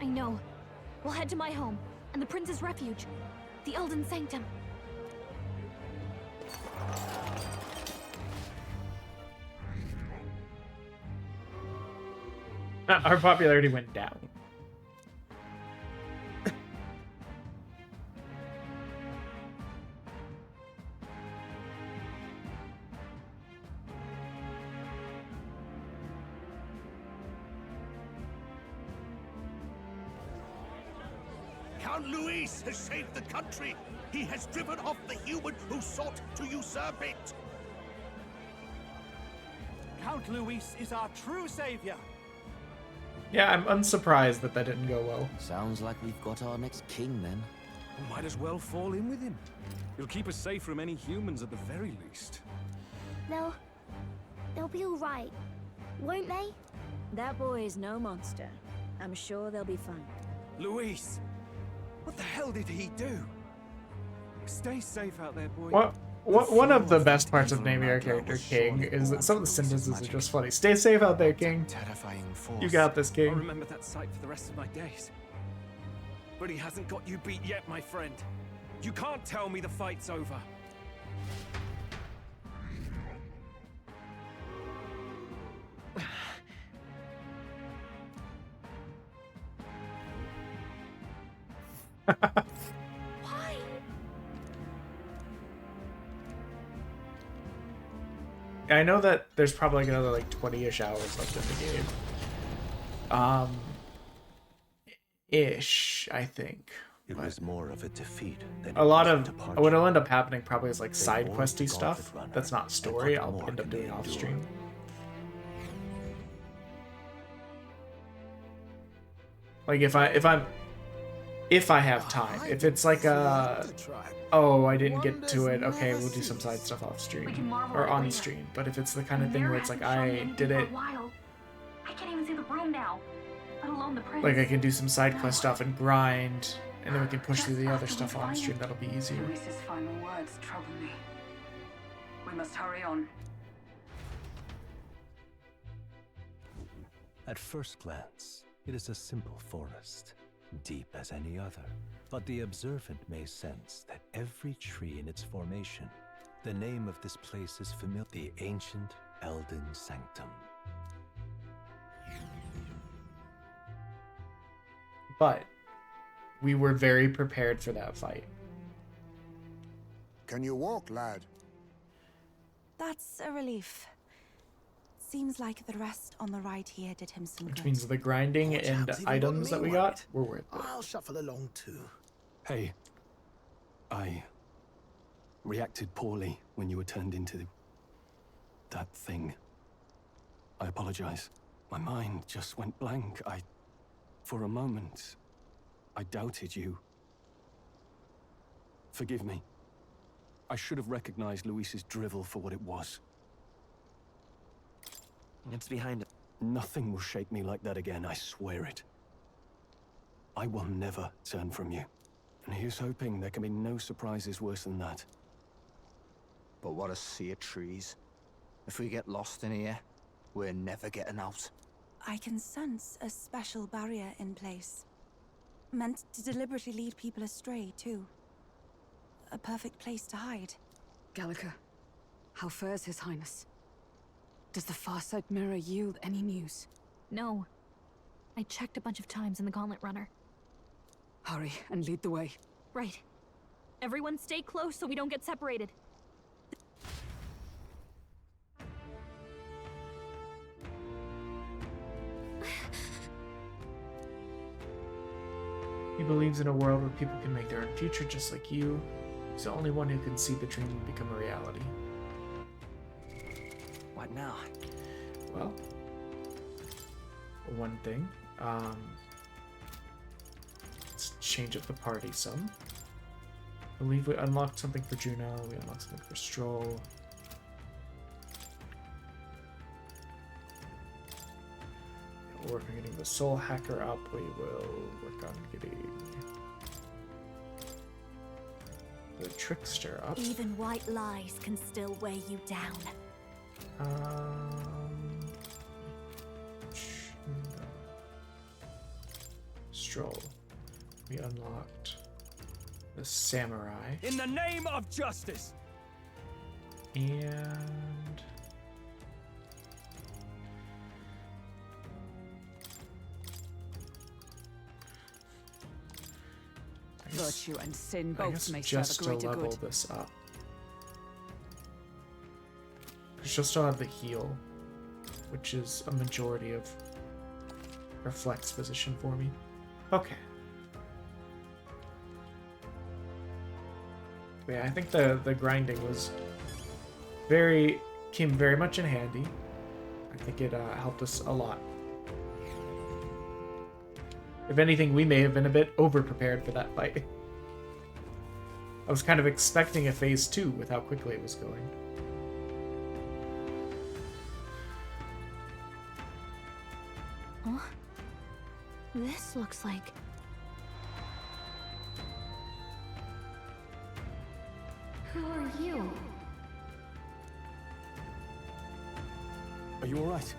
I know. We'll head to my home, and the prince's refuge, the Elden Sanctum. Our popularity went down. Count Luis has saved the country. He has driven off the human who sought to usurp it. Count Luis is our true savior. Yeah, I'm unsurprised that didn't go well. Sounds like we've got our next king then. We might as well fall in with him. He'll keep us safe from any humans at the very least. They'll be all right, won't they? That boy is no monster. I'm sure they'll be fine. Luis, what the hell did he do? Stay safe out there, boy. One of the best parts of naming our character King is that some of the sentences are just funny. Stay safe out there, King. Terrifying force. You got this, I'll King. remember that sight for the rest of my days. But he hasn't got you beat yet, my friend. You can't tell me the fight's over. Why? I know that there's probably like another like 20-ish hours left in the game. Ish, I think. It was more of a defeat than A lot it of was a departure. what'll end up happening probably is like They side warned questy the stuff Gauntlet that's not Runner, story. and I'll what end more up can doing they off endure? stream. Like if I have time. If it's like oh, I didn't get to it, okay, we'll do some side stuff off stream or on stream. But if it's the kind of thing where it's like I did it, I can't even see the room now, let alone the prince. like I can do some side quest stuff and grind, and then we can push through the other stuff on stream. That'll be easier. Luis's final words trouble me. We must hurry on. At first glance, it is a simple forest, deep as any other. But the observant may sense that every tree in its formation, the name of this place is familiar, the ancient Elden Sanctum. But we were very prepared for that fight. Can you walk, lad? That's a relief. Seems like the rest on the right here did him some Which good. means the grinding and items that we got were worth it. I'll shuffle along too. Hey, I reacted poorly when you were turned into that thing. I apologize. My mind just went blank. For a moment, I doubted you. Forgive me. I should have recognized Luis's drivel for what it was. It's behind it. Nothing will shake me like that again, I swear it. I will never turn from you. And here's hoping there can be no surprises worse than that. But what a sea of trees. If we get lost in here, we're never getting out. I can sense a special barrier in place. Meant to deliberately lead people astray, too. A perfect place to hide. Gallica, how fares His Highness? Does the Farsight Mirror yield any news? No. I checked a bunch of times in the Gauntlet Runner. Hurry and lead the way. Right. Everyone stay close so we don't get separated. He believes in a world where people can make their own future just like you. He's the only one who can see the dream become a reality. What now? Well, one thing. Let's change up the party some. I believe we unlocked something for Juno. We unlocked something for Stroll. We'll work on getting the Soul Hacker up. We will work on getting the Trickster up. Even white lies can still weigh you down. Stroll. We unlocked the Samurai. In the name of justice! And Virtue and sin I both guess may serve a just to greater level good. this up. She'll still have the heal, which is a majority of her flex position for me. Okay. But yeah, I think the grinding was came very much in handy. I think it helped us a lot. If anything, we may have been a bit over-prepared for that fight. I was kind of expecting a phase 2 with how quickly it was going. Huh? This looks like... Who are you? Are you alright?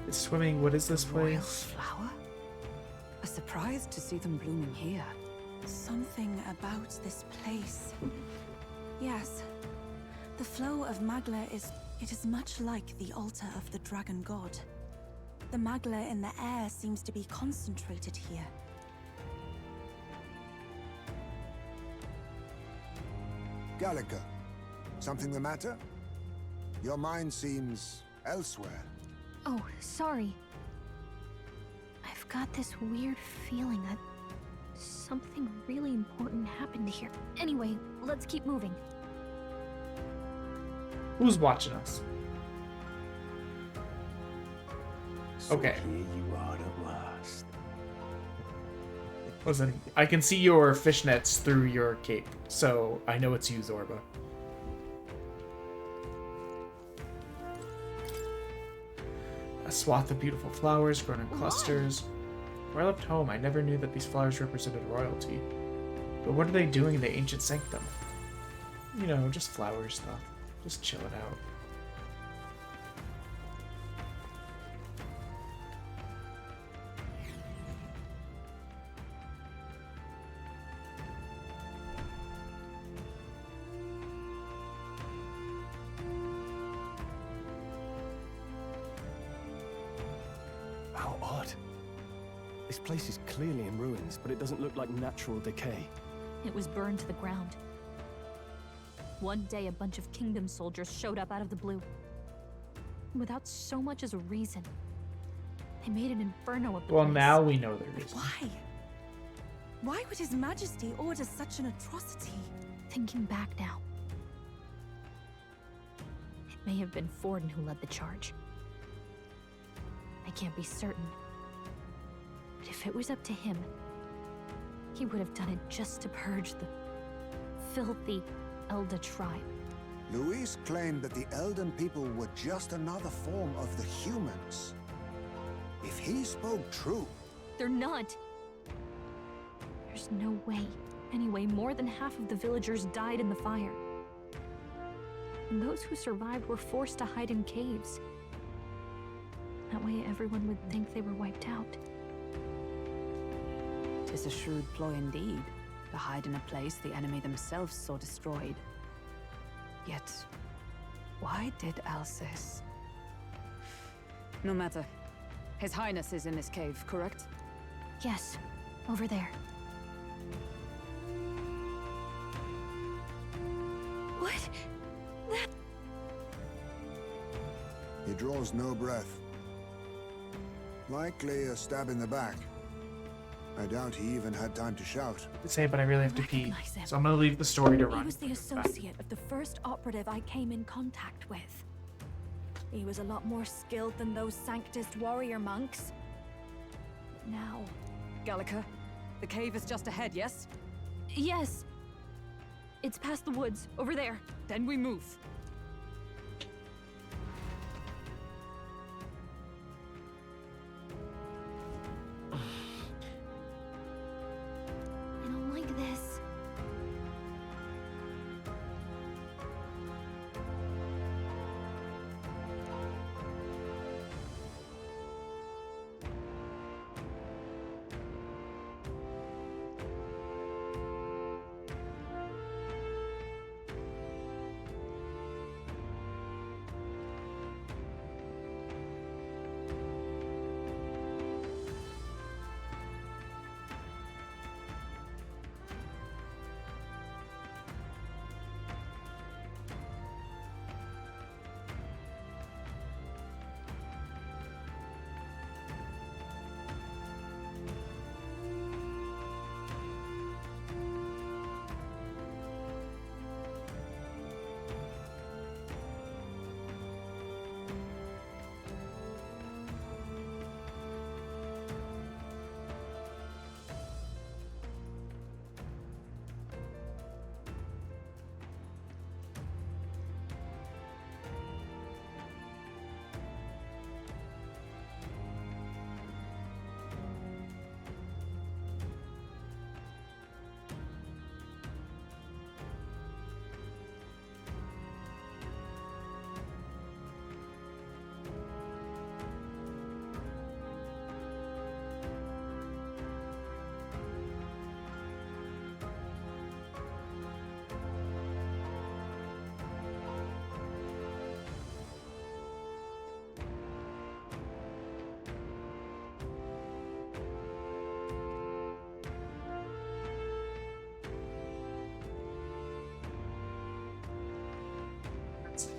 It's swimming. What is this Royal place? flower? A surprise to see them blooming here. Something about this place. Yes. The flow of Magla is much like the altar of the dragon god. The Magla in the air seems to be concentrated here. Gallica, something the matter? Your mind seems elsewhere. Oh, sorry. I've got this weird feeling that something really important happened here. Anyway, let's keep moving. Who's watching us? Okay. So here you are at last. Listen, I can see your fishnets through your cape, so I know it's you, Zorba. A swath of beautiful flowers grown in clusters. Where I left home, I never knew that these flowers represented royalty. But what are they doing in the ancient sanctum? You know, just flower stuff. Just chilling out. How odd. This place is clearly in ruins, but it doesn't look like natural decay. It was burned to the ground. One day, a bunch of kingdom soldiers showed up out of the blue. Without so much as a reason. They made an inferno of the Well, place. now we know the reason. Why? Why would His Majesty order such an atrocity? Thinking back now, it may have been Forden who led the charge. I can't be certain, but if it was up to him, he would have done it just to purge the filthy Elda tribe. Luis claimed that the Elden people were just another form of the humans. If he spoke true... They're not. There's no way. Anyway, more than half of the villagers died in the fire. And those who survived were forced to hide in caves. That way everyone would think they were wiped out. 'Tis a shrewd ploy indeed, to hide in a place the enemy themselves saw destroyed. Yet, why did Alcis? No matter. His Highness is in this cave, correct? Yes, over there. What? That... He draws no breath. Likely a stab in the back. I doubt he even had time to shout. Say, but I really have to pee, so I'm gonna leave the story to run. He was the associate of the first operative I came in contact with. He was a lot more skilled than those Sanctist warrior monks. Now... Gallica, the cave is just ahead, yes? Yes. It's past the woods, over there. Then we move. I don't like this.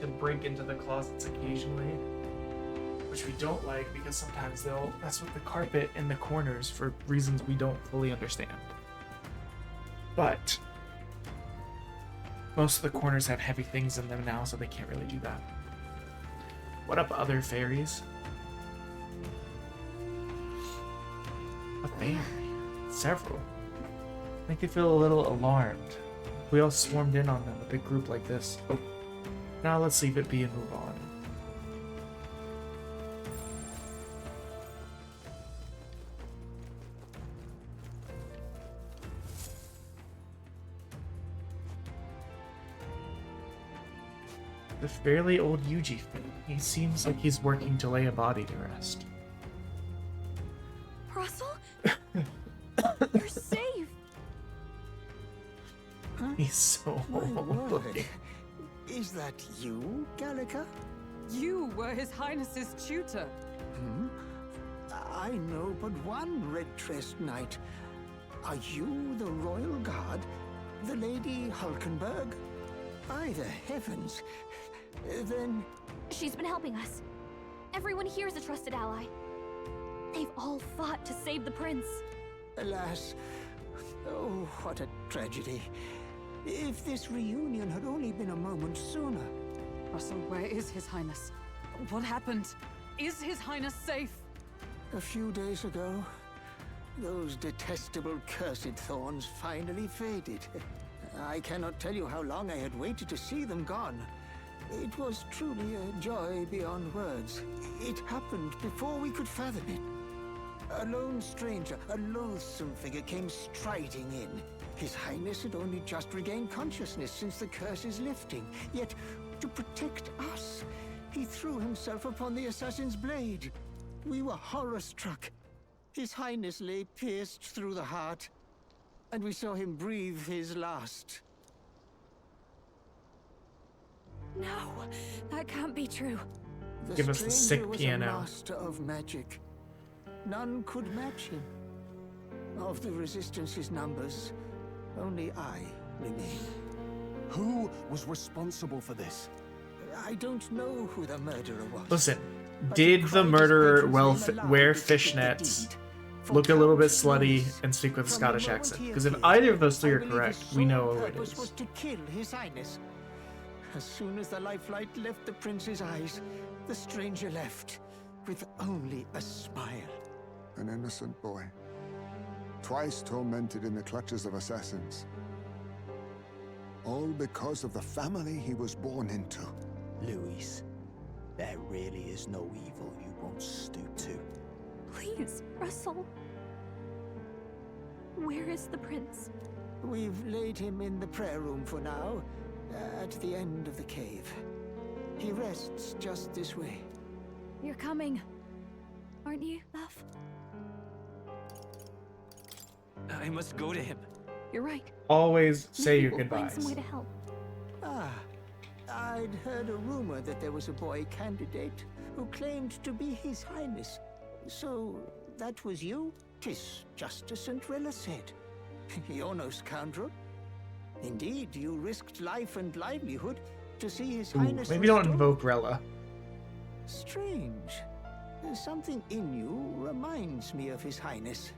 To break into the closets occasionally, which we don't like because sometimes they'll mess with the carpet in the corners for reasons we don't fully understand. But most of the corners have heavy things in them now, so they can't really do that. What up, other fairies? A fairy? Several. I think they feel a little alarmed. We all swarmed in on them, a big group like this. Now let's leave it be and move on. The fairly old Yuji thing. He seems like he's working to lay a body to rest. Russell? You're safe! He's so old looking. Is that you, Gallica? You were His Highness's tutor. Hmm? I know but one red-dressed knight. Are you the Royal Guard? The Lady Hulkenberg? By the heavens. Then... She's been helping us. Everyone here is a trusted ally. They've all fought to save the prince. Alas, Oh, what a tragedy. If this reunion had only been a moment sooner. Russell, where is His Highness? What happened? Is His Highness safe? A few days ago, those detestable cursed thorns finally faded. I cannot tell you how long I had waited to see them gone. It was truly a joy beyond words. It happened before we could fathom it. A lone stranger, a loathsome figure came striding in. His Highness had only just regained consciousness since the curse's lifting. Yet, to protect us, he threw himself upon the assassin's blade. We were horror-struck. His Highness lay pierced through the heart, and we saw him breathe his last. No, that can't be true. Give us the sick stranger was piano. a master of magic. None could match him. Of the Resistance's numbers, only I remain. Who was responsible for this? I don't know who the murderer was. Listen, did the murderer wear fishnets, look a little bit slutty, and speak with a Scottish accent? Because if either of those three are correct, we know who it Purpose was is. to kill His Highness. As soon as the lifelight left the prince's eyes, the stranger left with only a smile. An innocent boy, twice tormented in the clutches of assassins. All because of the family he was born into. Louise, there really is no evil you won't stoop to. Please, Russell. Where is the prince? We've laid him in the prayer room for now, at the end of the cave. He rests just this way. You're coming, aren't you, love? I must go to him. You're right. Always say Maybe your we'll goodbyes. find some way to help. Ah, I'd heard a rumor that there was a boy candidate who claimed to be His Highness. So, that was you? 'Tis just as St. Rilla said. You're no scoundrel. Indeed, you risked life and livelihood to see His Ooh, Highness maybe don't restored. invoke Rella. Strange. Something in you reminds me of His Highness.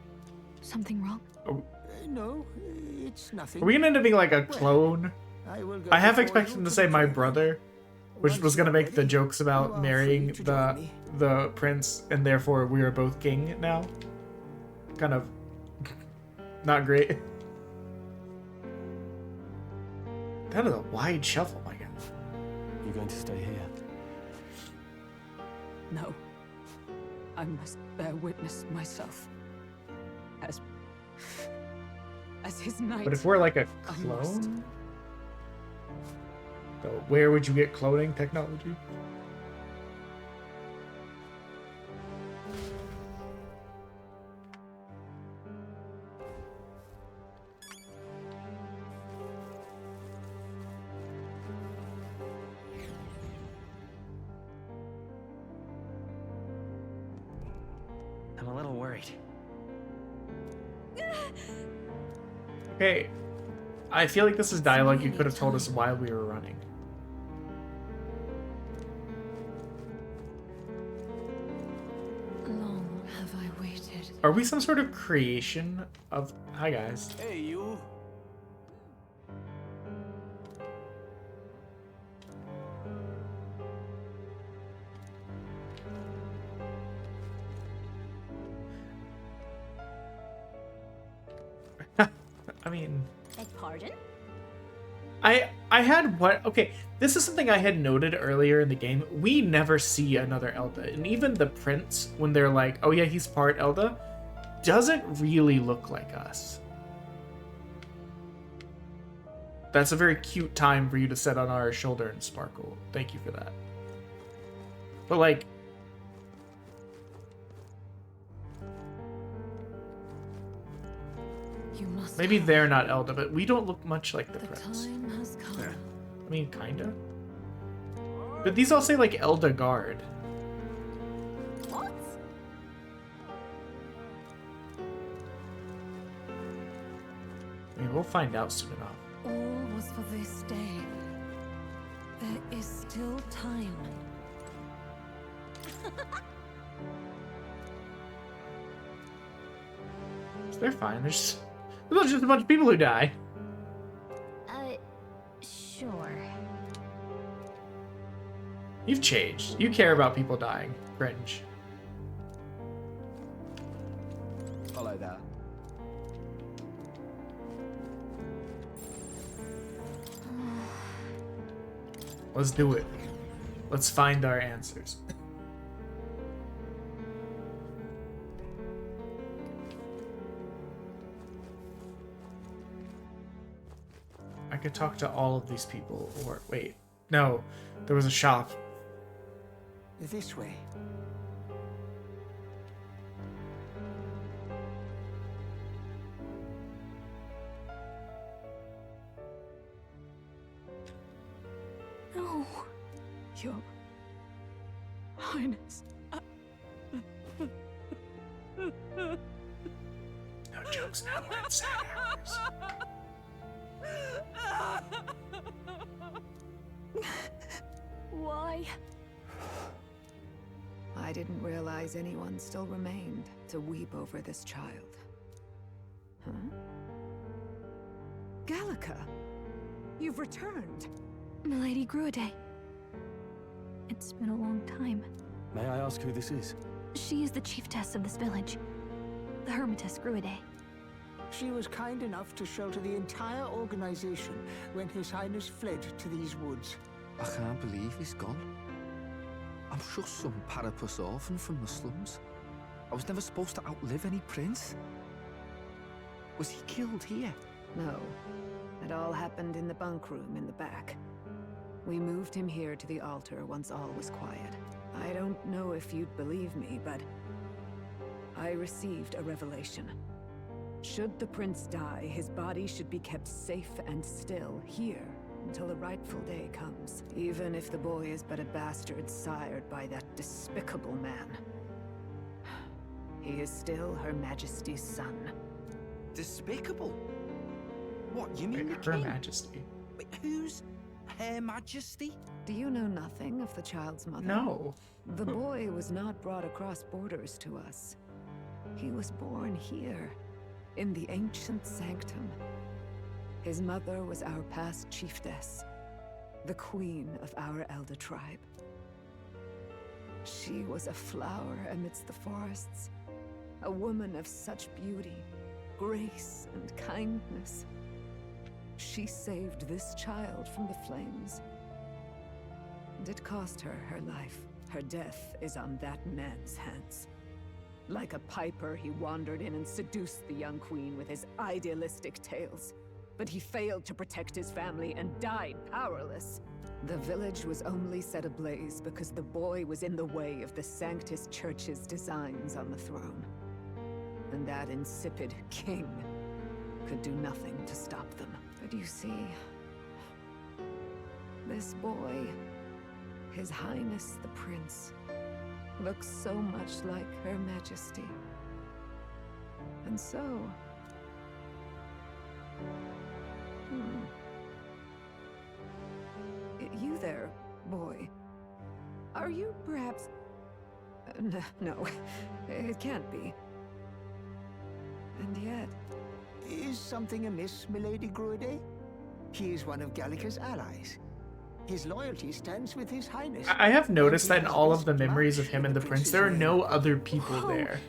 Something wrong? No, it's nothing. Are we gonna end up being like a clone? I will go I half before expected you him to to say the my throne. brother, which was gonna make the jokes about marrying the prince, and therefore we are both king now. Kind of not great. That is a wide shuffle, my god. You going to stay here? No. I must bear witness myself. As his knight. But if we're like a I must. clone, so where would you get cloning technology? I'm a little worried. Okay, I feel like this is dialogue you could have told us while we were running. Long have I waited. Are we some sort of creation of... Hi, guys. Hey, you. I mean... Beg pardon? I had what... Okay, this is something I had noted earlier in the game. We never see another Elda. And even the prince, when they're like, oh yeah, he's part Elda, doesn't really look like us. That's a very cute time for you to sit on our shoulder and sparkle. Thank you for that. But like... Maybe they're not Elda, but we don't look much like the prince. Time has come. I mean, kinda. But these all say like Elda Guard. What? I mean, we'll find out soon enough. All was for this day. There is still time. They're fine. There's just a bunch of people who die. Sure. You've changed. You care about people dying. Cringe. Follow that. Let's do it. Let's find our answers. I could talk to all of these people, or wait. No, there was a shop. This way. No. Your Highness. No jokes now, we're in sad hours. Why? I didn't realize anyone still remained to weep over this child. Huh? Gallica, you've returned. Milady Gruide. It's been a long time. May I ask who this is? She is the chiefess of this village. The Hermitess Gruide. She was kind enough to shelter the entire organization when His Highness fled to these woods. I can't believe he's gone. I'm just some parapus orphan from the slums. I was never supposed to outlive any prince. Was he killed here? No. It all happened in the bunk room in the back. We moved him here to the altar once all was quiet. I don't know if you'd believe me, but I received a revelation. Should the prince die, his body should be kept safe and still here until the rightful day comes. Even if the boy is but a bastard sired by that despicable man. He is still Her Majesty's son. Despicable? What, you mean the Her king? Majesty. Wait, who's Her Majesty? Do you know nothing of the child's mother? No. The boy was not brought across borders to us. He was born here, in the ancient sanctum. His mother was our past chiefess, the queen of our elder tribe. She was a flower amidst the forests, a woman of such beauty, grace, and kindness. She saved this child from the flames. And it cost her her life. Her death is on that man's hands. Like a piper, he wandered in and seduced the young queen with his idealistic tales. But he failed to protect his family and died powerless. The village was only set ablaze because the boy was in the way of the Sanctus Church's designs on the throne. And that insipid king could do nothing to stop them. But you see, this boy, His Highness the Prince, looks so much like Her Majesty. And so... You there, boy. Are you perhaps... no, it can't be. And yet... Is something amiss, Milady Gruide? He is one of Gallica's allies. His loyalty stands with His Highness. I have noticed that in all of the memories of him and the prince, there are no other people there.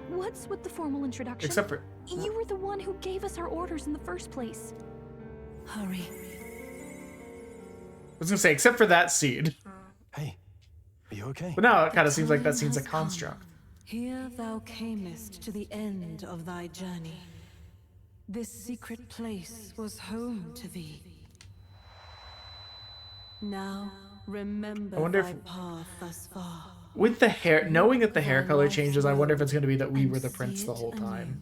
What's with the formal introduction? Except for... You were the one who gave us our orders in the first place. Hurry. I was gonna say, except for that scene. Hey, are you okay? But now it kind of seems like that scene's a construct. Here thou camest to the end of thy journey. This secret place was home to thee. Now, remember I wonder thy if- path thus far. With the hair, knowing that the hair color changes, I wonder if it's gonna be that we were the prince the whole time.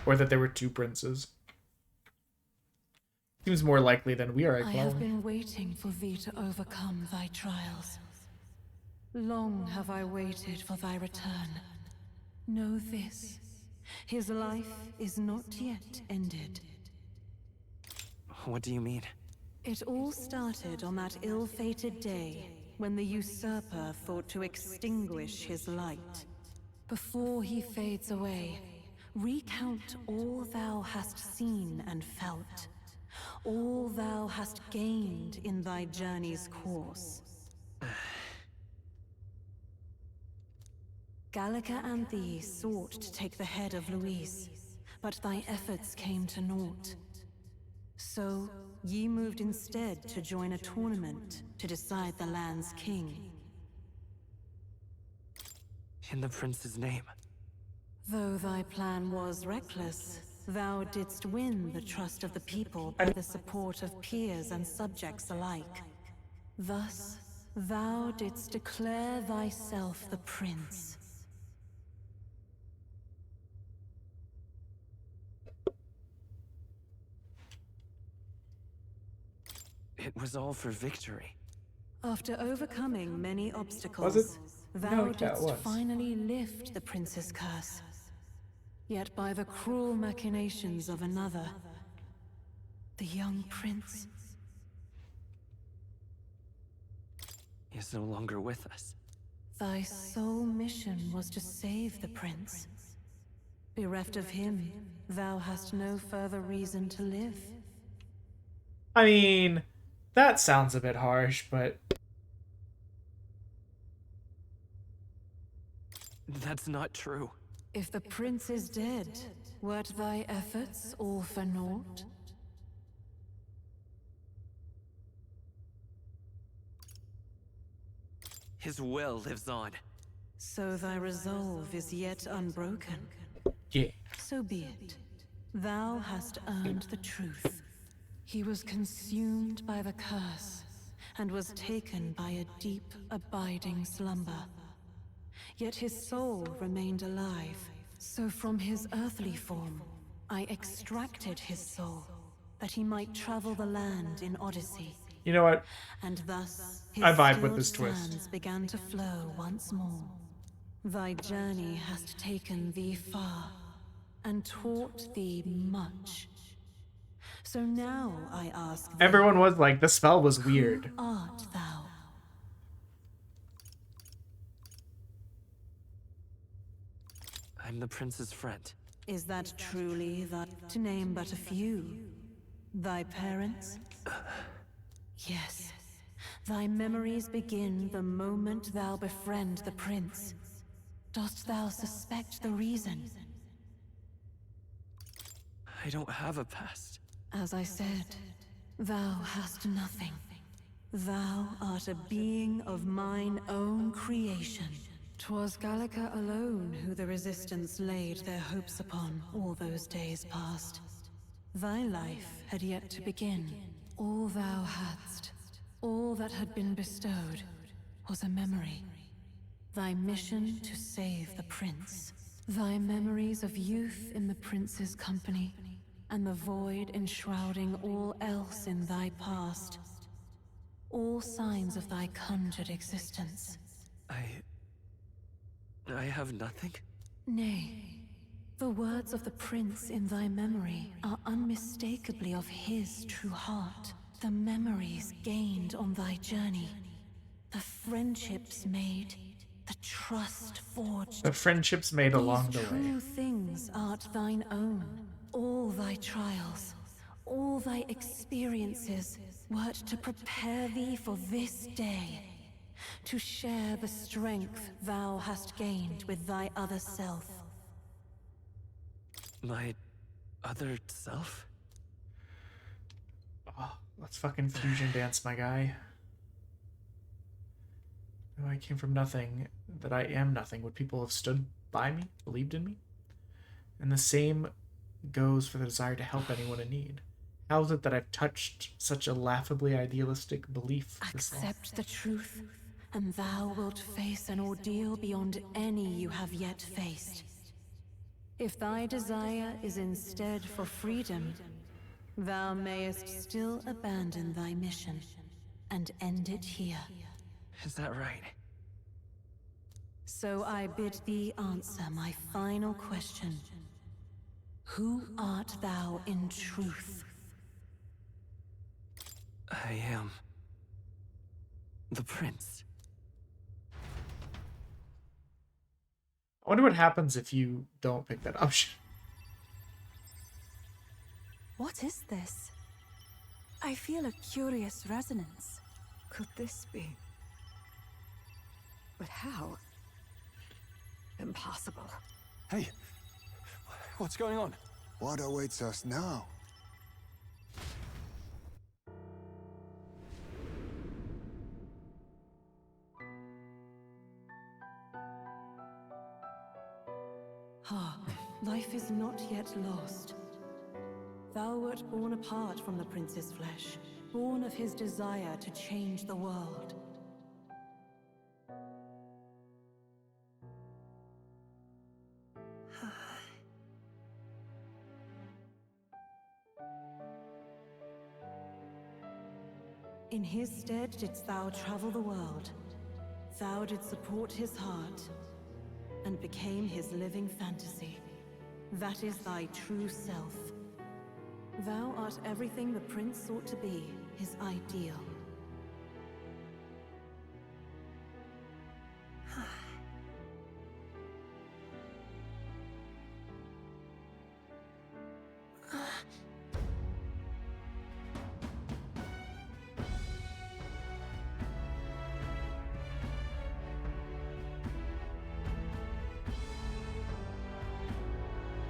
Or that there were two princes. Seems more likely than we are, I have Chloe. been waiting for thee to overcome thy trials. Long have I waited for thy return. Know this, his life is not yet ended. What do you mean? It all started on that ill-fated day when the usurper thought to extinguish his light. Before he fades away, Recount all thou hast seen and felt, all thou hast gained in thy journey's course. Gallica and thee sought to take the head of Luis, but thy efforts came to naught. So, ye moved instead to join a tournament to decide the land's king. In the prince's name. Though thy plan was reckless, thou didst win the trust of the people by the support of peers and subjects alike. Thus, thou didst declare thyself the prince. It was all for victory. After overcoming many obstacles, Was it? thou No, yeah, it didst was. finally lift the prince's curse. Yet by the cruel machinations of another, the young prince Is no longer with us. thy sole mission was to save the prince. Bereft of him, thou hast no further reason to live. I mean, that sounds a bit harsh, but That's not true. If the prince is dead, wert thy efforts all for naught? His will lives on. So thy resolve is yet unbroken. yeah. So be it. Thou hast earned the truth. He was consumed by the curse, and was taken by a deep, abiding slumber. Yet his soul remained alive. So from his earthly form, I extracted his soul, that he might travel the land in Odyssey. You know what? And thus, his I vibe with skilled this twist. sands began to flow once more. Thy journey hast taken thee far, and taught thee much. So now I ask thee, Everyone was like, the spell was weird. who art thou? I'm the prince's friend. Is that truly thy... To name but a few. Thy parents? Yes. Thy memories begin the moment thou befriend the prince. Dost thou suspect the reason? I don't have a past. As I said, thou hast nothing. Thou art a being of mine own creation. 'Twas Gallica alone who the Resistance laid their hopes upon all those days past. Thy life had yet to begin. All thou hadst, all that had been bestowed, was a memory. Thy mission to save the prince. Thy memories of youth in the prince's company, and the void enshrouding all else in thy past. All signs of thy conjured existence. I have nothing? Nay, the words of the prince in thy memory are unmistakably of his true heart. The memories gained on thy journey, the friendships made, the trust forged. The friendships made along the These way. true things art thine own. All thy trials, all thy experiences, wert to prepare thee for this day. To share the strength thou hast gained with thy other self. My other self? Oh, let's fucking fusion dance, my guy. Oh, I came from nothing, that I am nothing. Would people have stood by me, believed in me? And the same goes for the desire to help anyone in need. How is it that I've touched such a laughably idealistic belief this long? Accept the truth, and thou wilt face an ordeal beyond any you have yet faced. If thy desire is instead for freedom, thou mayest still abandon thy mission and end it here. Is that right? So I bid thee answer my final question. Who art thou in truth? I am... the prince. I wonder what happens if you don't pick that option. What is this? I feel a curious resonance. Could this be? But how? Impossible. Hey, what's going on? What awaits us now? Ah, life is not yet lost. Thou wert born apart from the prince's flesh, born of his desire to change the world. In his stead didst thou travel the world. Thou didst support his heart, and became his living fantasy. That is thy true self. Thou art everything the prince sought to be, his ideal.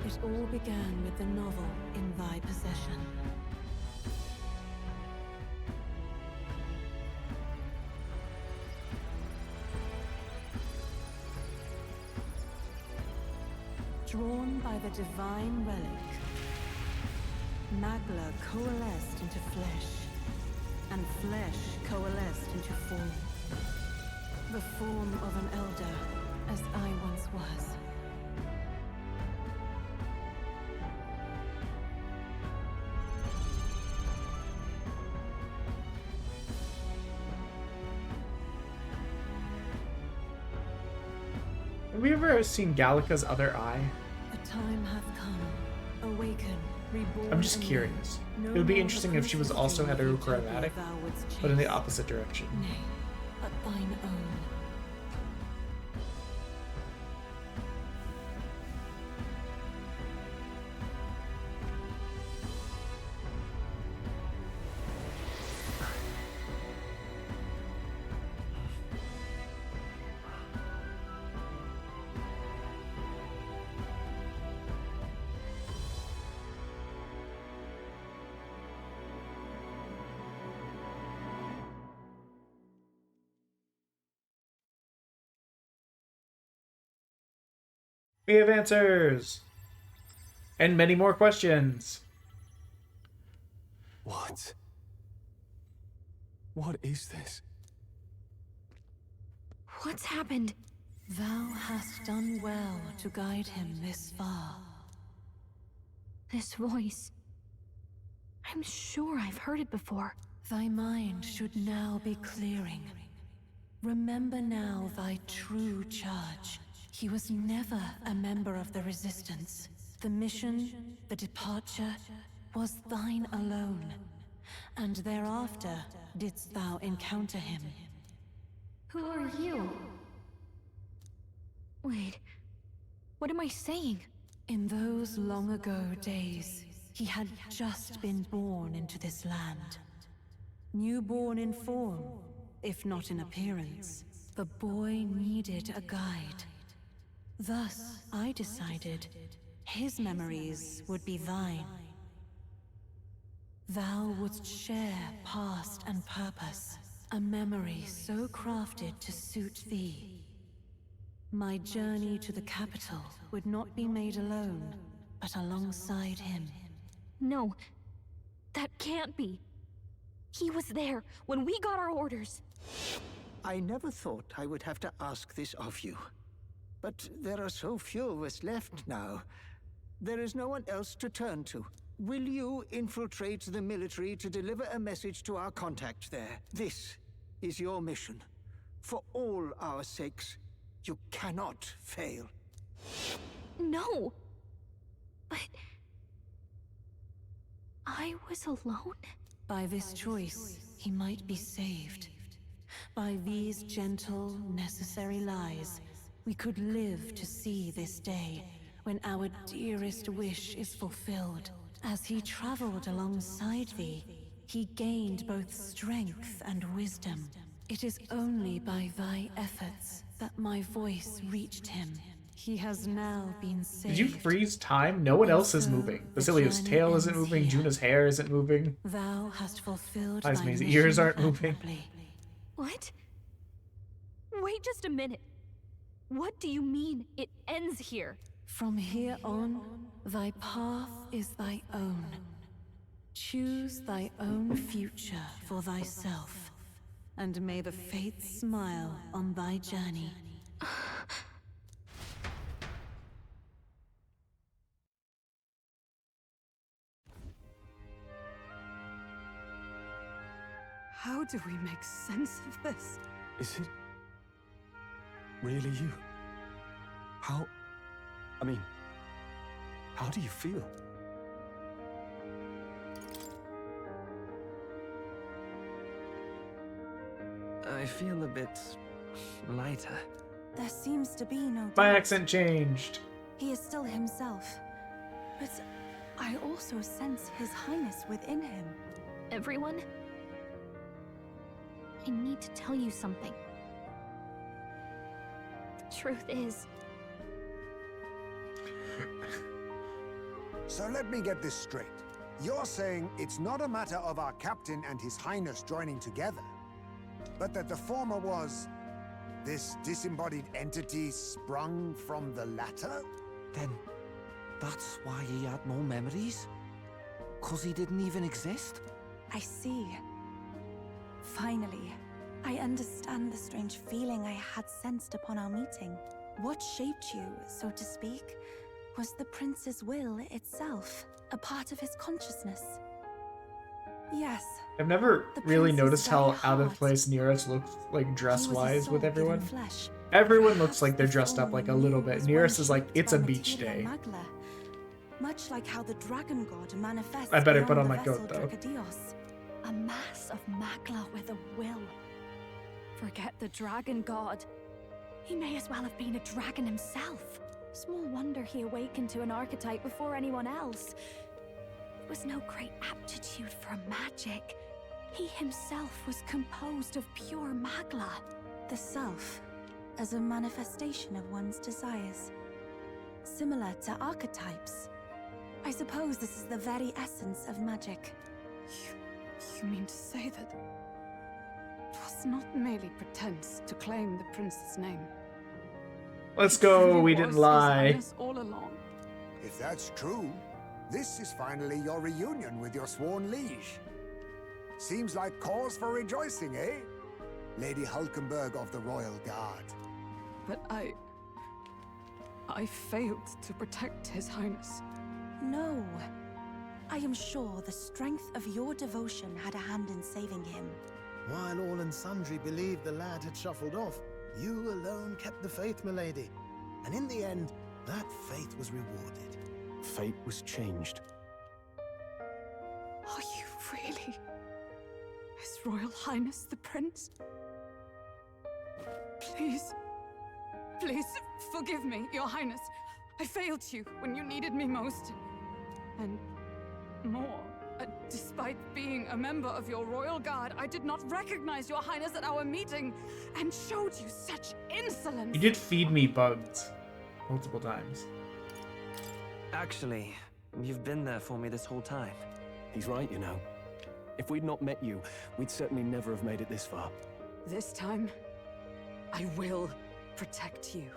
It all began with the novel in thy possession. Drawn by the divine relic, Magla coalesced into flesh, and flesh coalesced into form. The form of an elder, as I once was. Have we ever seen Gallica's other eye? The time hath come. Awaken, reborn. I'm just curious. It would be interesting if she was also heterochromatic, but in the opposite direction. Nay, but thine own. We have answers! And many more questions! What? What is this? What's happened? Thou hast done well to guide him this far. This voice. I'm sure I've heard it before. Thy mind should now be clearing. Remember now thy true charge. He was never a member of the Resistance. The mission, the departure, was thine alone. And thereafter didst thou encounter him. Who are you? Wait, what am I saying? In those long ago days, he had just been born into this land. Newborn in form, if not in appearance, the boy needed a guide. Thus, I decided his memories would be thine. Thou wouldst share past and purpose, a memory so crafted to suit thee. My journey to the capital would not be made alone, but alongside him. No, that can't be. He was there when we got our orders. I never thought I would have to ask this of you. But there are so few of us left now. There is no one else to turn to. Will you infiltrate the military to deliver a message to our contact there? This is your mission. For all our sakes, you cannot fail. No. But... I was alone? By this choice, he might be saved. By these gentle, necessary lies, we could live to see this day when our dearest wish is fulfilled As he traveled alongside thee, he gained both strength and wisdom. It is only by thy efforts that my voice reached him. He has now been saved. Did you freeze time? No one else is moving. Basilio's tail isn't moving. Juna's hair isn't moving. Thou hast fulfilled Esme's thy ears mission aren't moving. admirably. What? Wait just a minute. What do you mean it ends here? From here on, thy path is thy own. Choose thy own future for thyself, and may the fates smile on thy journey. How do we make sense of this? Is it really you? How do you feel? I feel a bit lighter. There seems to be no My doubt. accent changed. He is still himself. But I also sense His Highness within him. Everyone? I need to tell you something. The truth is, So let me get this straight. You're saying it's not a matter of our captain and His Highness joining together, but that the former was this disembodied entity sprung from the latter? Then that's why he had no memories? 'Cause he didn't even exist? I see. Finally, I understand the strange feeling I had sensed upon our meeting. What shaped you, so to speak, was the prince's will itself, a part of his consciousness. Yes. I've never The really prince's noticed how very out of heart. place Nearest looks like He dress-wise was a with soul everyone. given flesh. Everyone looks like they're Perhaps dressed the up like a form little knew bit. was Nearest one is like, shaped it's by a beach material day. magla, much like how the dragon god manifests I better beyond put on the my vessel coat, though. Dracadios. A mass of magla with a will. Forget the dragon god. He may as well have been a dragon himself. Small wonder he awakened to an archetype before anyone else. It was no great aptitude for magic. He himself was composed of pure magla. The self, as a manifestation of one's desires. Similar to archetypes. I suppose this is the very essence of magic. You mean to say that it was not merely pretense to claim the prince's name? Let's It go, truly we was didn't His lie. Highness all along. If that's true, this is finally your reunion with your sworn liege. Seems like cause for rejoicing, eh? Lady Hulkenberg of the Royal Guard. But I failed to protect His Highness. No. I am sure the strength of your devotion had a hand in saving him. While all and sundry believed the lad had shuffled off, you alone kept the faith, milady. And in the end, that faith was rewarded. Fate was changed. Are you really His Royal Highness the Prince? Please, please forgive me, Your Highness. I failed you when you needed me most. And more, despite being a member of your Royal Guard, I did not recognize Your Highness at our meeting and showed you such insolence. You did feed me bugs multiple times. Actually, you've been there for me this whole time. He's right, you know. If we'd not met you, we'd certainly never have made it this far. This time, I will protect you.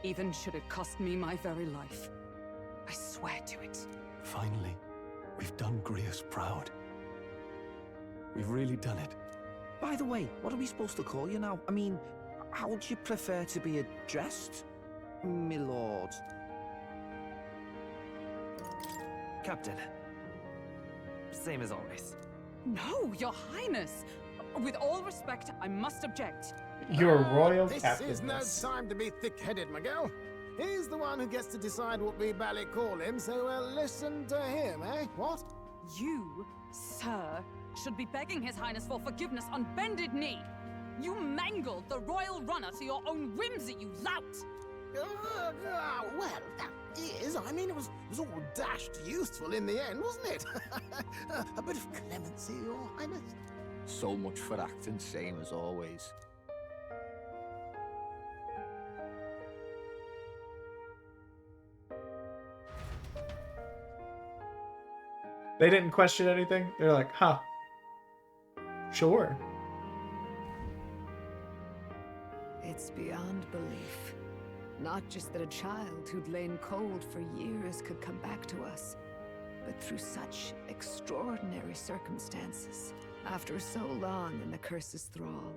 Even should it cost me my very life. I swear to it. Finally, we've done Grius proud. We've really done it. By the way, what are we supposed to call you now? I mean, how would you prefer to be addressed, my lord? Captain. Same as always. No, Your Highness! With all respect, I must object. Your royal This is no captiveness. time to be thick-headed, Miguel. He's the one who gets to decide what we bally call him, so listen to him, eh? What? You, sir, should be begging His Highness for forgiveness on bended knee. You mangled the royal runner to your own whimsy, you lout! Well, is. I mean, it was all dashed useful in the end, wasn't it? A bit of clemency, Your Highness. So much for acting same as always. They didn't question anything. They're like, huh. Sure. It's beyond belief. Not just that a child who'd lain cold for years could come back to us, but through such extraordinary circumstances. After so long in the curse's thrall,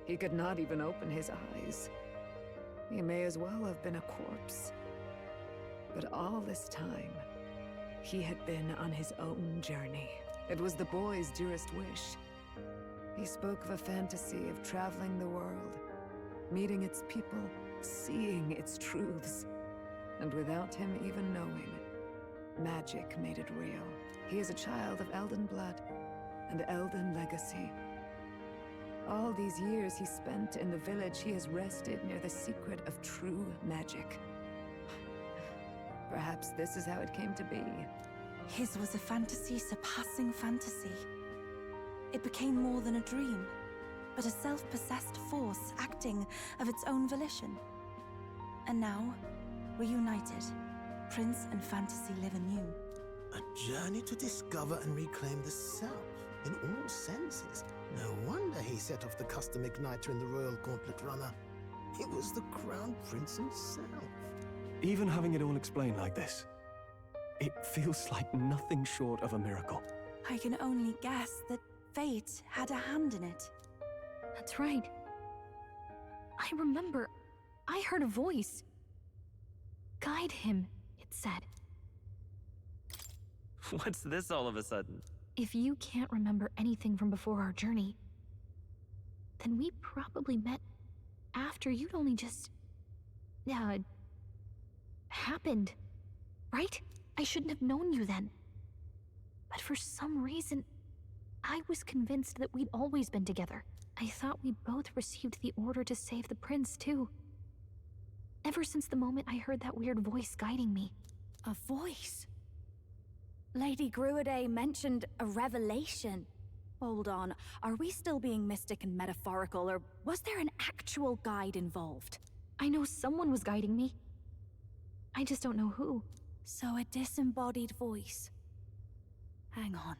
he could not even open his eyes. He may as well have been a corpse. But all this time, he had been on his own journey. It was the boy's dearest wish. He spoke of a fantasy of traveling the world, meeting its people, seeing its truths. And without him even knowing, magic made it real. He is a child of Elden blood and Elden legacy. All these years he spent in the village, he has rested near the secret of true magic. Perhaps this is how it came to be. His was a fantasy surpassing fantasy. It became more than a dream, but a self-possessed force acting of its own volition. And now, reunited, Prince and fantasy live anew. A journey to discover and reclaim the self, in all senses. No wonder he set off the custom igniter in the Royal Gauntlet Runner. It was the Crown Prince himself. Even having it all explained like this, it feels like nothing short of a miracle. I can only guess that fate had a hand in it. That's right. I remember. I heard a voice. Guide him, it said. What's this all of a sudden? If you can't remember anything from before our journey, then we probably met after you'd only just... happened, right? I shouldn't have known you then. But for some reason, I was convinced that we'd always been together. I thought we both received the order to save the prince, too. Ever since the moment I heard that weird voice guiding me. A voice? Lady Gruaday mentioned a revelation. Hold on, are we still being mystic and metaphorical, or was there an actual guide involved? I know someone was guiding me. I just don't know who. So a disembodied voice. Hang on.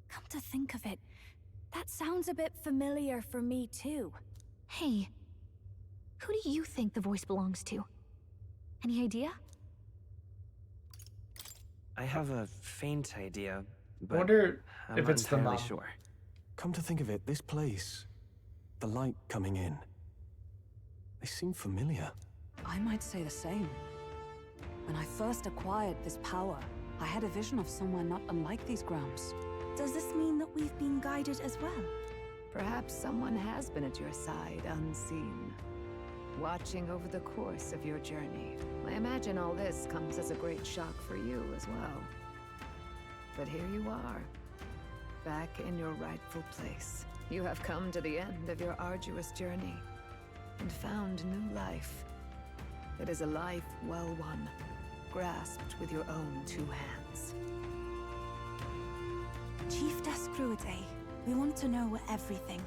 Come to think of it, that sounds a bit familiar for me too. Hey, who do you think the voice belongs to? Any idea? I have a faint idea, but Wonder I'm if not it's the entirely mom. sure. Come to think of it, this place, the light coming in, they seem familiar. I might say the same. When I first acquired this power, I had a vision of somewhere not unlike these grounds. Does this mean that we've been guided as well? Perhaps someone has been at your side unseen, watching over the course of your journey. I imagine all this comes as a great shock for you as well. But here you are, back in your rightful place. You have come to the end of your arduous journey and found new life. It is a life well won, grasped with your own two hands. Chiefess Gruaday, we want to know everything.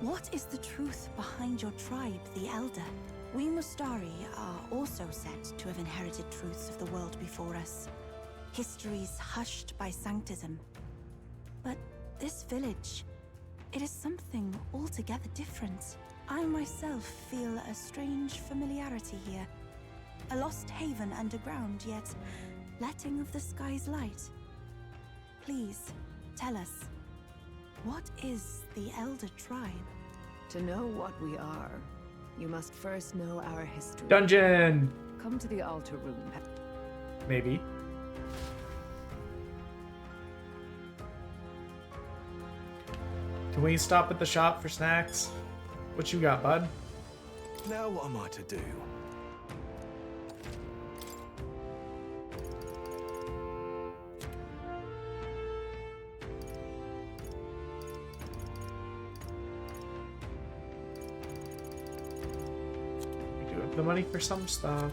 What is the truth behind your tribe, the Elder? We Mustari are also said to have inherited truths of the world before us. Histories hushed by sanctism. But this village, it is something altogether different. I myself feel a strange familiarity here. A lost haven underground, yet letting of the sky's light. Please, tell us, what is the Elder Tribe? To know what we are, you must first know our history. Dungeon! Come to the altar room. Maybe. Can we stop at the shop for snacks? What you got, bud? Now what am I to do? We do have the money for some stuff.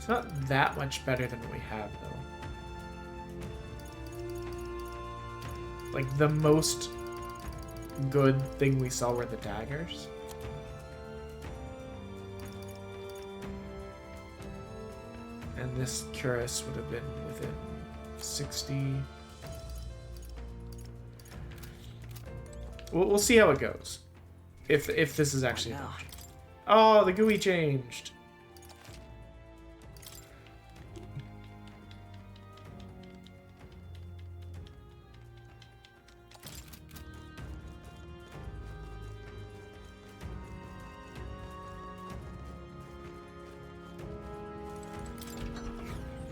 It's not that much better than what we have, though. Like, the most good thing we saw were the daggers. And this cuirass would have been within 60. We'll see how it goes. If this is actually an option. Oh, the GUI changed.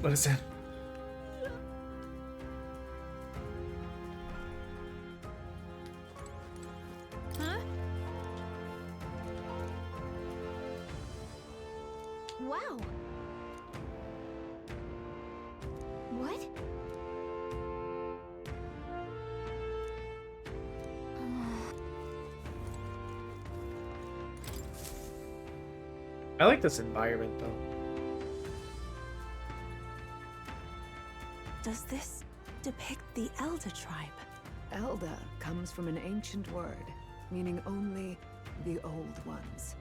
Let us in. Huh? Wow. What? I like this environment, though. Does this depict the Elder tribe? Elder comes from an ancient word, meaning only the old ones.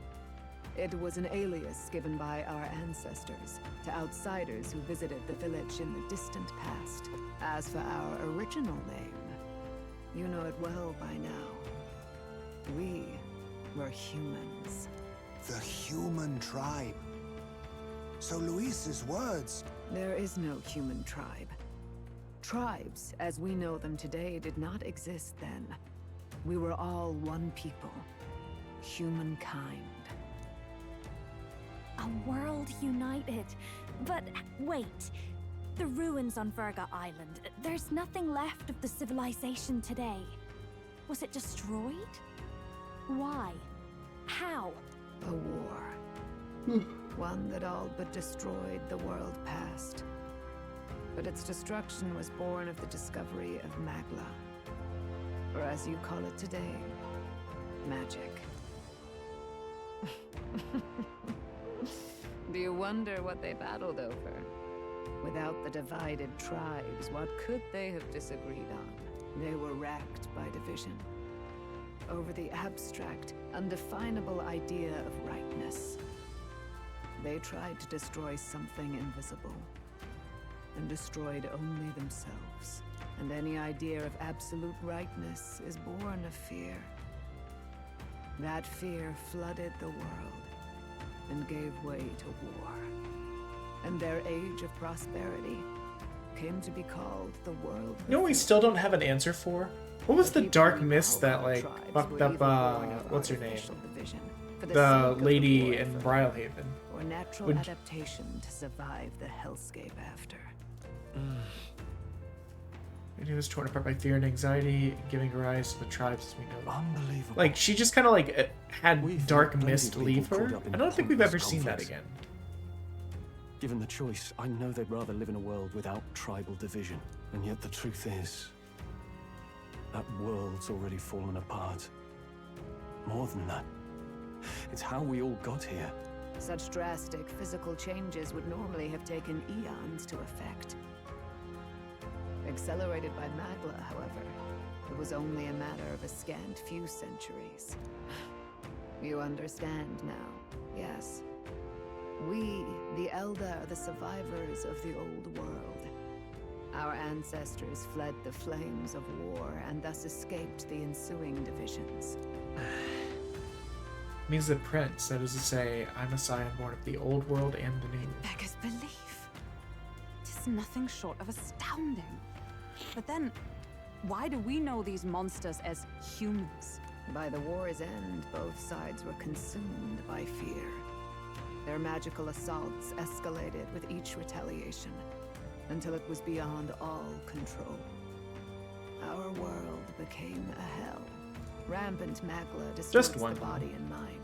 It was an alias given by our ancestors to outsiders who visited the village in the distant past. As for our original name, you know it well by now. We were humans. The human tribe. So Luis's words... There is no human tribe. Tribes, as we know them today, did not exist then. We were all one people. Humankind. A world united. But wait. The ruins on Verga Island. There's nothing left of the civilization today. Was it destroyed? Why? How? A war. One that all but destroyed the world past. But its destruction was born of the discovery of Magla. Or as you call it today, magic. Do you wonder what they battled over? Without the divided tribes, what could they have disagreed on? They were racked by division. Over the abstract, undefinable idea of rightness. They tried to destroy something invisible, and destroyed only themselves. And any idea of absolute rightness is born of fear. That fear flooded the world, and gave way to war. And their age of prosperity came to be called the world. You know what we still don't have an answer for? What was the dark mist that, like, fucked up, what's her name? The lady in Brylehaven. Or natural adaptation to survive the hellscape after. He was torn apart by fear and anxiety, giving rise to the tribes as we know them. Unbelievable. Like, she just kind of, like, had dark mist leave her. I don't think we've ever seen that again. Given the choice, I know they'd rather live in a world without tribal division. And yet the truth is, that world's already fallen apart. More than that, it's how we all got here. Such drastic physical changes would normally have taken eons to effect. Accelerated by Magla, however, it was only a matter of a scant few centuries. You understand now, yes? We, the Elder, are the survivors of the old world. Our ancestors fled the flames of war and thus escaped the ensuing divisions. Means the prince, that is to say, I'm a scion born of the old world and the new. Beggars belief. Tis nothing short of astounding. But then, why do we know these monsters as humans? By the war's end, both sides were consumed by fear. Their magical assaults escalated with each retaliation, until it was beyond all control. Our world became a hell. Rampant Magla destroys the body and mind.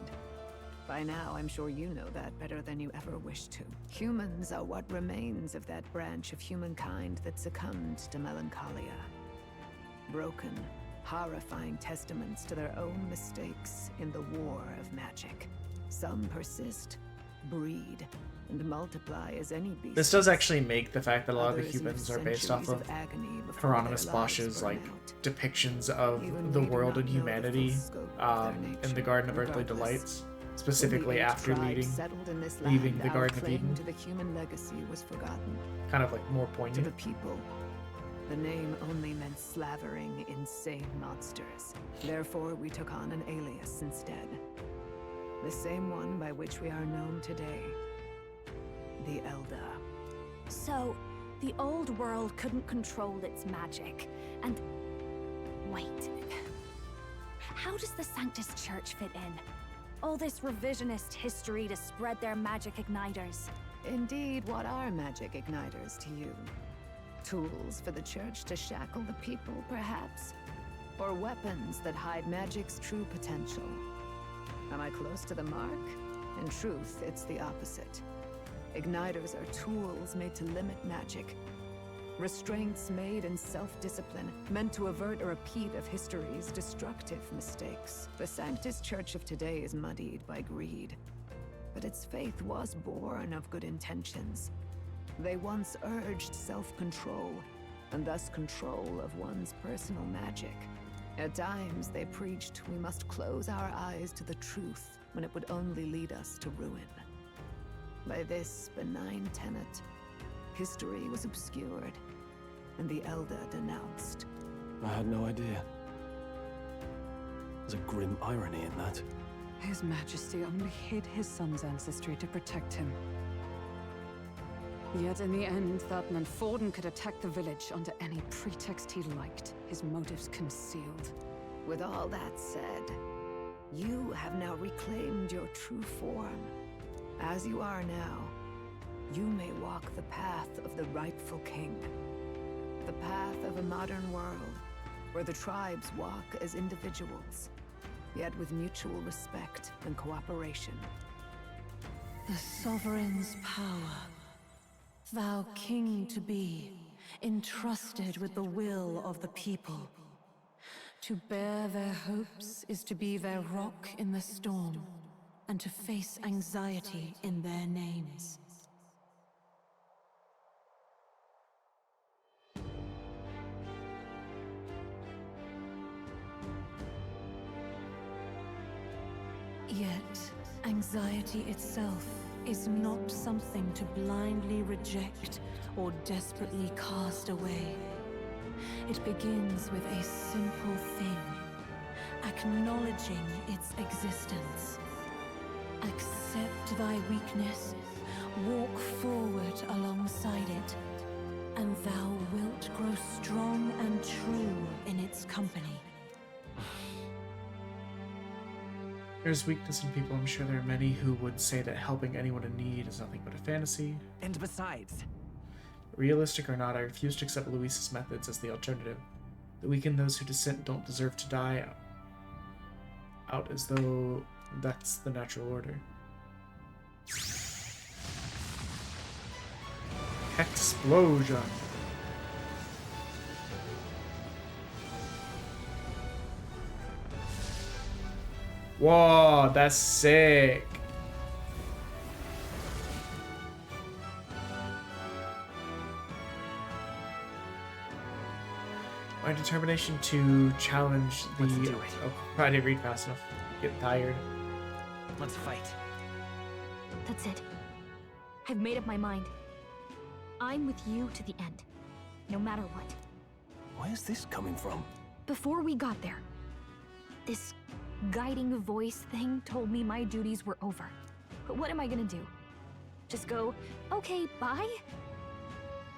By now, I'm sure you know that better than you ever wished to. Humans are what remains of that branch of humankind that succumbed to melancholia. Broken, horrifying testaments to their own mistakes in the war of magic. Some persist, breed, and multiply as any beast. This does actually make the fact that a lot of the Others live humans are based off centuries of agony before Hieronymus their lives Bosch's burn like out. depictions of Even the we do world not and know the full humanity scope of their in the nature. Garden of Earthly Regardless, Delights, when specifically the 8 after tribes settled in this leaving land, the our Garden of claim Eden. to the human legacy was forgotten. Kind of like more To poignant. the people, the name only meant slavering, insane monsters. Therefore, we took on an alias instead. The same one by which we are known today. The Elder. So, the old world couldn't control its magic, and... Wait. How does the Sanctus Church fit in? All this revisionist history to spread their magic igniters. Indeed, what are magic igniters to you? Tools for the church to shackle the people, perhaps? Or weapons that hide magic's true potential? Am I close to the mark? In truth, it's the opposite. Igniters are tools made to limit magic. Restraints made in self-discipline, meant to avert a repeat of history's destructive mistakes. The Sanctus Church of today is muddied by greed. But its faith was born of good intentions. They once urged self-control, and thus control of one's personal magic. At times, they preached we must close our eyes to the truth when it would only lead us to ruin. By this benign tenet, history was obscured, and the Elder denounced. I had no idea. There's a grim irony in that. His Majesty only hid his son's ancestry to protect him. Yet in the end, that meant Forden could attack the village under any pretext he liked, his motives concealed. With all that said, you have now reclaimed your true form. As you are now, you may walk the path of the rightful king. The path of a modern world, where the tribes walk as individuals, yet with mutual respect and cooperation. The sovereign's power, thou king to be, entrusted with the will of the people. To bear their hopes is to be their rock in the storm, and to face anxiety in their names. Yet, anxiety itself is not something to blindly reject or desperately cast away. It begins with a simple thing, acknowledging its existence. Accept thy weakness, walk forward alongside it, and thou wilt grow strong and true in its company. There's weakness in people. I'm sure there are many who would say that helping anyone in need is nothing but a fantasy. And besides... Realistic or not, I refuse to accept Luis's methods as the alternative. The weak and those who dissent don't deserve to die out as though that's the natural order. Explosion! Whoa, that's sick! My determination to challenge the... Let's do it. Oh, I didn't read fast enough. Get tired. Let's fight. That's it. I've made up my mind. I'm with you to the end, no matter what. Where's this coming from? Before we got there, this guiding voice thing told me my duties were over. But what am I gonna do? Just go, okay, bye?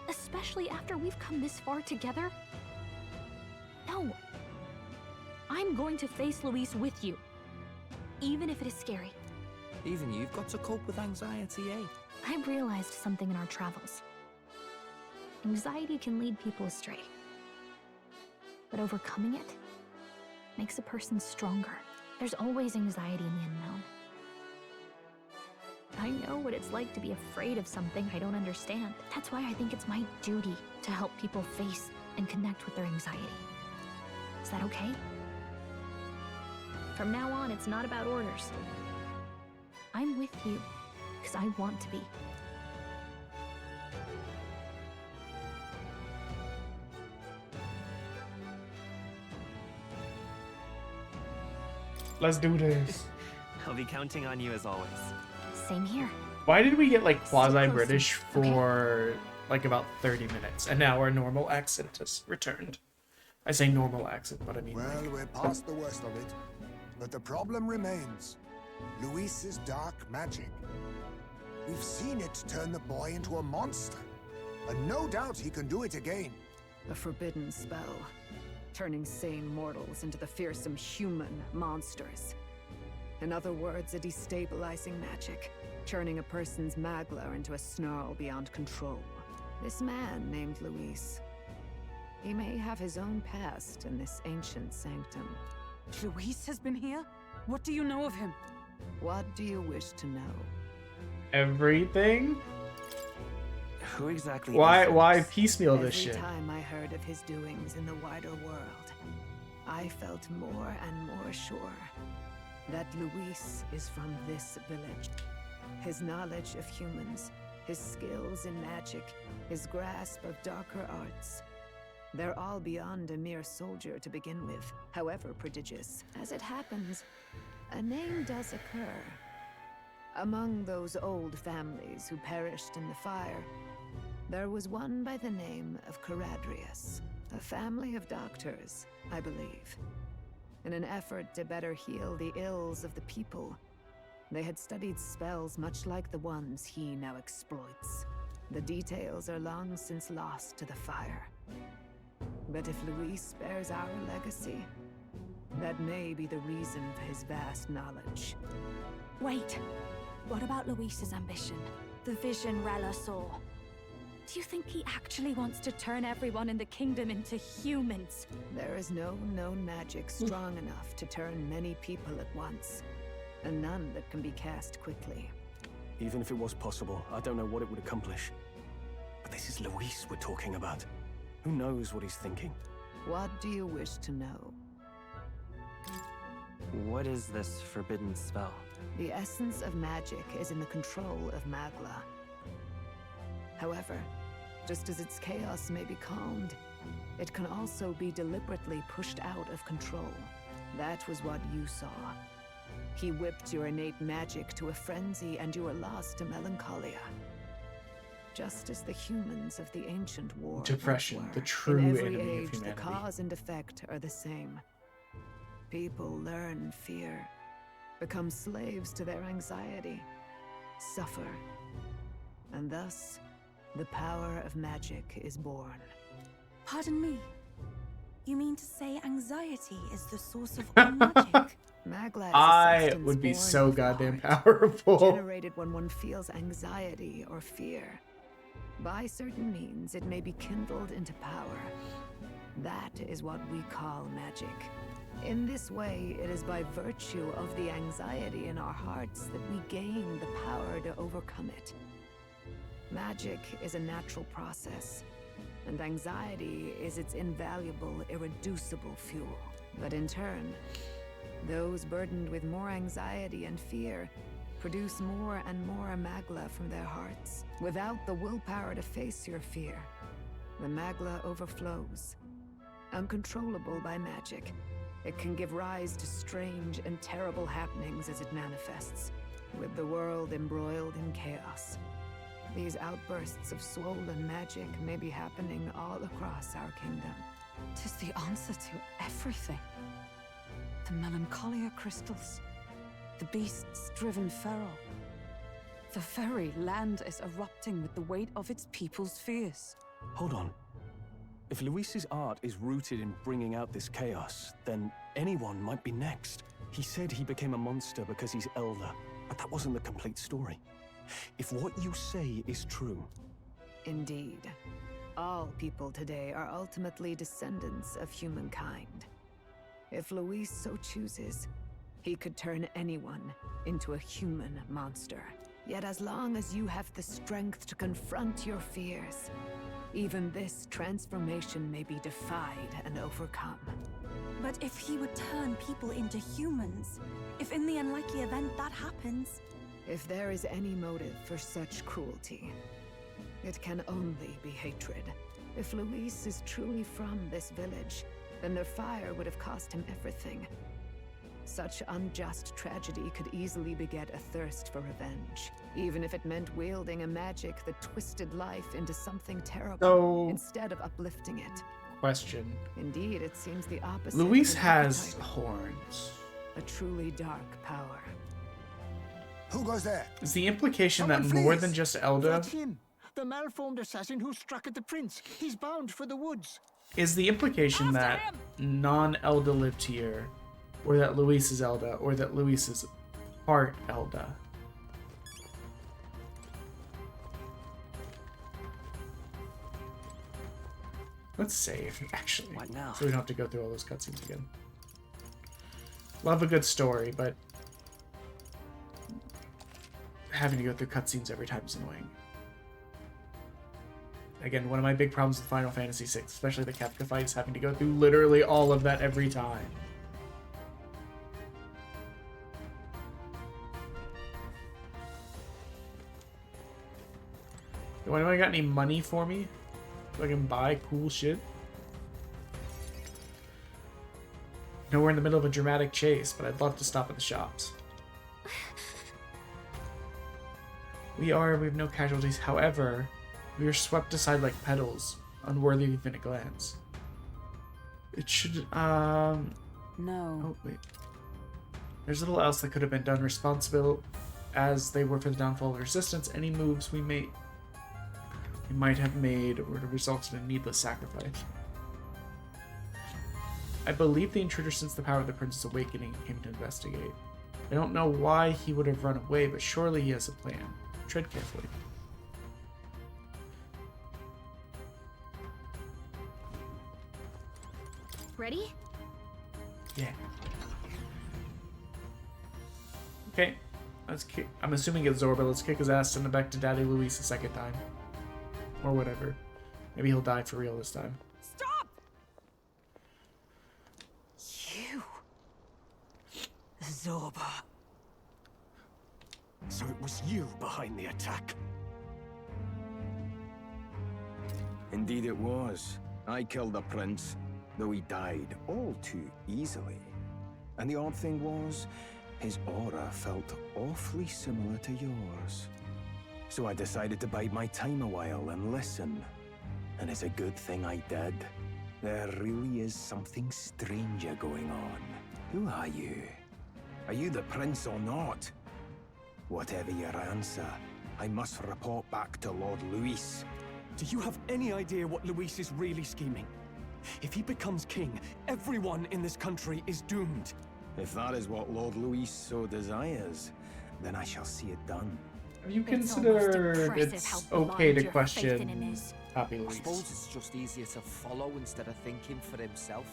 Especially after we've come this far together? No. I'm going to face Luis with you, even if it is scary. Even you've got to cope with anxiety, eh? I've realized something in our travels. Anxiety can lead people astray. But overcoming it makes a person stronger. There's always anxiety in the unknown. I know what it's like to be afraid of something I don't understand. That's why I think it's my duty to help people face and connect with their anxiety. Is that okay? From now on, it's not about orders. I'm with you because I want to be. Let's do this. I'll be counting on you as always. Same here. Why did we get like quasi-British for like about 30 minutes, and now our normal accent has returned? I say normal accent, but I mean Well, we're past the worst of it. But the problem remains. Luis's dark magic. We've seen it turn the boy into a monster. And no doubt he can do it again. A forbidden spell, turning sane mortals into the fearsome human monsters. In other words, a destabilizing magic, turning a person's magla into a snarl beyond control. This man named Luis, he may have his own past in this ancient sanctum. Luis has been here? What do you know of him? What do you wish to know? everything. Who exactly? Why piecemeal this shit? Every time I heard of his doings in the wider world, I felt more and more sure that Luis is from this village. His knowledge of humans, his skills in magic, his grasp of darker arts, they're all beyond a mere soldier to begin with, however prodigious. As it happens, a name does occur. Among those old families who perished in the fire, there was one by the name of Caradrius, a family of doctors, I believe. In an effort to better heal the ills of the people, they had studied spells much like the ones he now exploits. The details are long since lost to the fire. But if Luis bears our legacy, that may be the reason for his vast knowledge. Wait, what about Luis's ambition? The vision Rella saw? Do you think he actually wants to turn everyone in the kingdom into humans? There is no known magic strong enough to turn many people at once, and none that can be cast quickly. Even if it was possible, I don't know what it would accomplish. But this is Luis we're talking about. Who knows what he's thinking? What do you wish to know? What is this forbidden spell? The essence of magic is in the control of Magla. However, just as its chaos may be calmed, it can also be deliberately pushed out of control. That was what you saw. He whipped your innate magic to a frenzy and you were lost to melancholia. Just as the humans of the ancient war Depression, were. the true In every enemy of age, humanity. the cause and effect are the same. People learn fear, become slaves to their anxiety, suffer, and thus the power of magic is born. Pardon me. You mean to say anxiety is the source of all magic? Magla is a I substance would be born so of the goddamn heart, powerful. generated when one feels anxiety or fear. By certain means, it may be kindled into power. That is what we call magic. In this way, it is by virtue of the anxiety in our hearts that we gain the power to overcome it. Magic is a natural process, and anxiety is its invaluable, irreducible fuel. But in turn, those burdened with more anxiety and fear produce more and more Magla from their hearts. Without the willpower to face your fear, the Magla overflows. Uncontrollable by magic, it can give rise to strange and terrible happenings as it manifests, with the world embroiled in chaos. These outbursts of swollen magic may be happening all across our kingdom. 'Tis the answer to everything. The melancholia crystals, the beasts driven feral. The very land is erupting with the weight of its people's fears. Hold on. If Luis's art is rooted in bringing out this chaos, then anyone might be next. He said he became a monster because he's elder, but that wasn't the complete story. If what you say is true... Indeed. All people today are ultimately descendants of humankind. If Luis so chooses, he could turn anyone into a human monster. Yet as long as you have the strength to confront your fears, even this transformation may be defied and overcome. But if he would turn people into humans, if in the unlikely event that happens... If there is any motive for such cruelty, it can only be hatred. If Luis is truly from this village, then their fire would have cost him everything. Such unjust tragedy could easily beget a thirst for revenge, even if it meant wielding a magic that twisted life into something terrible So- instead of uplifting it. Question. Indeed, it seems the opposite. Luis of an has archetype. horns. A truly dark power. Who goes there? Is the implication that Someone more flees. than just Elda? That's him. The malformed assassin who struck at the prince. He's bound for the woods. Is the implication that non-Elda lived here, or that Luis is Elda, or that Luis is part Elda? Let's save, actually, What now? so we don't have to go through all those cutscenes again. Love a good story, but having to go through cutscenes every time is annoying. Again, one of my big problems with Final Fantasy VI, especially the Kefka fight, is having to go through literally all of that every time. Do anyone got any money for me? So I can buy cool shit? No, we're in the middle of a dramatic chase, but I'd love to stop at the shops. We have no casualties. However, we are swept aside like petals, unworthy of even a glance. It should, No. Oh, wait. There's little else that could have been done. Responsible as they were for the downfall of resistance, any moves we might have made would have resulted in needless sacrifice. I believe the intruder sensed the power of the Prince's awakening and came to investigate. I don't know why he would have run away, but surely he has a plan. Tread carefully. Ready? Yeah. Okay. Let's kick. I'm assuming it's Zorba. Let's kick his ass, send him back to Daddy Luis a second time. Or whatever. Maybe he'll die for real this time. Stop! You. Zorba. So it was you behind the attack? Indeed it was. I killed the prince, though he died all too easily. And the odd thing was, his aura felt awfully similar to yours. So I decided to bide my time a while and listen. And it's a good thing I did. There really is something stranger going on. Who are you? Are you the prince or not? Whatever your answer, I must report back to Lord Luis. Do you have any idea what Luis is really scheming? If he becomes king, everyone in this country is doomed. If that is what Lord Luis so desires, then I shall see it done. Have you It's considered impressive it's how okay blind to your question faith in him is. Happy I Luis? suppose it's just easier to follow instead of thinking for himself.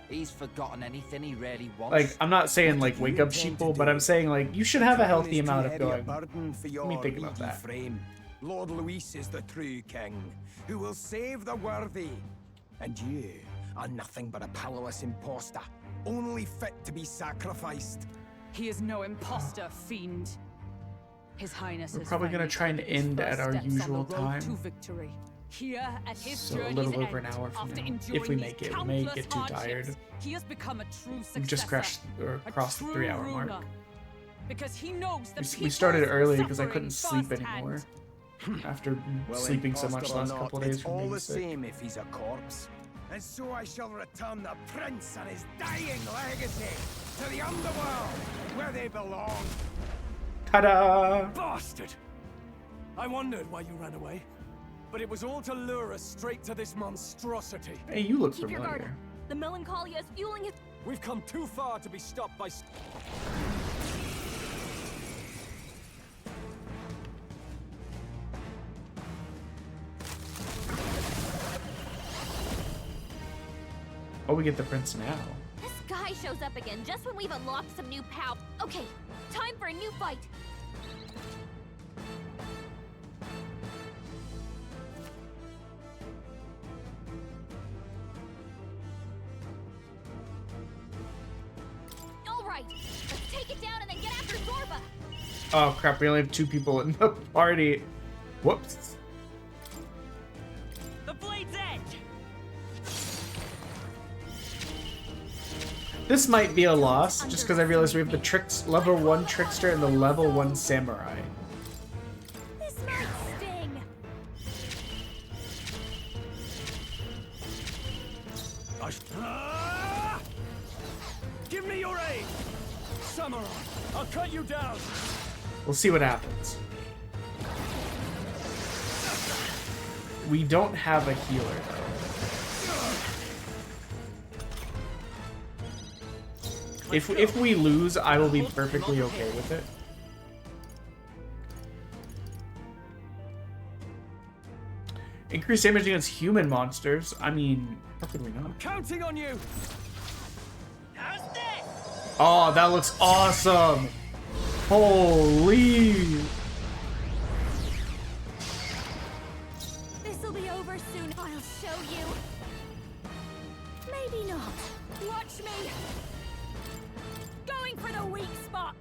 He's forgotten anything he really wants. Like, I'm not saying like wake up sheeple, but I'm saying like you should have a healthy amount of going. Let me think about that. Frame. Lord Luis is the true king, who will save the worthy. And you are nothing but a powerless imposter, only fit to be sacrificed. He is no imposter, fiend. His Highness We're has probably gonna finally try and taken his end at first our steps on the usual road time. to victory. Here at his So a journey's little over an end, hour from after now. enduring If we these make it, we may countless get too tired. hardships, he has become a true successor. We just crashed or a crossed the true 3 hour mark. ruler. Because he knows the We started people's early because I couldn't suffering sleep anymore. After Well, sleeping so much imposter or last not, couple of days it's from all being the sick. same if he's a corpse. And so I shall return the prince and his dying legacy to the underworld, where they belong. Ta-da! Bastard! I wondered why you ran away, but it was all to lure us straight to this monstrosity. Hey, you look Keep your guard familiar. up. The melancholia is fueling his. We've come too far to be stopped by. Oh, we get the prince now. This guy shows up again just when we've unlocked some new power. Okay, time for a new fight. All right, let's take it down and then get after Zorba. Oh crap, we only have 2 people in the party. Whoops. The blade's edge. This might be a loss, just because I realized we have the level 1 trickster and the level 1 samurai. This might sting. Give me your aid! Samurai, I'll cut you down! We'll see what happens. We don't have a healer, though. If we lose, I will be perfectly okay with it. Increased damage against human monsters. I mean, how could we not? Counting on you! Oh, that looks awesome! Holy! This'll be over soon. I'll show you. Maybe not. Watch me. Going for the weak spot.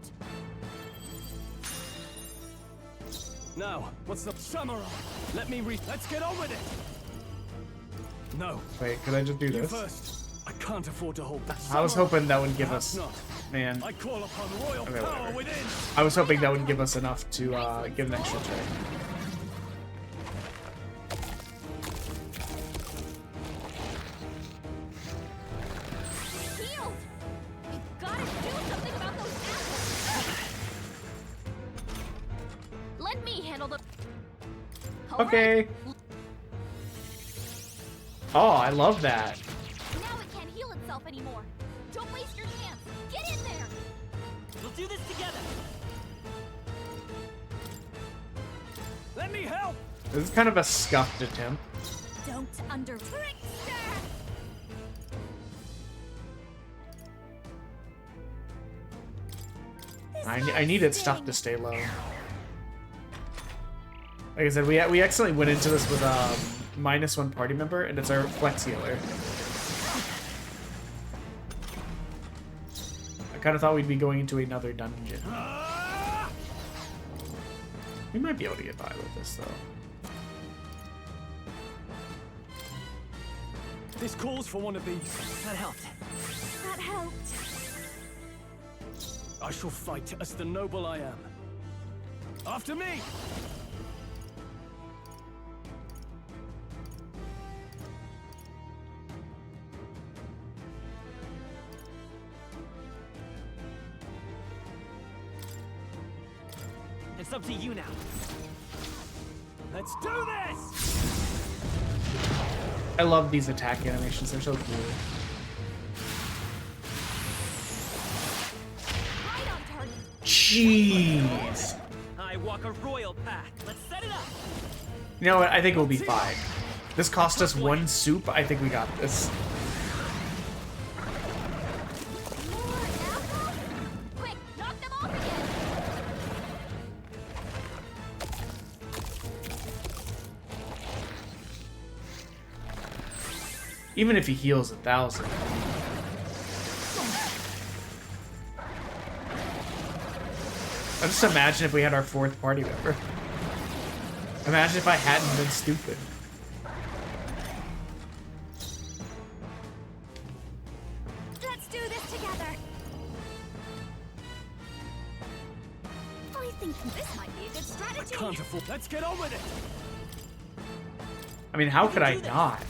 Now, what's the samurai? Let's get on with it. No. Wait, could I just do You this? first. I can't afford to hold that. I was hoping that would give us... Not. Man. I call upon royal Okay, power whatever. within. I was hoping that would give us enough to get an extra turn. Healed. We gotta do something about those apples. Let me handle the. Okay. Oh, I love that. Now it can't heal itself anymore. Don't waste your chance. Get in there. We'll do this together. Let me help. This is kind of a scuffed attempt. Don't under trickster. I needed stuff to stay low. Like I said, we accidentally went into this with -1 party member, and it's our flex healer. I kind of thought we'd be going into another dungeon. We might be able to get by with this, though. This calls for one of these. That helped. That helped. I shall fight as the noble I am. After me! It's up to you now. Let's do this! I love these attack animations, they're so cool. Right on target. Jeez! I walk a royal path. Let's set it up. You know what? I think we'll be fine. This cost us 1 soup. I think we got this. Quick, knock them off again. Even if he heals 1,000. I just imagine if we had our 4th party member. Imagine if I hadn't been stupid. Let's do this together. I think this might be a good strategy. Can't afford. Let's get on with it. I mean, how could I not?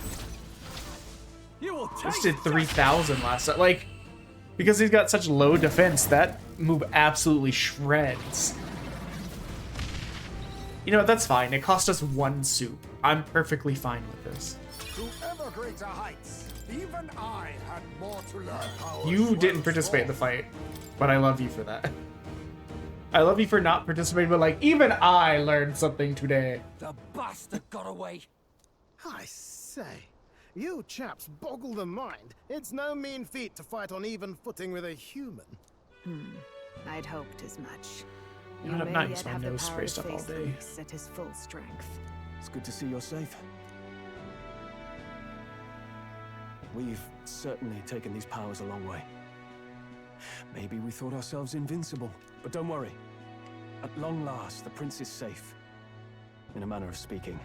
You will This did 3,000 last time. Like, because he's got such low defense, that move absolutely shreds. You know what? That's fine. It cost us 1 soup. I'm perfectly fine with this. To ever greater heights, even I had more to learn. You didn't participate in the fight, but I love you for that. I love you for not participating, but like, even I learned something today. The bastard got away. I say, you chaps boggle the mind. It's no mean feat to fight on even footing with a human. I'd hoped as much. You You know, may not yet use my have the nose power spray to stuff all face day. Luis at his full strength. It's good to see you're safe. We've certainly taken these powers a long way. Maybe we thought ourselves invincible, but don't worry. At long last, the prince is safe. In a manner of speaking.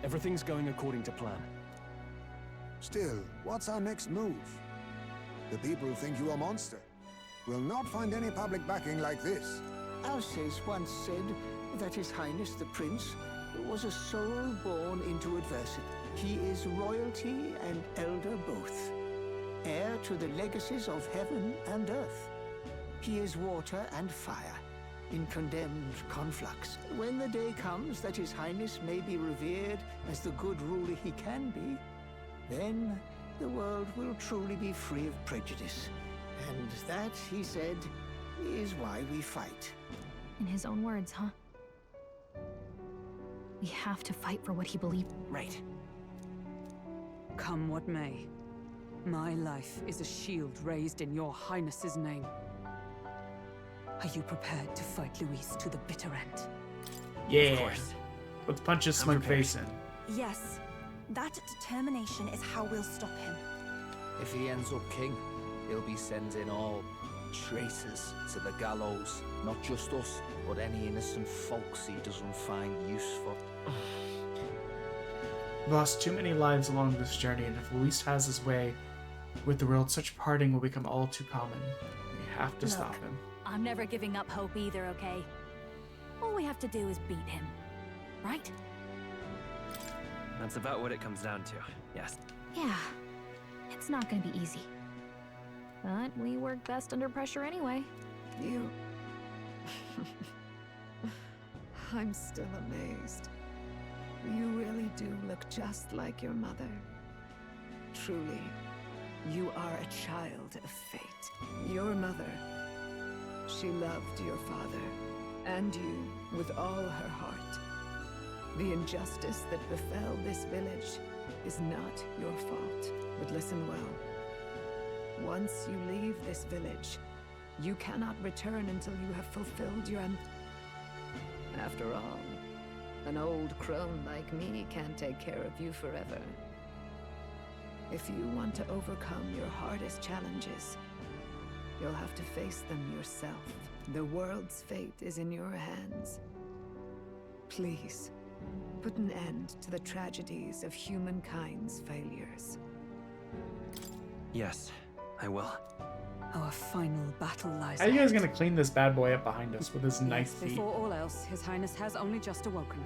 Everything's going according to plan. Still, what's our next move? The people think you a monster. Will not find any public backing like this. Alsace once said that His Highness the Prince was a soul born into adversity. He is royalty and elder both, heir to the legacies of heaven and earth. He is water and fire, in condemned conflux. When the day comes that His Highness may be revered as the good ruler he can be, then the world will truly be free of prejudice. And that, he said, is why we fight. In his own words, huh? We have to fight for what he believed. Right. Come what may, my life is a shield raised in your highness's name. Are you prepared to fight Luis to the bitter end? Yeah. Of course. Let's punch his smug face in. Yes. That determination is how we'll stop him. If he ends up king, he'll be sending all traitors to the gallows. Not just us, but any innocent folks he doesn't find useful. We've lost too many lives along this journey, and if Luis has his way with the world, such parting will become all too common. We have to stop him. I'm never giving up hope either, okay? All we have to do is beat him, right? That's about what it comes down to, yes. Yeah, it's not gonna be easy. But we work best under pressure anyway. You... I'm still amazed. You really do look just like your mother. Truly, you are a child of fate. Your mother, she loved your father, and you with all her heart. The injustice that befell this village is not your fault. But listen well. Once you leave this village, you cannot return until you have fulfilled your After all, an old crone like me can't take care of you forever. If you want to overcome your hardest challenges, you'll have to face them yourself. The world's fate is in your hands. Please, put an end to the tragedies of humankind's failures. Yes, I will. Our final battle lies How are you guys ahead. gonna clean this bad boy up behind us with his knife feet? Before all else, His Highness has only just awoken.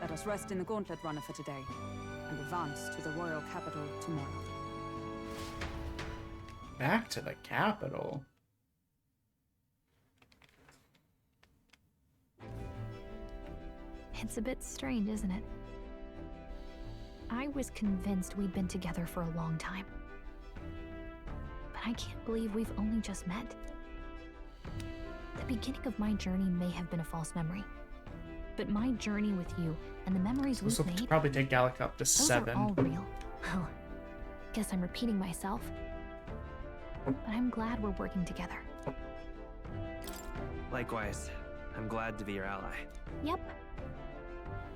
Let us rest in the Gauntlet Runner for today, and advance to the royal capital tomorrow. Back to the capital. It's a bit strange, isn't it? I was convinced we'd been together for a long time. But I can't believe we've only just met. The beginning of my journey may have been a false memory. But my journey with you and the memories This we've will made, probably take Gallic up to those 7. are all real. Well, guess I'm repeating myself. But I'm glad we're working together. Likewise, I'm glad to be your ally. Yep.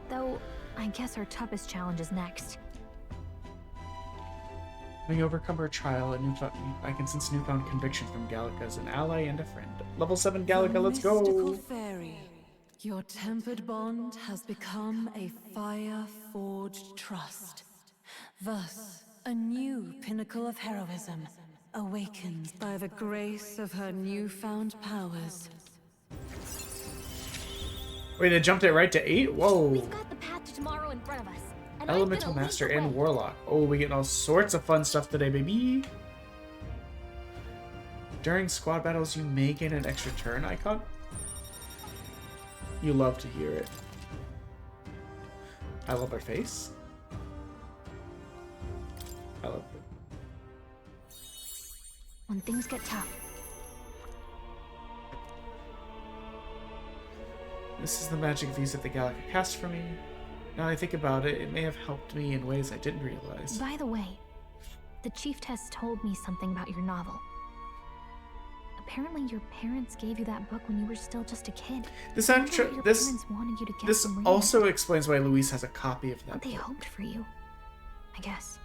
Though, I guess our toughest challenge is next. Having overcome her trial, I can sense newfound conviction from Gallica as an ally and a friend. Level 7 Gallica, let's Mystical go! fairy, your tempered bond has become a fire-forged trust. Thus, a new pinnacle of heroism awakened by the grace of her newfound powers. Wait, they jumped it right to 8? Whoa! We've got the path to tomorrow in front of us. And I'm Elemental gonna lead Master the and way. Warlock. Oh, we getting all sorts of fun stuff today, baby! During squad battles, you may gain an extra turn icon. You love to hear it. I love her face. I love it. When things get tough, This is the magic visa that Gallica cast for me. Now I think about it, it may have helped me in ways I didn't realize. by the way, the Chieftess told me something about your novel. Apparently your parents gave you that book when you were still just a kid. This I wonder what your this parents wanted you to get this from reading also it. explains why Luis has a copy of that. What they hoped for you, I guess.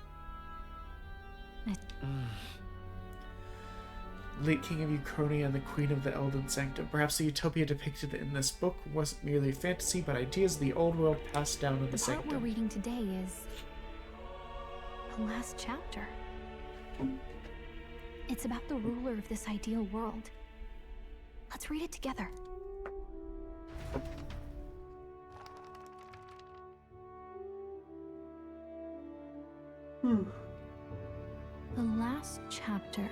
Late King of Uchronia and the Queen of the Elden Sanctum. Perhaps the utopia depicted in this book wasn't merely fantasy, but ideas of the old world passed down in the The part we're Sanctum. reading today is the last chapter. It's about the ruler of this ideal world. Let's read it together. The last chapter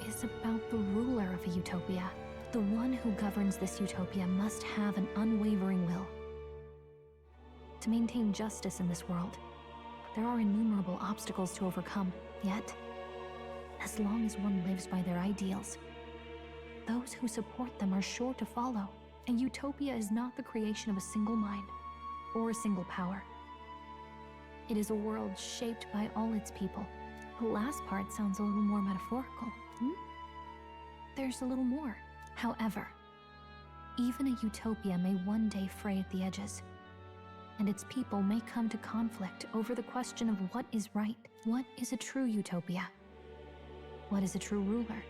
is about the ruler of a utopia. The one who governs this utopia must have an unwavering will. To maintain justice in this world, there are innumerable obstacles to overcome. Yet, as long as one lives by their ideals, those who support them are sure to follow. A utopia is not the creation of a single mind or a single power. It is a world shaped by all its people. The last part sounds a little more metaphorical. There's a little more. However, even a utopia may one day fray at the edges, and its people may come to conflict over the question of what is right. What is a true utopia? What is a true ruler?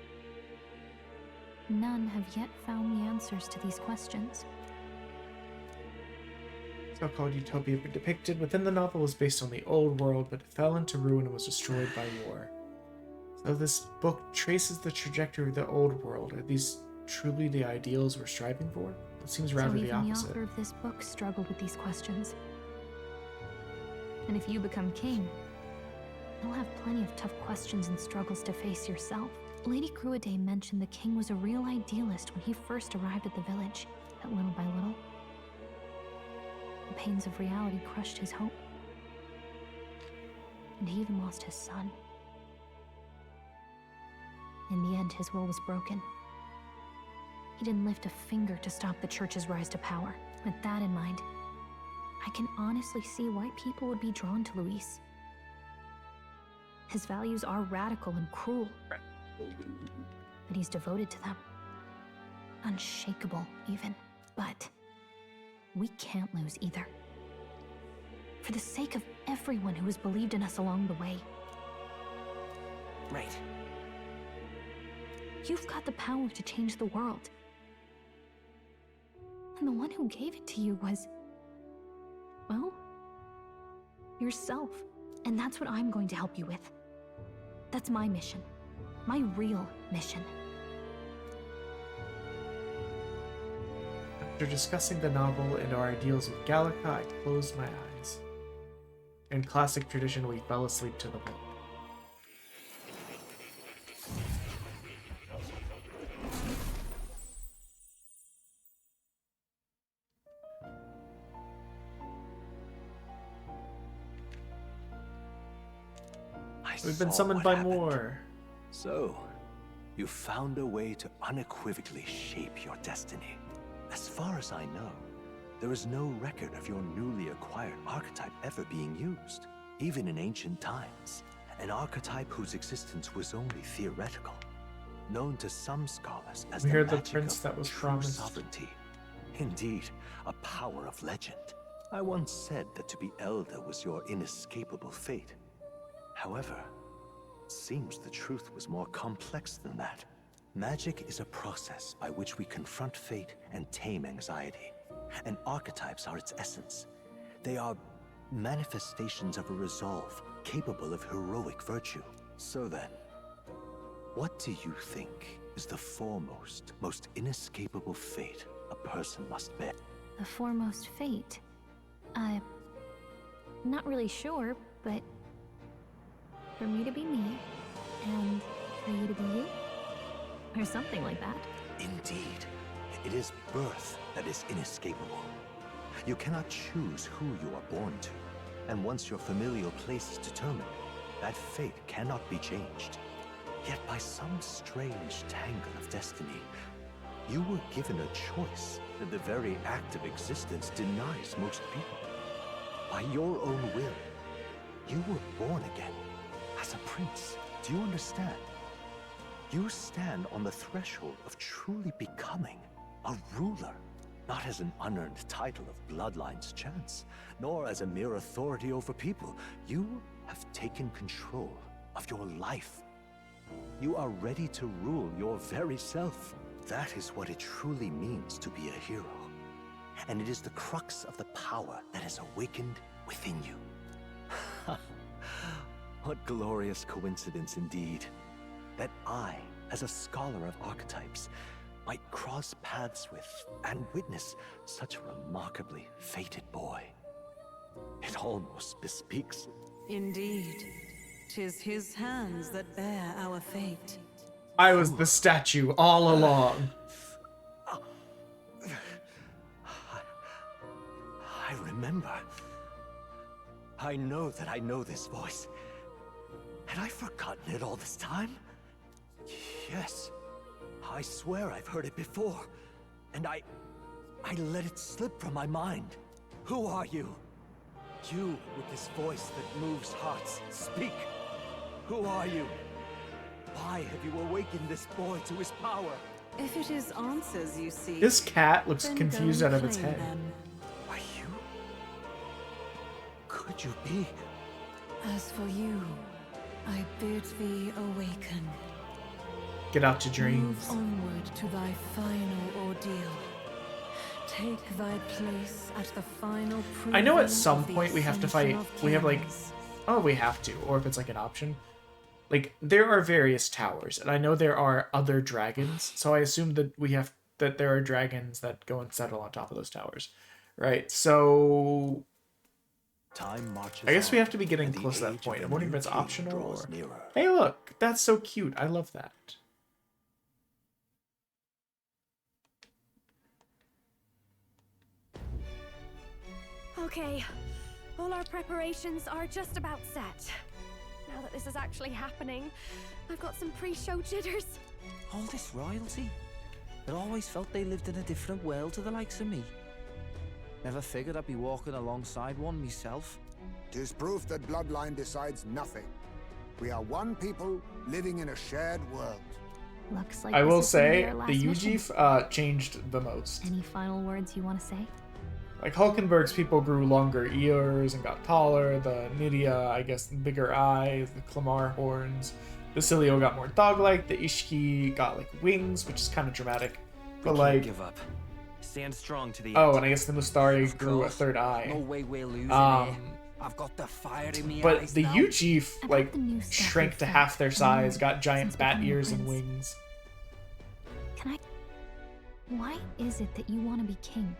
None have yet found the answers to these questions. So-called utopia depicted within the novel was based on the old world, but it fell into ruin and was destroyed by war. So this book traces the trajectory of the old world. Are these truly the ideals we're striving for? It seems rather the even opposite. the author of this book struggled with these questions. And if you become king, you'll have plenty of tough questions and struggles to face yourself. Lady Gruaday mentioned the king was a real idealist when he first arrived at the village, that little by little, the pains of reality crushed his hope. And he even lost his son. In the end, his will was broken. He didn't lift a finger to stop the church's rise to power. With that in mind, I can honestly see why people would be drawn to Luis. His values are radical and cruel, but he's devoted to them. Unshakable, even. But we can't lose either. For the sake of everyone who has believed in us along the way. Right. You've got the power to change the world. And the one who gave it to you was, well, yourself. And that's what I'm going to help you with. That's my mission. My real mission. After discussing the novel and our ideals with Gallica, I closed my eyes. In classic tradition, we fell asleep to the book. We've been summoned by more. So, you found a way to unequivocally shape your destiny. As far as I know, there is no record of your newly acquired archetype ever being used. Even in ancient times, an archetype whose existence was only theoretical, known to some scholars as We the heard the magic prince of that was true promised. sovereignty. Indeed, a power of legend. I once said that to be elder was your inescapable fate. However, it seems the truth was more complex than that. Magic is a process by which we confront fate and tame anxiety. And archetypes are its essence. They are manifestations of a resolve capable of heroic virtue. So then, what do you think is the foremost, most inescapable fate a person must bear? The foremost fate? Not really sure, but for me to be me, and for you to be you? Or something like that. Indeed. It is birth that is inescapable. You cannot choose who you are born to. And once your familial place is determined, that fate cannot be changed. Yet by some strange tangle of destiny, you were given a choice that the very act of existence denies most people. By your own will, you were born again as a prince. Do you understand? You stand on the threshold of truly becoming a ruler, not as an unearned title of bloodline's chance, nor as a mere authority over people. You have taken control of your life. You are ready to rule your very self. That is what it truly means to be a hero. And it is the crux of the power that is awakened within you. What glorious coincidence indeed, that I, as a scholar of archetypes, might cross paths with and witness such a remarkably fated boy. It almost bespeaks... Indeed. 'Tis his hands that bear our fate. I was the statue all along. I remember. I know that I know this voice. Had I forgotten it all this time? Yes. I swear I've heard it before. And I let it slip from my mind. Who are you? You with this voice that moves hearts. Speak. Who are you? Why have you awakened this boy to his power? If it is answers you seek, This cat looks then confused go out of its claim head. them. Are you? Could you be? As for you, I bid thee awaken. Get out to dreams. Move onward to thy final ordeal. Take thy place at the final I know at proving some of the point we have to fight. ascension of We have like, kings. oh, we have to, or if it's like an option. Like there are various towers, and I know there are other dragons. So I assume that there are dragons that go and settle on top of those towers, right? So Time marches I guess we on, have to be getting and the close to that age of point. the I'm wondering if new it's king optional draws or. nearer. Hey, look, that's so cute. I love that. Okay, all our preparations are just about set. Now that this is actually happening, I've got some pre-show jitters. All this royalty? I always felt they lived in a different world to the likes of me. Never figured I'd be walking alongside one myself. 'Tis proof that bloodline decides nothing. We are one people living in a shared world. Looks like I this will is gonna be say our last the mission. UG changed the most. Any final words you want to say? Like Hulkenberg's people grew longer ears and got taller. The Nydia, I guess, bigger eyes. The Clamar horns. Basilio got more dog-like. The Ishki got like wings, which is kind of dramatic. But Can't like, give up. Stand strong to the oh, end. and I guess the Mustari Of grew a course. third eye. No way we're losing Um, here. I've got the fire in me But eyes the now. UG like the new stuff shrank we've to found. half their size, Mm, got giant since bat becoming a ears and prince. wings. Can I? Why is it that you want to be king?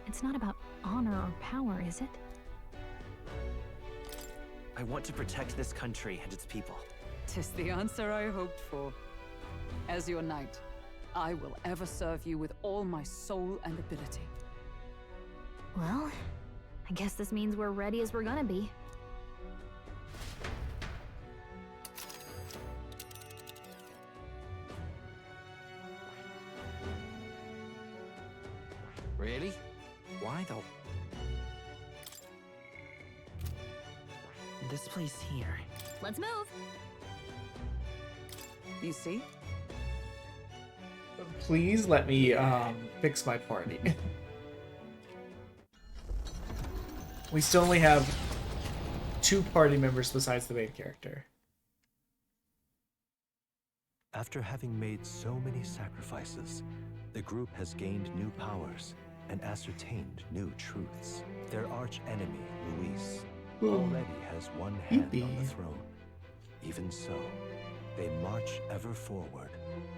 It's not about honor or power, is it? I want to protect this country and its people. 'Tis the answer I hoped for. As your knight, I will ever serve you with all my soul and ability. Well, I guess this means we're ready as we're gonna be. Really? Why though? This place here. Let's move. You see? Please let me fix my party. We still only have 2 party members besides the main character. After having made so many sacrifices, the group has gained new powers and ascertained new truths. Their arch enemy, Luis, already has one hand on the throne. Even so, they march ever forward,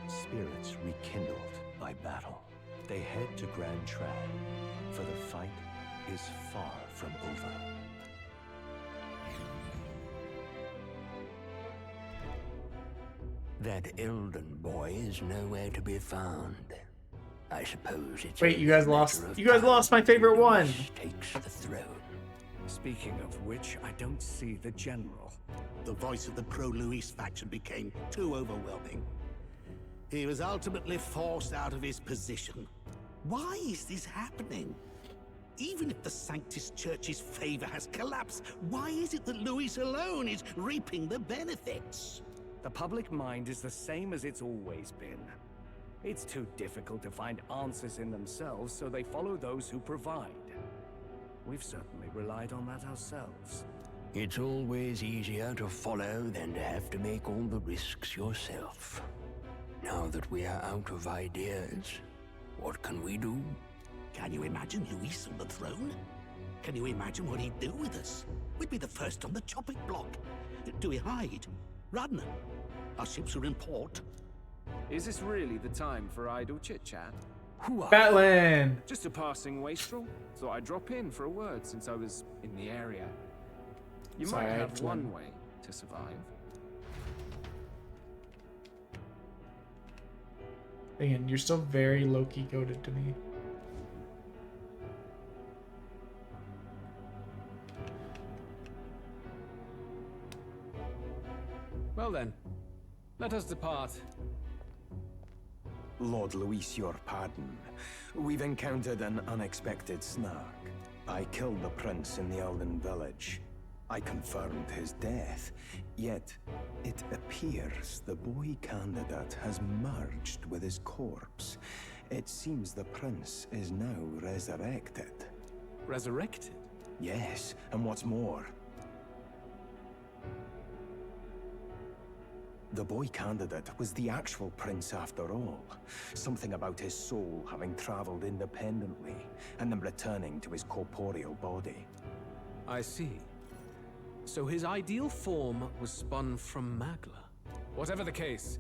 spirits rekindled by battle. They head to Grand Trad, for the fight is far from over. That Elden boy is nowhere to be found. I suppose it's Wait, you guys only a lost. matter of You guys time lost my favorite one. takes the throne. Speaking of which, I don't see the general. The voice of the pro-Luis faction became too overwhelming. He was ultimately forced out of his position. Why is this happening? Even if the Sanctus Church's favor has collapsed, why is it that Luis alone is reaping the benefits? The public mind is the same as it's always been. It's too difficult to find answers in themselves, so they follow those who provide. We've certainly relied on that ourselves. It's always easier to follow than to have to make all the risks yourself. Now that we are out of ideas, what can we do? Can you imagine Luis on the throne? Can you imagine what he'd do with us? We'd be the first on the chopping block. Do we hide? Run? Our ships are in port. Is this really the time for idle chit-chat? Batlin! Just a passing wastrel. Thought I'd drop in for a word since I was in the area. You Sorry, might I have had to- one way to survive. Again, you're still very low-key coded to me. Well then, let us depart. Lord Luis, your pardon. We've encountered an unexpected snag. I killed the prince in the Elden village. I confirmed his death. Yet, it appears the boy candidate has merged with his corpse. It seems the prince is now resurrected. Resurrected? Yes, and what's more, the boy candidate was the actual prince after all. Something about his soul having traveled independently, and then returning to his corporeal body. I see. So his ideal form was spun from Magla. Whatever the case,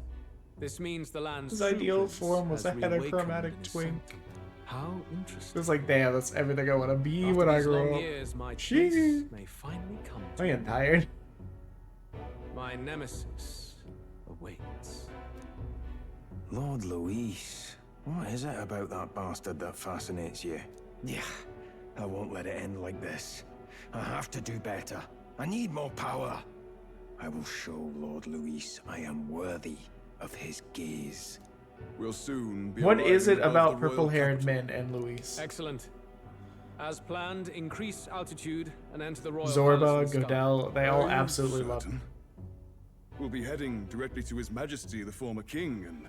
this means the land's His true ideal prince form was a has reawakened heterochromatic in his twink. sanctum. How interesting. It's like, damn, that's everything I want to be After when I these long grow up. years, my Jeez. chase may finally come to I am tired. My nemesis awaits. Lord Luis, what is it about that bastard that fascinates you? Yeah, I won't let it end like this. I have to do better. I need more power. I will show Lord Luis I am worthy of his gaze. We'll soon be What is it arriving above about the royal purple-haired men and Luis? Excellent. As planned, increase altitude and enter the royal Zorba, palace in Godel, they all Are you absolutely love certain? him. We'll be heading directly to His Majesty, the former king, and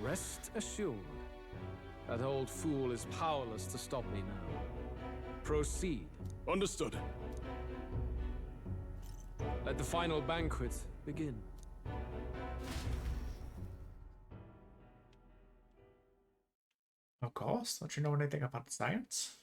Rest assured, that old fool is powerless to stop me now. Proceed. Understood. Let the final banquet begin. Of course. Don't you know anything about science?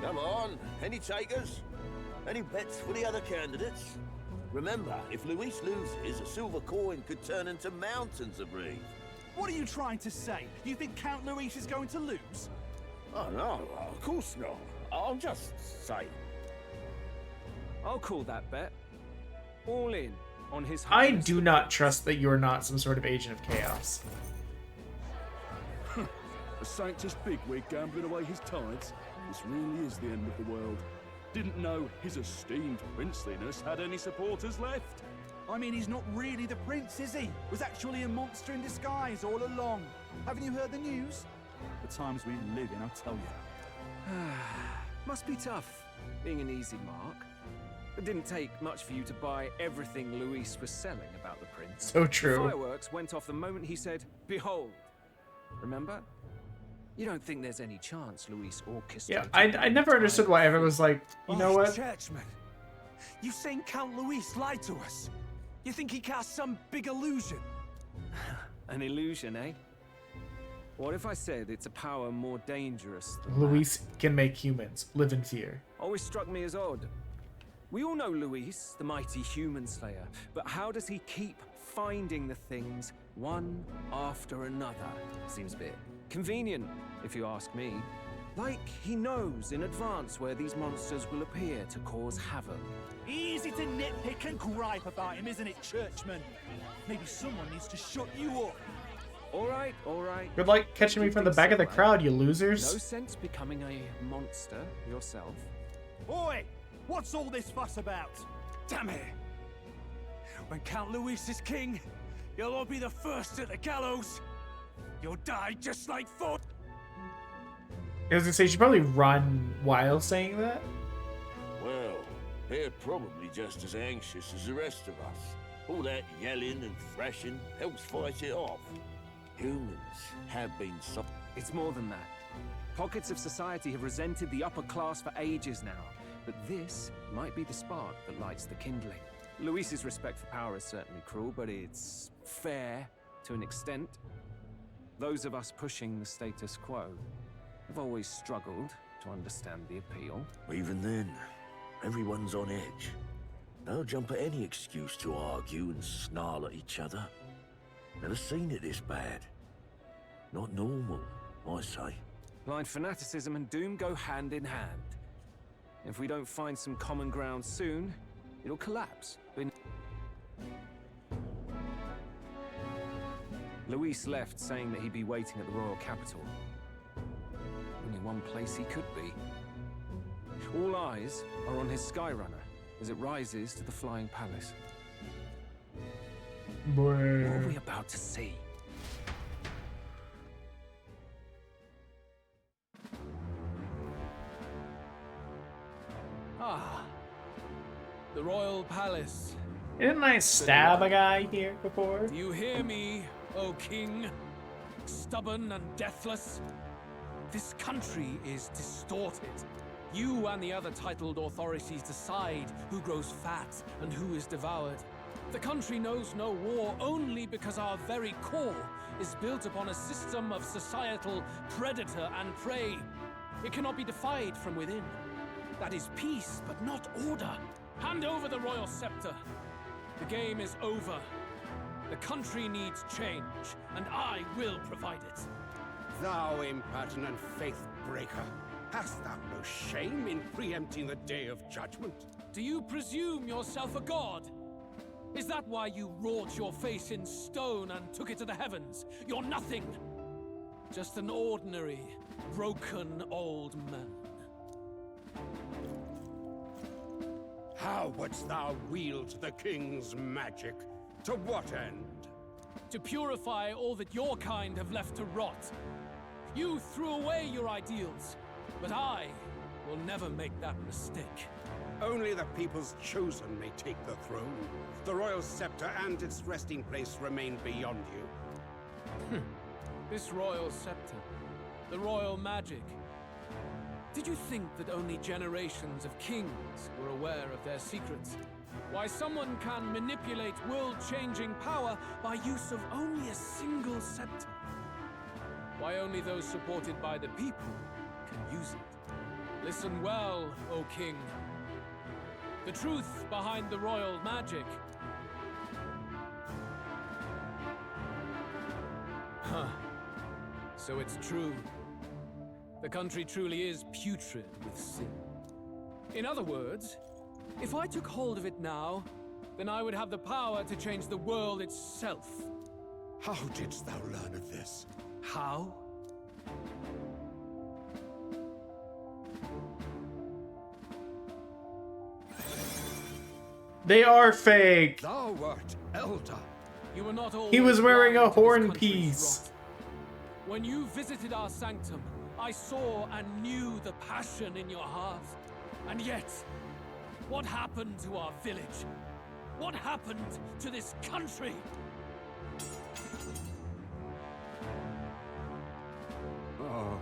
Come on, any takers? Any bets for the other candidates? Remember, if Luis loses, a silver coin could turn into mountains of breeze. What are you trying to say? You think Count Luis is going to lose? Oh no, of course not. I'm just saying. I'll call that bet. All in on his I highness. do not trust that you're not some sort of agent of chaos. A sanctus bigwig gambling away his tides? This really is the end of the world. Didn't know his esteemed princeliness had any supporters left. I mean, he's not really the prince, is he? Was actually a monster in disguise all along. Haven't you heard the news? The times we live in, I'll tell you. Must be tough, being an easy mark. It didn't take much for you to buy everything Luis was selling about the prince. So true. The fireworks went off the moment he said, "Behold." Remember? You don't think there's any chance Luis orchestrated? Yeah, I never understood why everyone was like, you know what? Churchman, you saying Count Luis lied to us? You think he cast some big illusion? An illusion, eh? What if I said it's a power more dangerous than Luis can make humans live in fear. Always struck me as odd. We all know Luis, the mighty human slayer, but how does he keep finding the things one after another? Seems a bit convenient, if you ask me. Like he knows in advance where these monsters will appear to cause havoc. Easy to nitpick and gripe about him, isn't it, Churchman? Maybe someone needs to shut you up. All right, all right. Good luck catching me from the back of the crowd, you losers. No sense becoming a monster yourself. Oi! What's all this fuss about? Damn it! When Count Luis is king, you'll all be the first at the gallows. You'll die just like Ford. I was gonna say, you should probably run while saying that. Well, they're probably just as anxious as the rest of us. All that yelling and thrashing helps fight it off. Humans have been so... It's more than that. Pockets of society have resented the upper class for ages now. But this might be the spark that lights the kindling. Luis's respect for power is certainly cruel, but it's fair to an extent. Those of us pushing the status quo have always struggled to understand the appeal. Even then, everyone's on edge. They'll jump at any excuse to argue and snarl at each other. Never seen it this bad. Not normal, I say. Blind fanaticism and doom go hand in hand. If we don't find some common ground soon, it'll collapse. Luis left saying that he'd be waiting at the royal capital. Only one place he could be. All eyes are on his Skyrunner as it rises to the flying palace. What are we about to see? Ah, the royal palace. Didn't I stab a guy here before? Do you hear me, O king? Stubborn and deathless? This country is distorted. You and the other titled authorities decide who grows fat and who is devoured. The country knows no war only because our very core is built upon a system of societal predator and prey. It cannot be defied from within. That is peace, but not order. Hand over the royal scepter. The game is over. The country needs change, and I will provide it. Thou impertinent faith breaker, hast thou no shame in preempting the day of judgment? Do you presume yourself a god? Is that why you wrought your face in stone and took it to the heavens? You're nothing. Just an ordinary, broken old man. How wouldst thou wield the king's magic? To what end? To purify all that your kind have left to rot. You threw away your ideals, but I will never make that mistake. Only the people's chosen may take the throne. The royal scepter and its resting place remain beyond you. This royal scepter, the royal magic. Did you think that only generations of kings were aware of their secrets? Why someone can manipulate world-changing power by use of only a single scepter? Why only those supported by the people can use it? Listen well, O king. The truth behind the royal magic. Huh. So it's true. The country truly is putrid with sin. In other words, if I took hold of it now, then I would have the power to change the world itself. How didst thou learn of this? How? They are fake. Thou wert elder. You were not all. He was wearing a horn piece. When you visited our sanctum, I saw and knew the passion in your heart. And yet, what happened to our village? What happened to this country? Oh.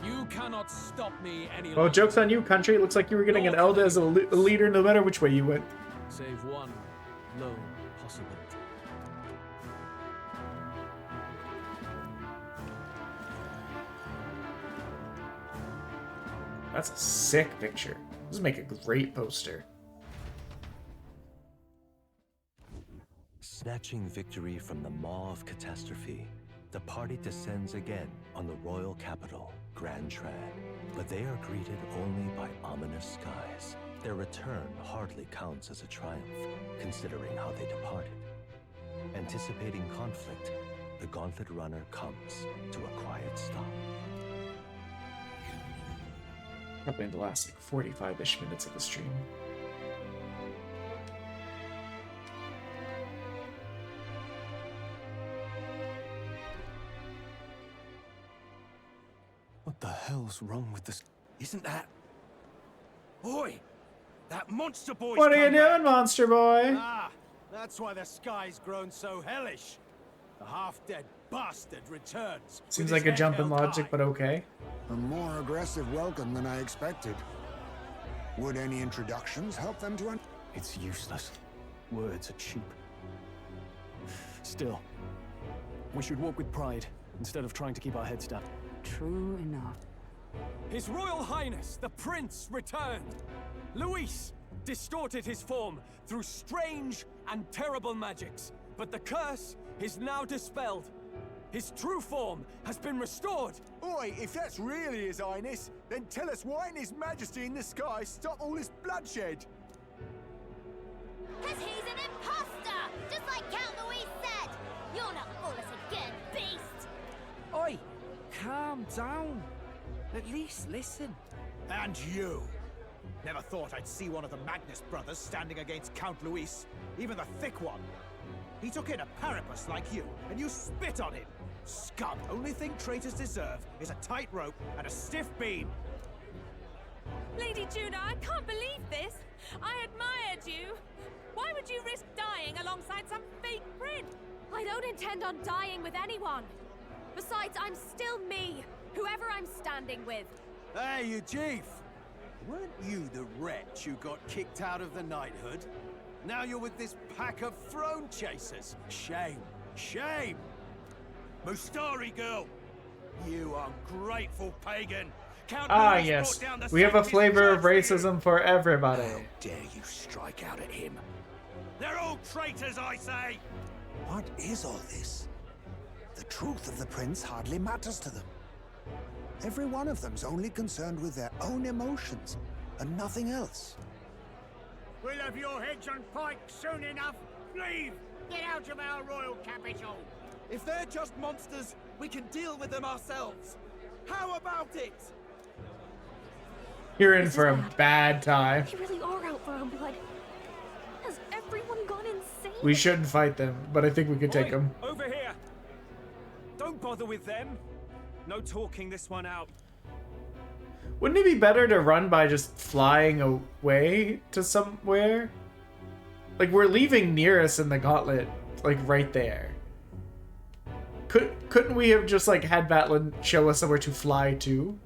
You cannot stop me any longer. Well, joke's on you, country. It looks like you were getting an elder as a leader no matter which way you went. Save one lone possibility. That's a sick picture. This would make a great poster. Snatching victory from the maw of catastrophe, the party descends again on the royal capital, Grand Trad. But they are greeted only by ominous skies. Their return hardly counts as a triumph, considering how they departed. Anticipating conflict, the Gauntlet Runner comes to a quiet stop. Probably in the last like 45-ish minutes of the stream. What the hell's wrong with this? Isn't that... Oi! That monster boy's What are you come doing, back. monster boy? Ah, that's why the sky's grown so hellish. The half-dead bastard returns. Seems with like a his jump head in held logic, high. but okay. A more aggressive welcome than I expected. Would any introductions help them to... It's useless. Words are cheap. Still, we should walk with pride instead of trying to keep our heads down. True enough. His Royal Highness, the Prince, returned. Luis distorted his form through strange and terrible magics, but the curse is now dispelled. His true form has been restored. Oi, if that's really His Highness, then tell us why in His Majesty in the sky stop all this bloodshed? Because he's an imposter! Just like Count Louis said! You'll not fool us again, beast! Oi, calm down. At least listen. And you! Never thought I'd see one of the Magnus brothers standing against Count Luis, even the thick one. He took in a parapus like you, and you spit on him. Scum! Only thing traitors deserve is a tight rope and a stiff beam. Lady Judah, I can't believe this. I admired you. Why would you risk dying alongside some fake prince? I don't intend on dying with anyone. Besides, I'm still me, whoever I'm standing with. Hey, you chief! Weren't you the wretch who got kicked out of the knighthood? Now you're with this pack of throne chasers. Shame. Shame! Mustari girl! You ungrateful pagan! Count Ah, Louis yes. brought down the We have a safest flavor of church for you. racism for everybody. How dare you strike out at him? They're all traitors, I say! What is all this? The truth of the prince hardly matters to them. Every one of them's only concerned with their own emotions and nothing else. We'll have your heads on pike soon enough. Leave! Get out of our royal capital! If they're just monsters, we can deal with them ourselves. How about it? You're in for a bad time. They really are out for our blood. Has everyone gone insane? We shouldn't fight them, but I think we could take Oi, them. over here! Don't bother with them. No talking this one out. Wouldn't it be better to run by just flying away to somewhere? Like, we're leaving Nearest in the gauntlet, like, right there. Couldn't we have just, like, had Batlin show us somewhere to fly to?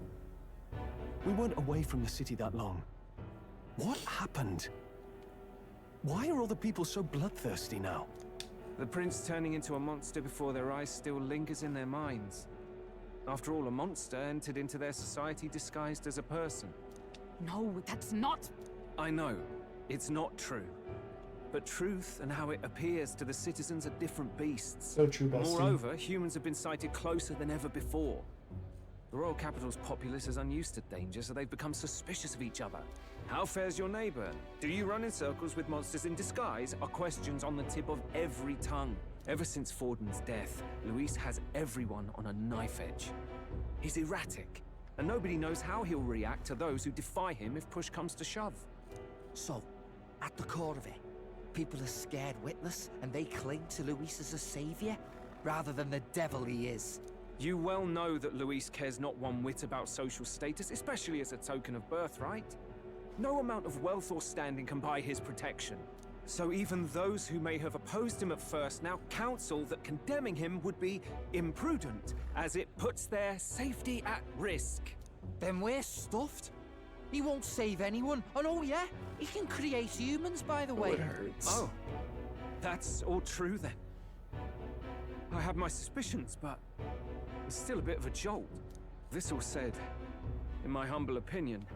We weren't away from the city that long. What happened? Why are all the people so bloodthirsty now? The prince turning into a monster before their eyes still lingers in their minds. After all, a monster entered into their society disguised as a person. No, that's not... I know, it's not true. But truth and how it appears to the citizens are different beasts. So true, bestie. Moreover, humans have been sighted closer than ever before. The royal capital's populace is unused to danger, so they've become suspicious of each other. How fares your neighbor? Do you run in circles with monsters in disguise? Are questions on the tip of every tongue. Ever since Forden's death, Luis has everyone on a knife edge. He's erratic, and nobody knows how he'll react to those who defy him if push comes to shove. So, at the core of it, people are scared witless, and they cling to Luis as a savior, rather than the devil he is. You well know that Luis cares not one whit about social status, especially as a token of birthright. No amount of wealth or standing can buy his protection. So even those who may have opposed him at first now counsel that condemning him would be imprudent, as it puts their safety at risk. Then we're stuffed. He won't save anyone, and oh yeah, he can create humans, by the way. It hurts. Oh, that's all true then. I have my suspicions, but it's still a bit of a jolt. This all said, in my humble opinion,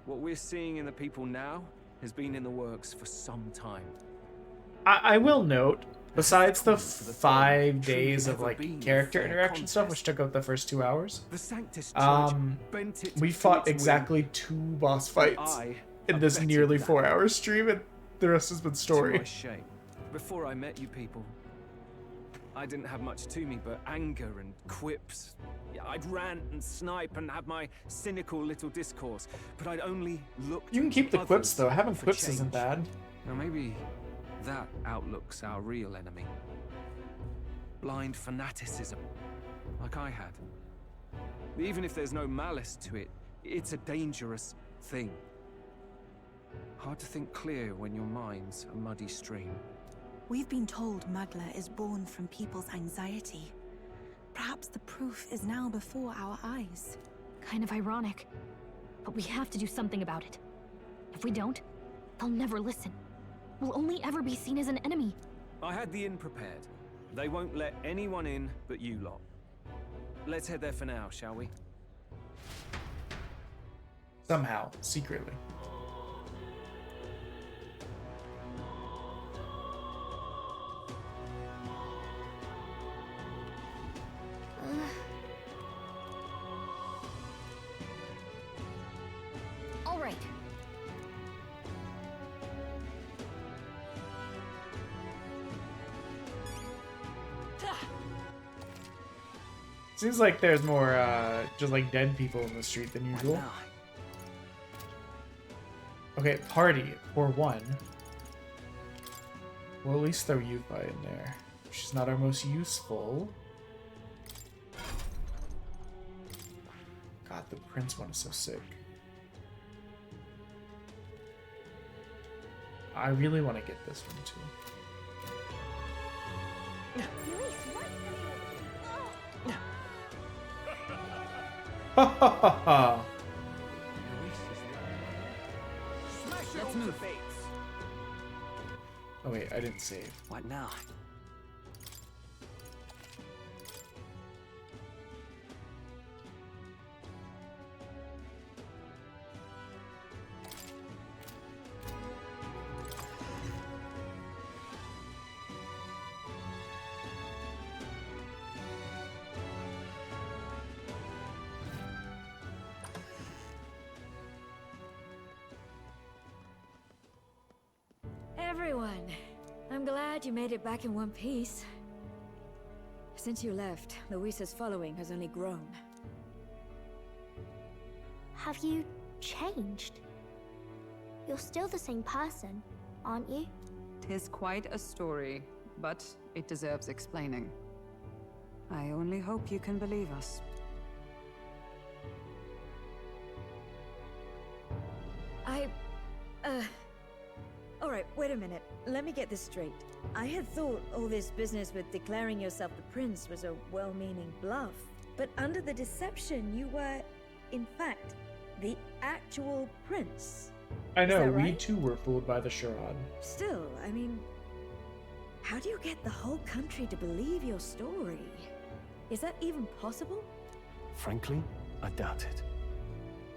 what we're seeing in the people now has been in the works for some time. I will note, besides the 5 days of, like, character interaction stuff, which took up the first 2 hours, we fought exactly 2 boss fights in this nearly 4-hour stream, and the rest has been story. To my shame, before I met you people, I didn't have much to me but anger and quips. I'd rant and snipe and have my cynical little discourse, but I'd only look. You can keep the quips, though. Having quips isn't bad. Now maybe that outlook's our real enemy. Blind fanaticism, like I had. Even if there's no malice to it, it's a dangerous thing. Hard to think clear when your mind's a muddy stream. We've been told Mugla is born from people's anxiety. Perhaps the proof is now before our eyes. Kind of ironic. But we have to do something about it. If we don't, they'll never listen. We'll only ever be seen as an enemy. I had the inn prepared. They won't let anyone in but you lot. Let's head there for now, shall we? Somehow, secretly. All right. Seems like there's more just like dead people in the street than usual. Okay, party for one. We'll at least throw Yufa in there. She's not our most useful. God, the prince one is so sick. I really want to get this one too. Ha ha ha ha! Let's move. Oh wait, I didn't save. What now? Everyone, I'm glad you made it back in one piece. Since you left, Luisa's following has only grown. Have you changed? You're still the same person, aren't you? 'Tis quite a story, but it deserves explaining. I only hope you can believe us. Alright, wait a minute. Let me get this straight. I had thought all this business with declaring yourself the prince was a well-meaning bluff. But under the deception, you were, in fact, the actual prince. I know, Is that we right? too were fooled by the charade. Still, I mean, how do you get the whole country to believe your story? Is that even possible? Frankly, I doubt it.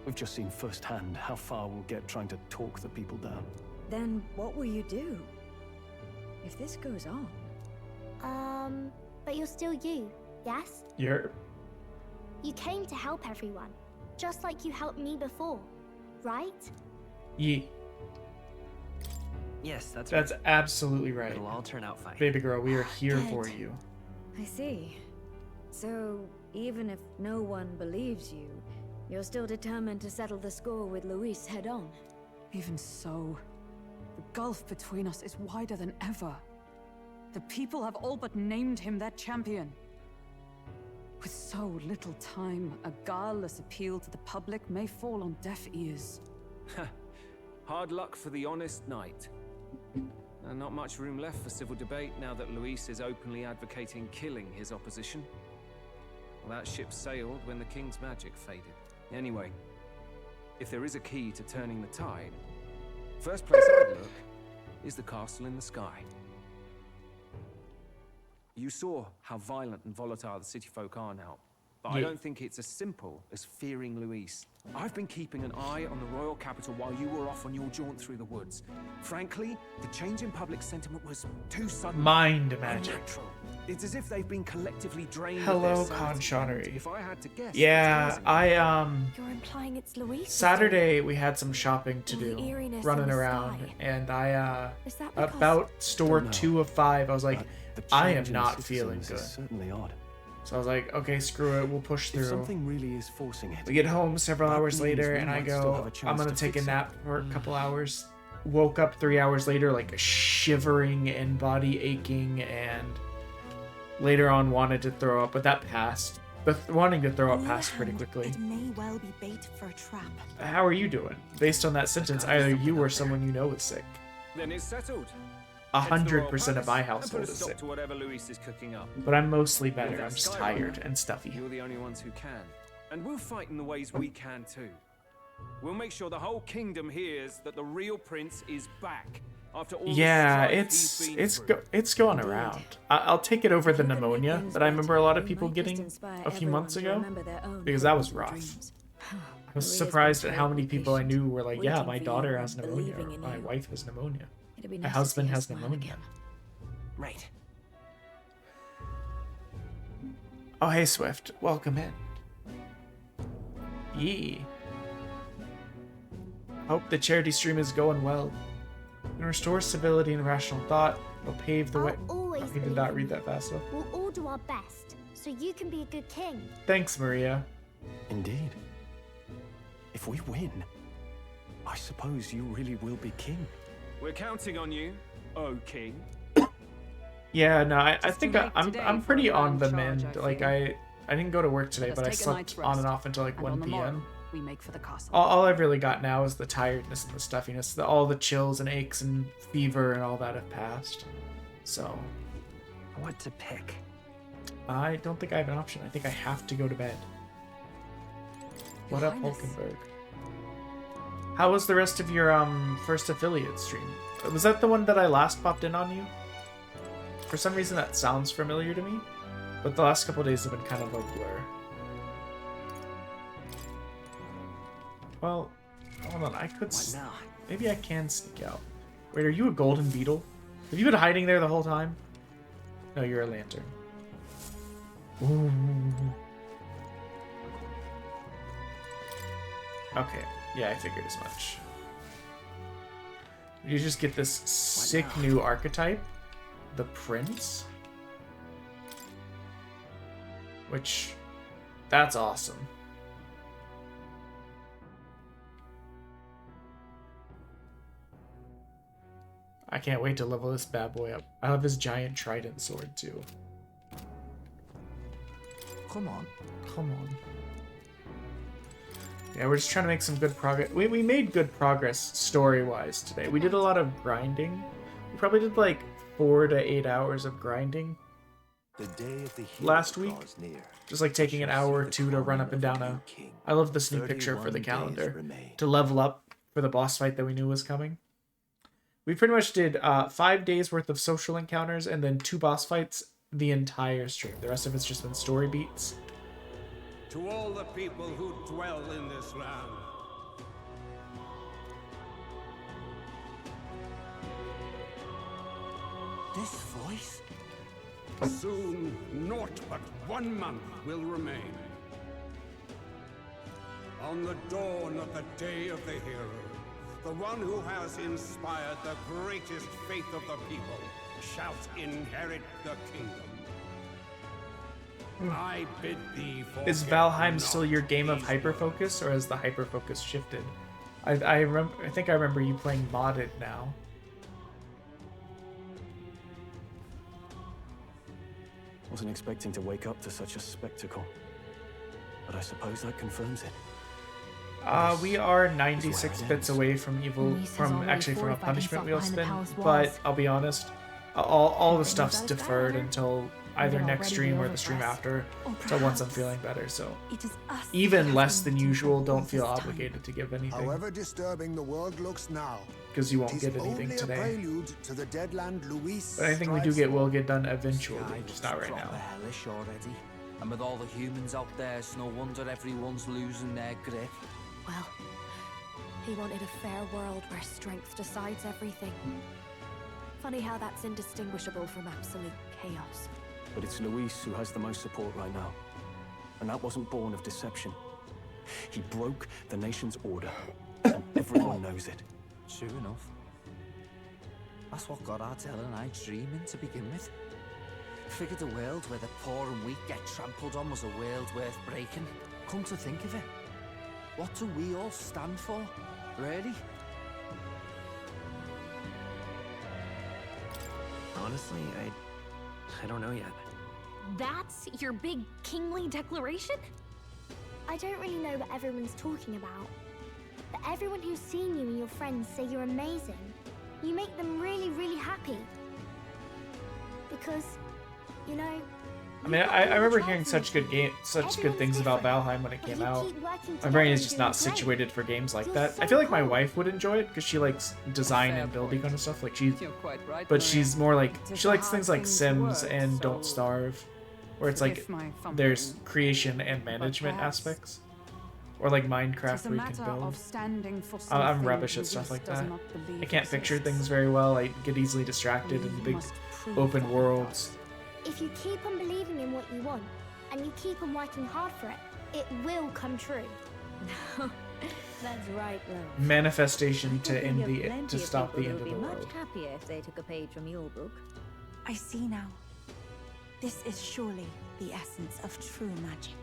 We've just seen firsthand how far we'll get trying to talk the people down. Then what will you do? If this goes on? But you're still you, yes? You're... You came to help everyone, just like you helped me before, right? Ye. Yes, that's absolutely right. It'll all turn out fine. Baby girl, we are here Good. for you. I see. So, even if no one believes you, you're still determined to settle the score with Luis head on? Even so, the gulf between us is wider than ever. The people have all but named him their champion. With so little time, a guileless appeal to the public may fall on deaf ears. Hard luck for the honest knight. And not much room left for civil debate now that Luis is openly advocating killing his opposition. Well, that ship sailed when the king's magic faded. Anyway, if there is a key to turning the tide, first place I'd look is the castle in the sky. You saw how violent and volatile the city folk are now, but I Yeah. don't think it's as simple as fearing Luis. I've been keeping an eye on the royal capital while you were off on your jaunt through the woods. Frankly, the change in public sentiment was too sudden. Mind magic. Unnatural. It's as if they've been collectively drained of Hello, their sanity. Conchonery. If I had to guess, Yeah, You're implying it's Luis? Saturday we had some shopping to All the do, eeriness in running the around, sky. and I Is that because- about store Don't know. 2 of 5, I was like, The I am change in not feeling citizens good. is certainly odd. So I was like, okay, screw it, we'll push If through. something really is forcing it, We get home several that hours means later, we and I might still have go, a chance I'm gonna to take a fix it." nap for a couple hours. Woke up 3 hours later, like shivering and body aching, and later on wanted to throw up, but that passed. But wanting to throw up On the other passed pretty hand, quickly. It may well be bait for a trap. How are you doing? Based on that sentence, either you or someone you know is sick. Then it's settled. 100% of my and household put a is stop sick. to whatever Luis is cooking up. But I'm mostly With better. that I'm just Skyrunner, tired and stuffy. You're the only ones who can. And we'll fight in the ways we can too. We'll make sure the whole kingdom hears that the real prince is back. After all Yeah, the strife he's been through. it's going around. I'll take it over the pneumonia that I remember a lot of people getting a few months ago, because that was rough. I was surprised at how many people I knew were like, yeah, my daughter has pneumonia, or my wife has pneumonia, my husband has pneumonia. Right. Oh, hey, Swift. Welcome in. Yee. Hope the charity stream is going well. And restore civility and rational thought. It'll pave the way. Always I did not read that fast enough. We'll all do our best, so you can be a good king. Thanks, Maria. Indeed. If we win, I suppose you really will be king. We're counting on you, oh king. Yeah, no, I think I'm pretty on the mend. Like I didn't go to work today, but I slept on and off until like 1 p.m. We make for the castle. All I've really got now is the tiredness and the stuffiness. All the chills and aches and fever and all that have passed. So, What to pick? I don't think I have an option. I think I have to go to bed. What up, Hulkenberg? How was the rest of your first affiliate stream? Was that the one that I last popped in on you? For some reason that sounds familiar to me, but the last couple days have been kind of a blur. Well, hold on, I could... Maybe I can sneak out. Wait, are you a golden beetle? Have you been hiding there the whole time? No, you're a lantern. Ooh. Okay, yeah, I figured as much. You just get this sick new archetype, the Prince. Which, that's awesome. I can't wait to level this bad boy up. I love his giant trident sword too. Come on. Come on. Yeah, we're just trying to make some good progress. We made good progress story-wise today. We did a lot of grinding. We probably did like 4 to 8 hours of grinding The day of the last week. draws near. Just like taking an hour or two to run up and down a... I love this new picture for the calendar. To level up for the boss fight that we knew was coming. We pretty much did 5 days worth of social encounters and then 2 boss fights the entire stream. The rest of it's just been story beats. To all the people who dwell in this land, This voice? soon naught but 1 month will remain. On the dawn of the day of the hero, the one who has inspired the greatest faith of the people shall inherit the kingdom. I bid thee forget Is Valheim not still your game of hyperfocus, or has the hyperfocus shifted? I think I remember you playing modded now. Wasn't expecting to wake up to such a spectacle, but I suppose that confirms it. We are 96 bits away from evil, from a punishment wheel spin, but I'll be honest, all the stuff's deferred until either next stream or the stream after, until once I'm feeling better, so even less than usual, don't feel obligated to give anything, However disturbing the world looks now, because you won't it is get anything only a today. prelude to the Deadland Luis But anything we do strives get for. will get done eventually, just not right now. Proper hellish already. And with all the humans out there, it's no wonder everyone's losing their grip. Well, he wanted a fair world where strength decides everything. Funny how that's indistinguishable from absolute chaos. But it's Luis who has the most support right now. And that wasn't born of deception. He broke the nation's order, and everyone knows it. True enough. That's what got our Dell and I dreaming to begin with. Figured a world where the poor and weak get trampled on was a world worth breaking. Come to think of it, what do we all stand for, really? Honestly, I don't know yet. That's your big kingly declaration? I don't really know what everyone's talking about. But everyone who's seen you and your friends say you're amazing. You make them really, really happy. Because, you know... I mean, I remember hearing such good things about Valheim when it came out. My brain is just not situated for games like that. I feel like my wife would enjoy it because she likes design and building kind of stuff. Like but she's more like she likes things like Sims and Don't Starve, where it's like there's creation and management aspects, or like Minecraft where you can build. I'm rubbish at stuff like that. I can't picture things very well. I get easily distracted in big open worlds. If you keep on believing in what you want, and you keep on working hard for it, it will come true. That's right, love. Manifestation to Thinking end of the plenty to stop the people end of who'll the be world. much happier if they took a page from your book. I see now. This is surely the essence of true magic.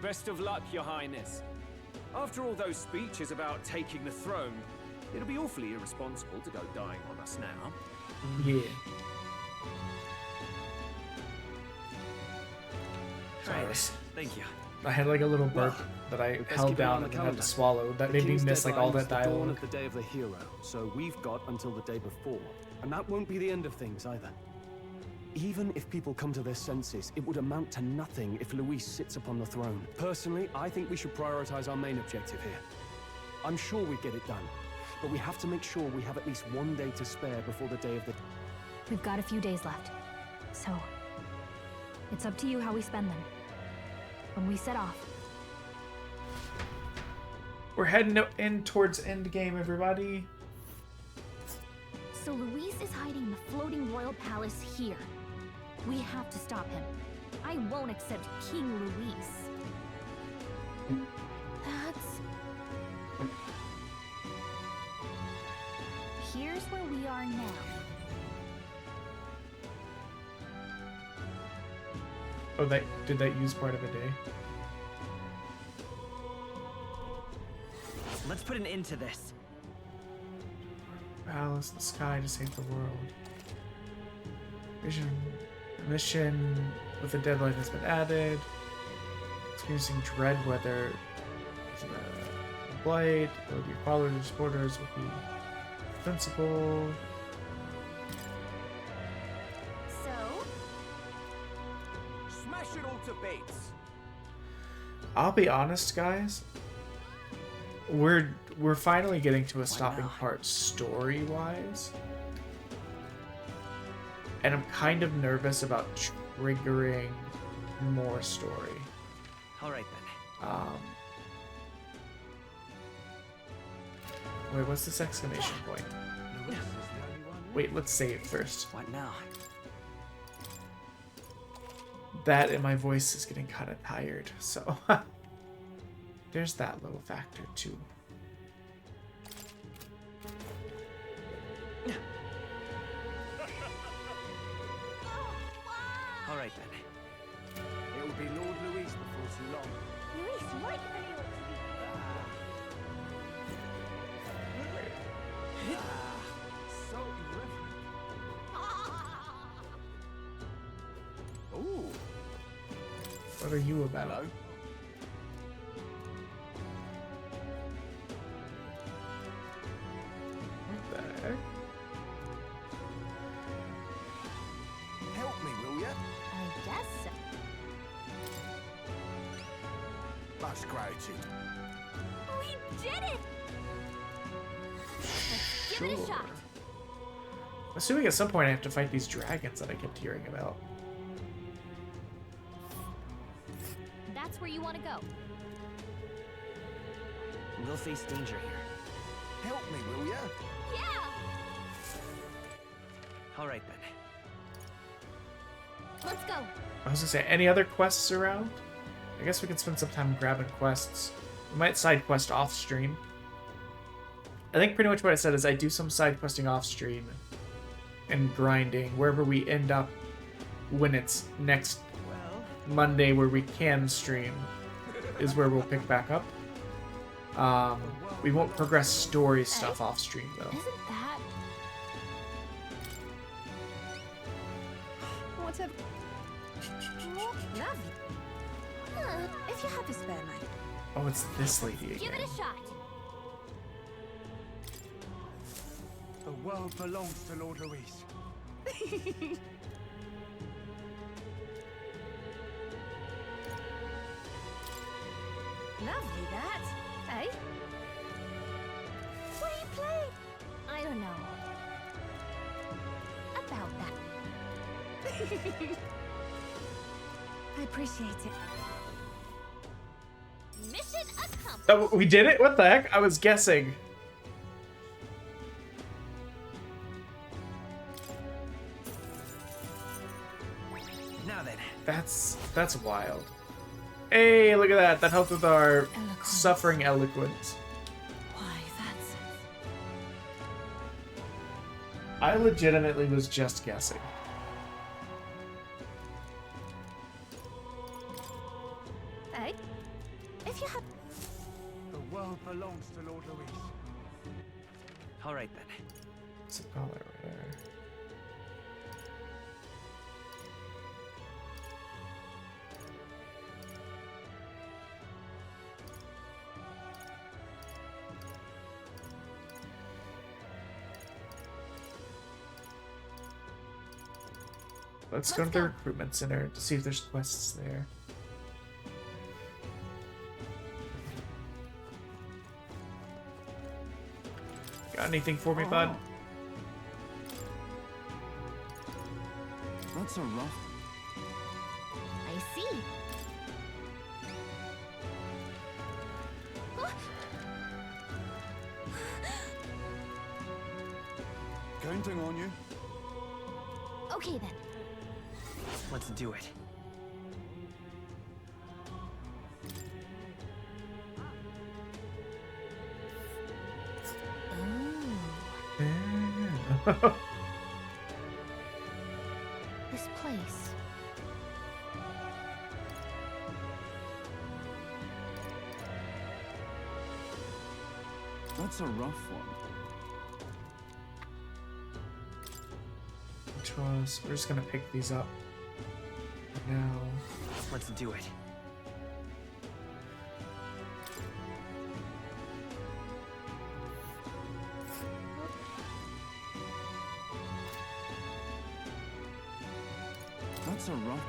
Best of luck, Your Highness. After all those speeches about taking the throne, it'll be awfully irresponsible to go dying on us now. Yeah. Right. Thank you. I had like a little burp that I held down and then had to swallow. That made me miss like all that The dawn dialogue. of the day of the hero, so we've got until the day before, and that won't be the end of things either. Even if people come to their senses, it would amount to nothing if Luis sits upon the throne. Personally, I think we should prioritize our main objective here. I'm sure we get it done, but we have to make sure we have at least one day to spare before the day of the... We've got a few days left, so it's up to you how we spend them. When we set off, We're heading in towards endgame, everybody. So Luis is hiding in the floating royal palace here. We have to stop him. I won't accept King Luis. That's... Here's where we are now. Oh, did that use part of a day? Let's put an end to this. Palace, the sky to save the world. Mission with the deadline has been added. Experiencing dread weather. Blight. Build your followers and supporters will be defensible. So? Smash it all to bits. I'll be honest, guys. We're finally getting to a stopping part story-wise. And I'm kind of nervous about triggering more story. Alright then. Wait, what's this exclamation point? Wait, let's save first. What now? That and my voice is getting kind of tired, so there's that little factor too. Alright then. It will be Lord Luis before too long. Luis, right where you ought to be. So irreverent. Ooh. What are you about? Hello? What the heck? Help me, will ya? I guess so. Much gratitude. We did it! Let's give it a shot. Assuming at some point I have to fight these dragons that I kept hearing about. That's where you want to go. We'll face danger here. Help me, will ya? Yeah! Alright then. Let's go. I was gonna say, any other quests around? I guess we can spend some time grabbing quests. We might side quest off stream. I think pretty much what I said is I do some side questing off stream and grinding wherever we end up when it's next Monday where we can stream is where we'll pick back up. We won't progress story stuff off stream though. Isn't that... Whatever. Love. If you have a spare night. Oh, it's this lady again. Give it a shot. The world belongs to Lord Luis. Lovely, that. Hey? What are you playing? I don't know. About that. I appreciate it. Mission accomplished. Oh, we did it? What the heck? I was guessing. Now then. That's wild. Hey, look at that. That helped with our suffering eloquence. Why, that's... I legitimately was just guessing. Hey? If you had... The world belongs to Lord Louis. All right then. What's it called right there? Let's go to the recruitment center to see if there's quests there. Got anything for me, bud? That's a rough. I see. Counting on you. Okay then. Let's do it. This place. That's a rough one. Trust. We're just gonna pick these up now. Let's do it. That's a rough.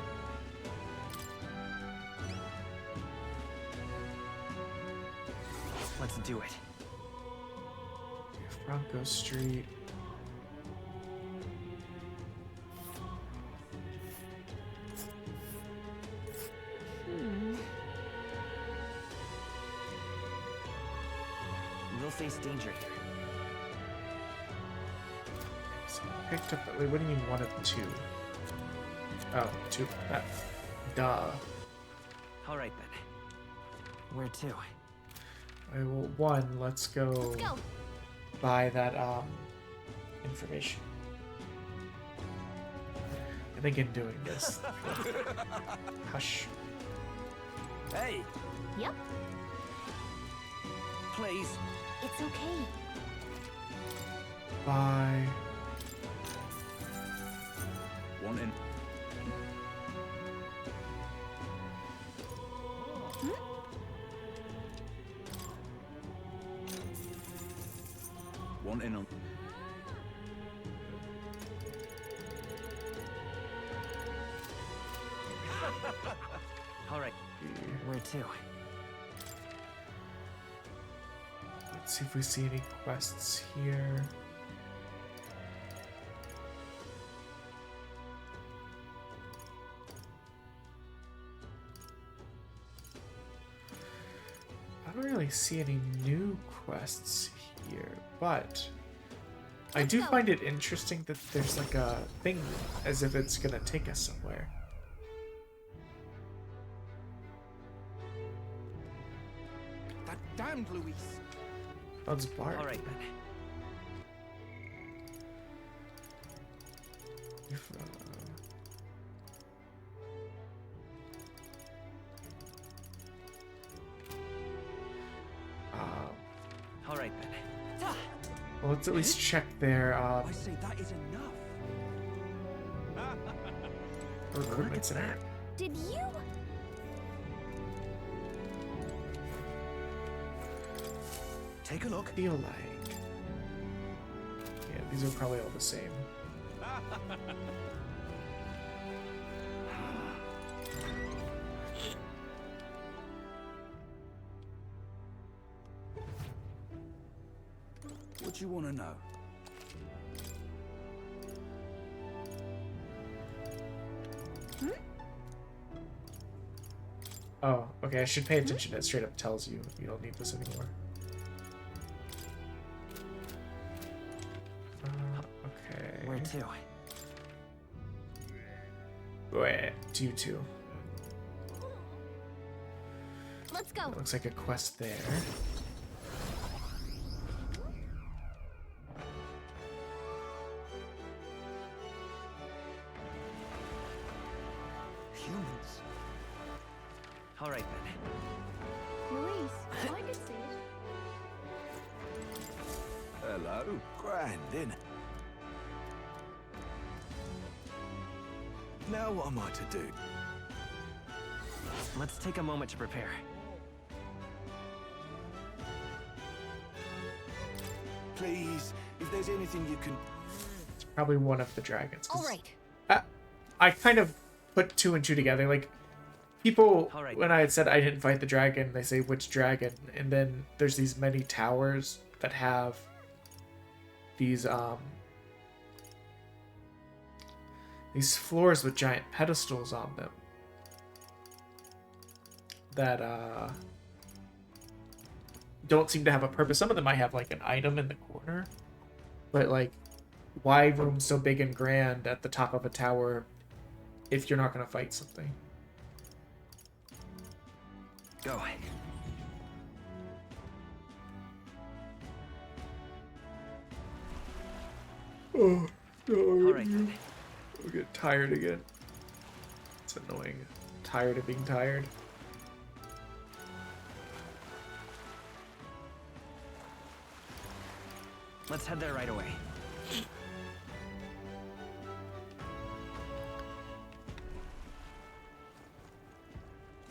Let's do it. Franco Street. We'll face danger here. So I picked up. Wait, what do you mean 1 of 2? Oh, 2. Duh. All right then. Where to? Alright, well, 1. Let's go buy that information. I think in doing this. Hush. Hey! Yep. Please. It's okay. Bye. One in. One in on. All right. Where to? Let's see if we see any quests here. I don't really see any new quests here, but I do find it interesting that there's like a thing as if it's gonna take us somewhere. That damned Louis. Oh, it's Bart. All right then. All right then. Well, let's at least check their I say that is enough. recruitment center. Did you? Take a look. Feel like. Yeah, these are probably all the same. What you want to know? Oh, okay, I should pay attention. It straight up tells you you don't need this anymore. Okay. Where to? Wait, you two. Let's go. Looks like a quest there. Humans. All right then. Luis, I could see it. Hello. Grand, innit? Now what am I to do? Let's take a moment to prepare. Please, if there's anything you can... It's probably one of the dragons. All right. I kind of put two and two together. Like, people, right. when I had said I didn't fight the dragon, they say, which dragon? And then there's these many towers that have these floors with giant pedestals on them that don't seem to have a purpose. Some of them might have like an item in the corner, but like, why room so big and grand at the top of a tower if you're not going to fight something? Go. Oh, no, All right then. I'll get tired again. It's annoying. Tired of being tired. Let's head there right away.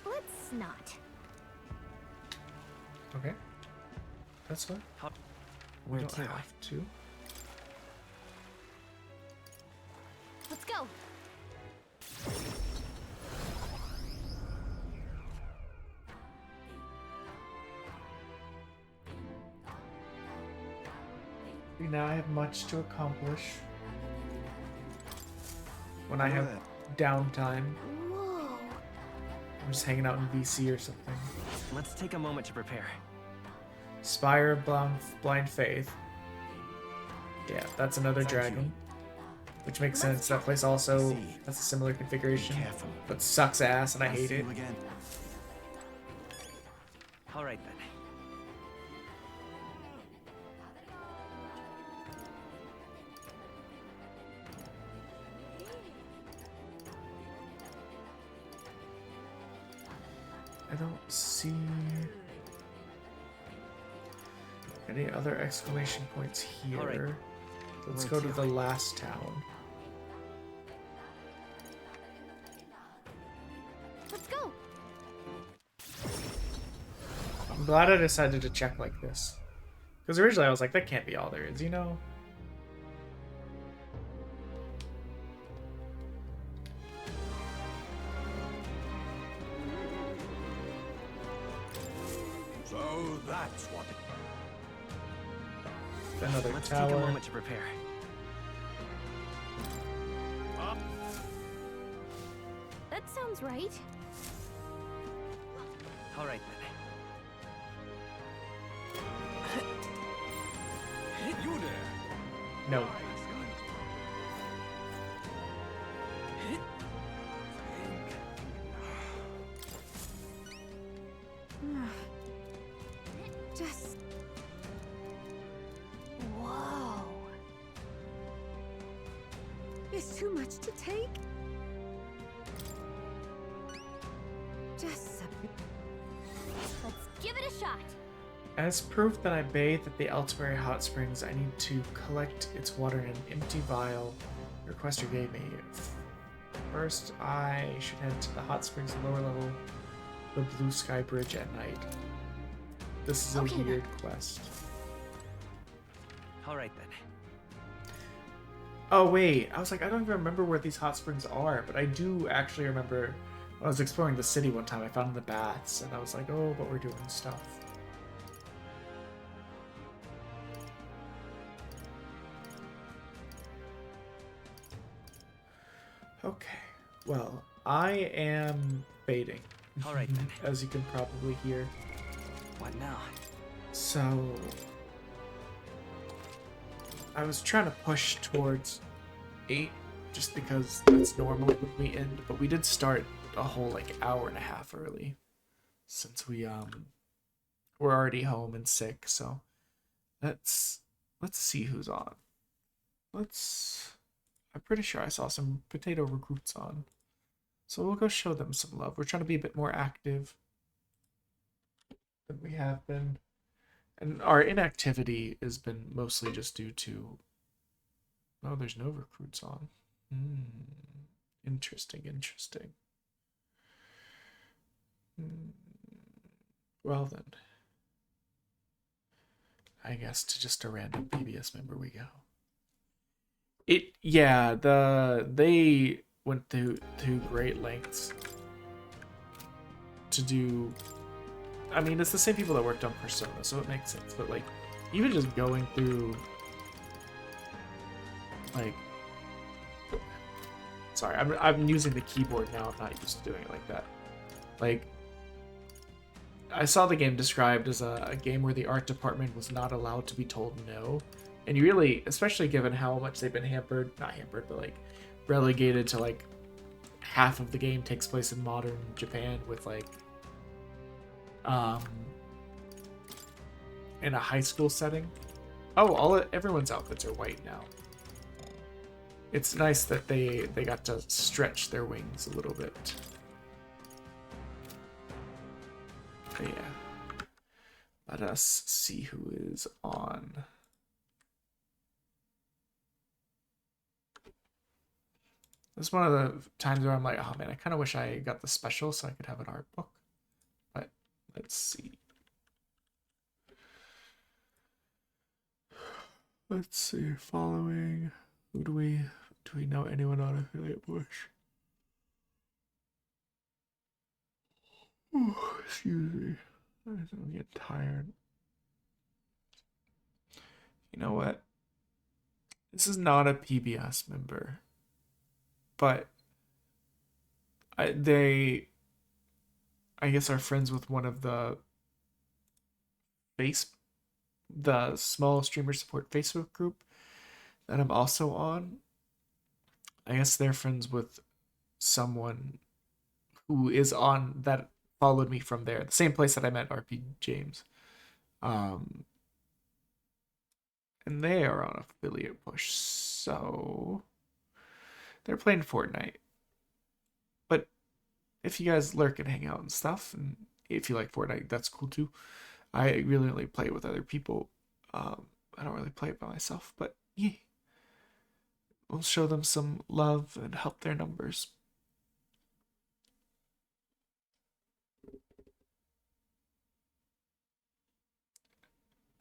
Let's not. Okay. That's fine. We Where don't to? have to. Let's go. Now I have much to accomplish. When I have downtime. Whoa. I'm just hanging out in VC or something. Let's take a moment to prepare. Spire of Blind Faith. Yeah, that's another dragon. Which makes sense. That place also has a similar configuration. But sucks ass and I hate it. All right then. I don't see any other exclamation points here. All right. Let's go to the last town. Let's go. I'm glad I decided to check like this. Because originally I was like, that can't be all there is, you know? So that's what Another Let's tower. take a moment to prepare. That sounds right. All right then. You there? No. Just... Whoa. It's too much to take. Just Let's give it a shot. As proof that I bathed at the Eltbury Hot Springs, I need to collect its water in an empty vial the requester gave me. First, I should head to the hot springs lower level, the Blue Sky Bridge at night. This is a weird quest. All right then. Oh wait, I was like, I don't even remember where these hot springs are, but I do actually remember when I was exploring the city one time, I found the baths, and I was like, oh, but we're doing stuff. Okay, well, I am fading. All right, then. As you can probably hear. What now? So, I was trying to push towards 8 just because that's normal when we end, but we did start a whole like hour and a half early since we're already home and sick. So let's see who's on. I'm pretty sure I saw some potato recruits on, so we'll go show them some love. We're trying to be a bit more active than we have been, and our inactivity has been mostly just due to, oh, there's no recruits on. Interesting. Well then, I guess to just a random PBS member we go. They went through great lengths to do. I mean, it's the same people that worked on Persona, so it makes sense. But like, even just going through, like, sorry, I'm using the keyboard now. I'm not used to doing it like that. Like, I saw the game described as a game where the art department was not allowed to be told no. And you really, especially given how much they've been not hampered, but like relegated to like half of the game takes place in modern Japan with like, in a high school setting. Oh, everyone's outfits are white now. It's nice that they got to stretch their wings a little bit. But yeah, let us see who is on. This is one of the times where I'm like, oh man, I kind of wish I got the special so I could have an art book. But let's see. Let's see. Following. Who do we know anyone on Affiliate Push? Oh, excuse me. I'm getting tired. You know what? This is not a PBS member, but I guess are friends with one of the small streamer support Facebook group that I'm also on. I guess they're friends with someone who is on that followed me from there, the same place that I met RP James. And they are on Affiliate Push, so they're playing Fortnite. But if you guys lurk and hang out and stuff, and if you like Fortnite, that's cool too. I really only play it with other people. I don't really play it by myself, but yeah. We'll show them some love and help their numbers.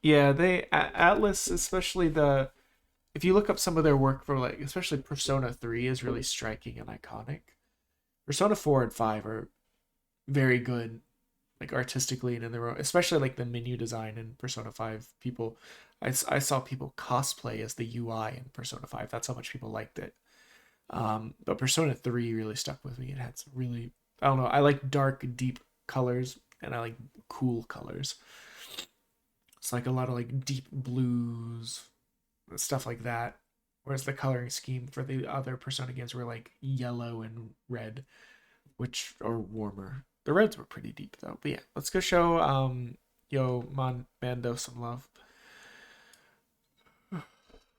Yeah, Atlas, especially if you look up some of their work for like, especially Persona 3 is really striking and iconic. Persona 4 and 5 are very good, like artistically and in their own, especially like the menu design in Persona 5. I saw people cosplay as the UI in Persona 5. That's how much people liked it. But Persona 3 really stuck with me. It had some really, I don't know, I like dark, deep colors, and I like cool colors. It's like a lot of like deep blues, stuff like that. Whereas the coloring scheme for the other Persona games were like yellow and red, which are warmer. The reds were pretty deep though. But yeah, let's go show Mando some love.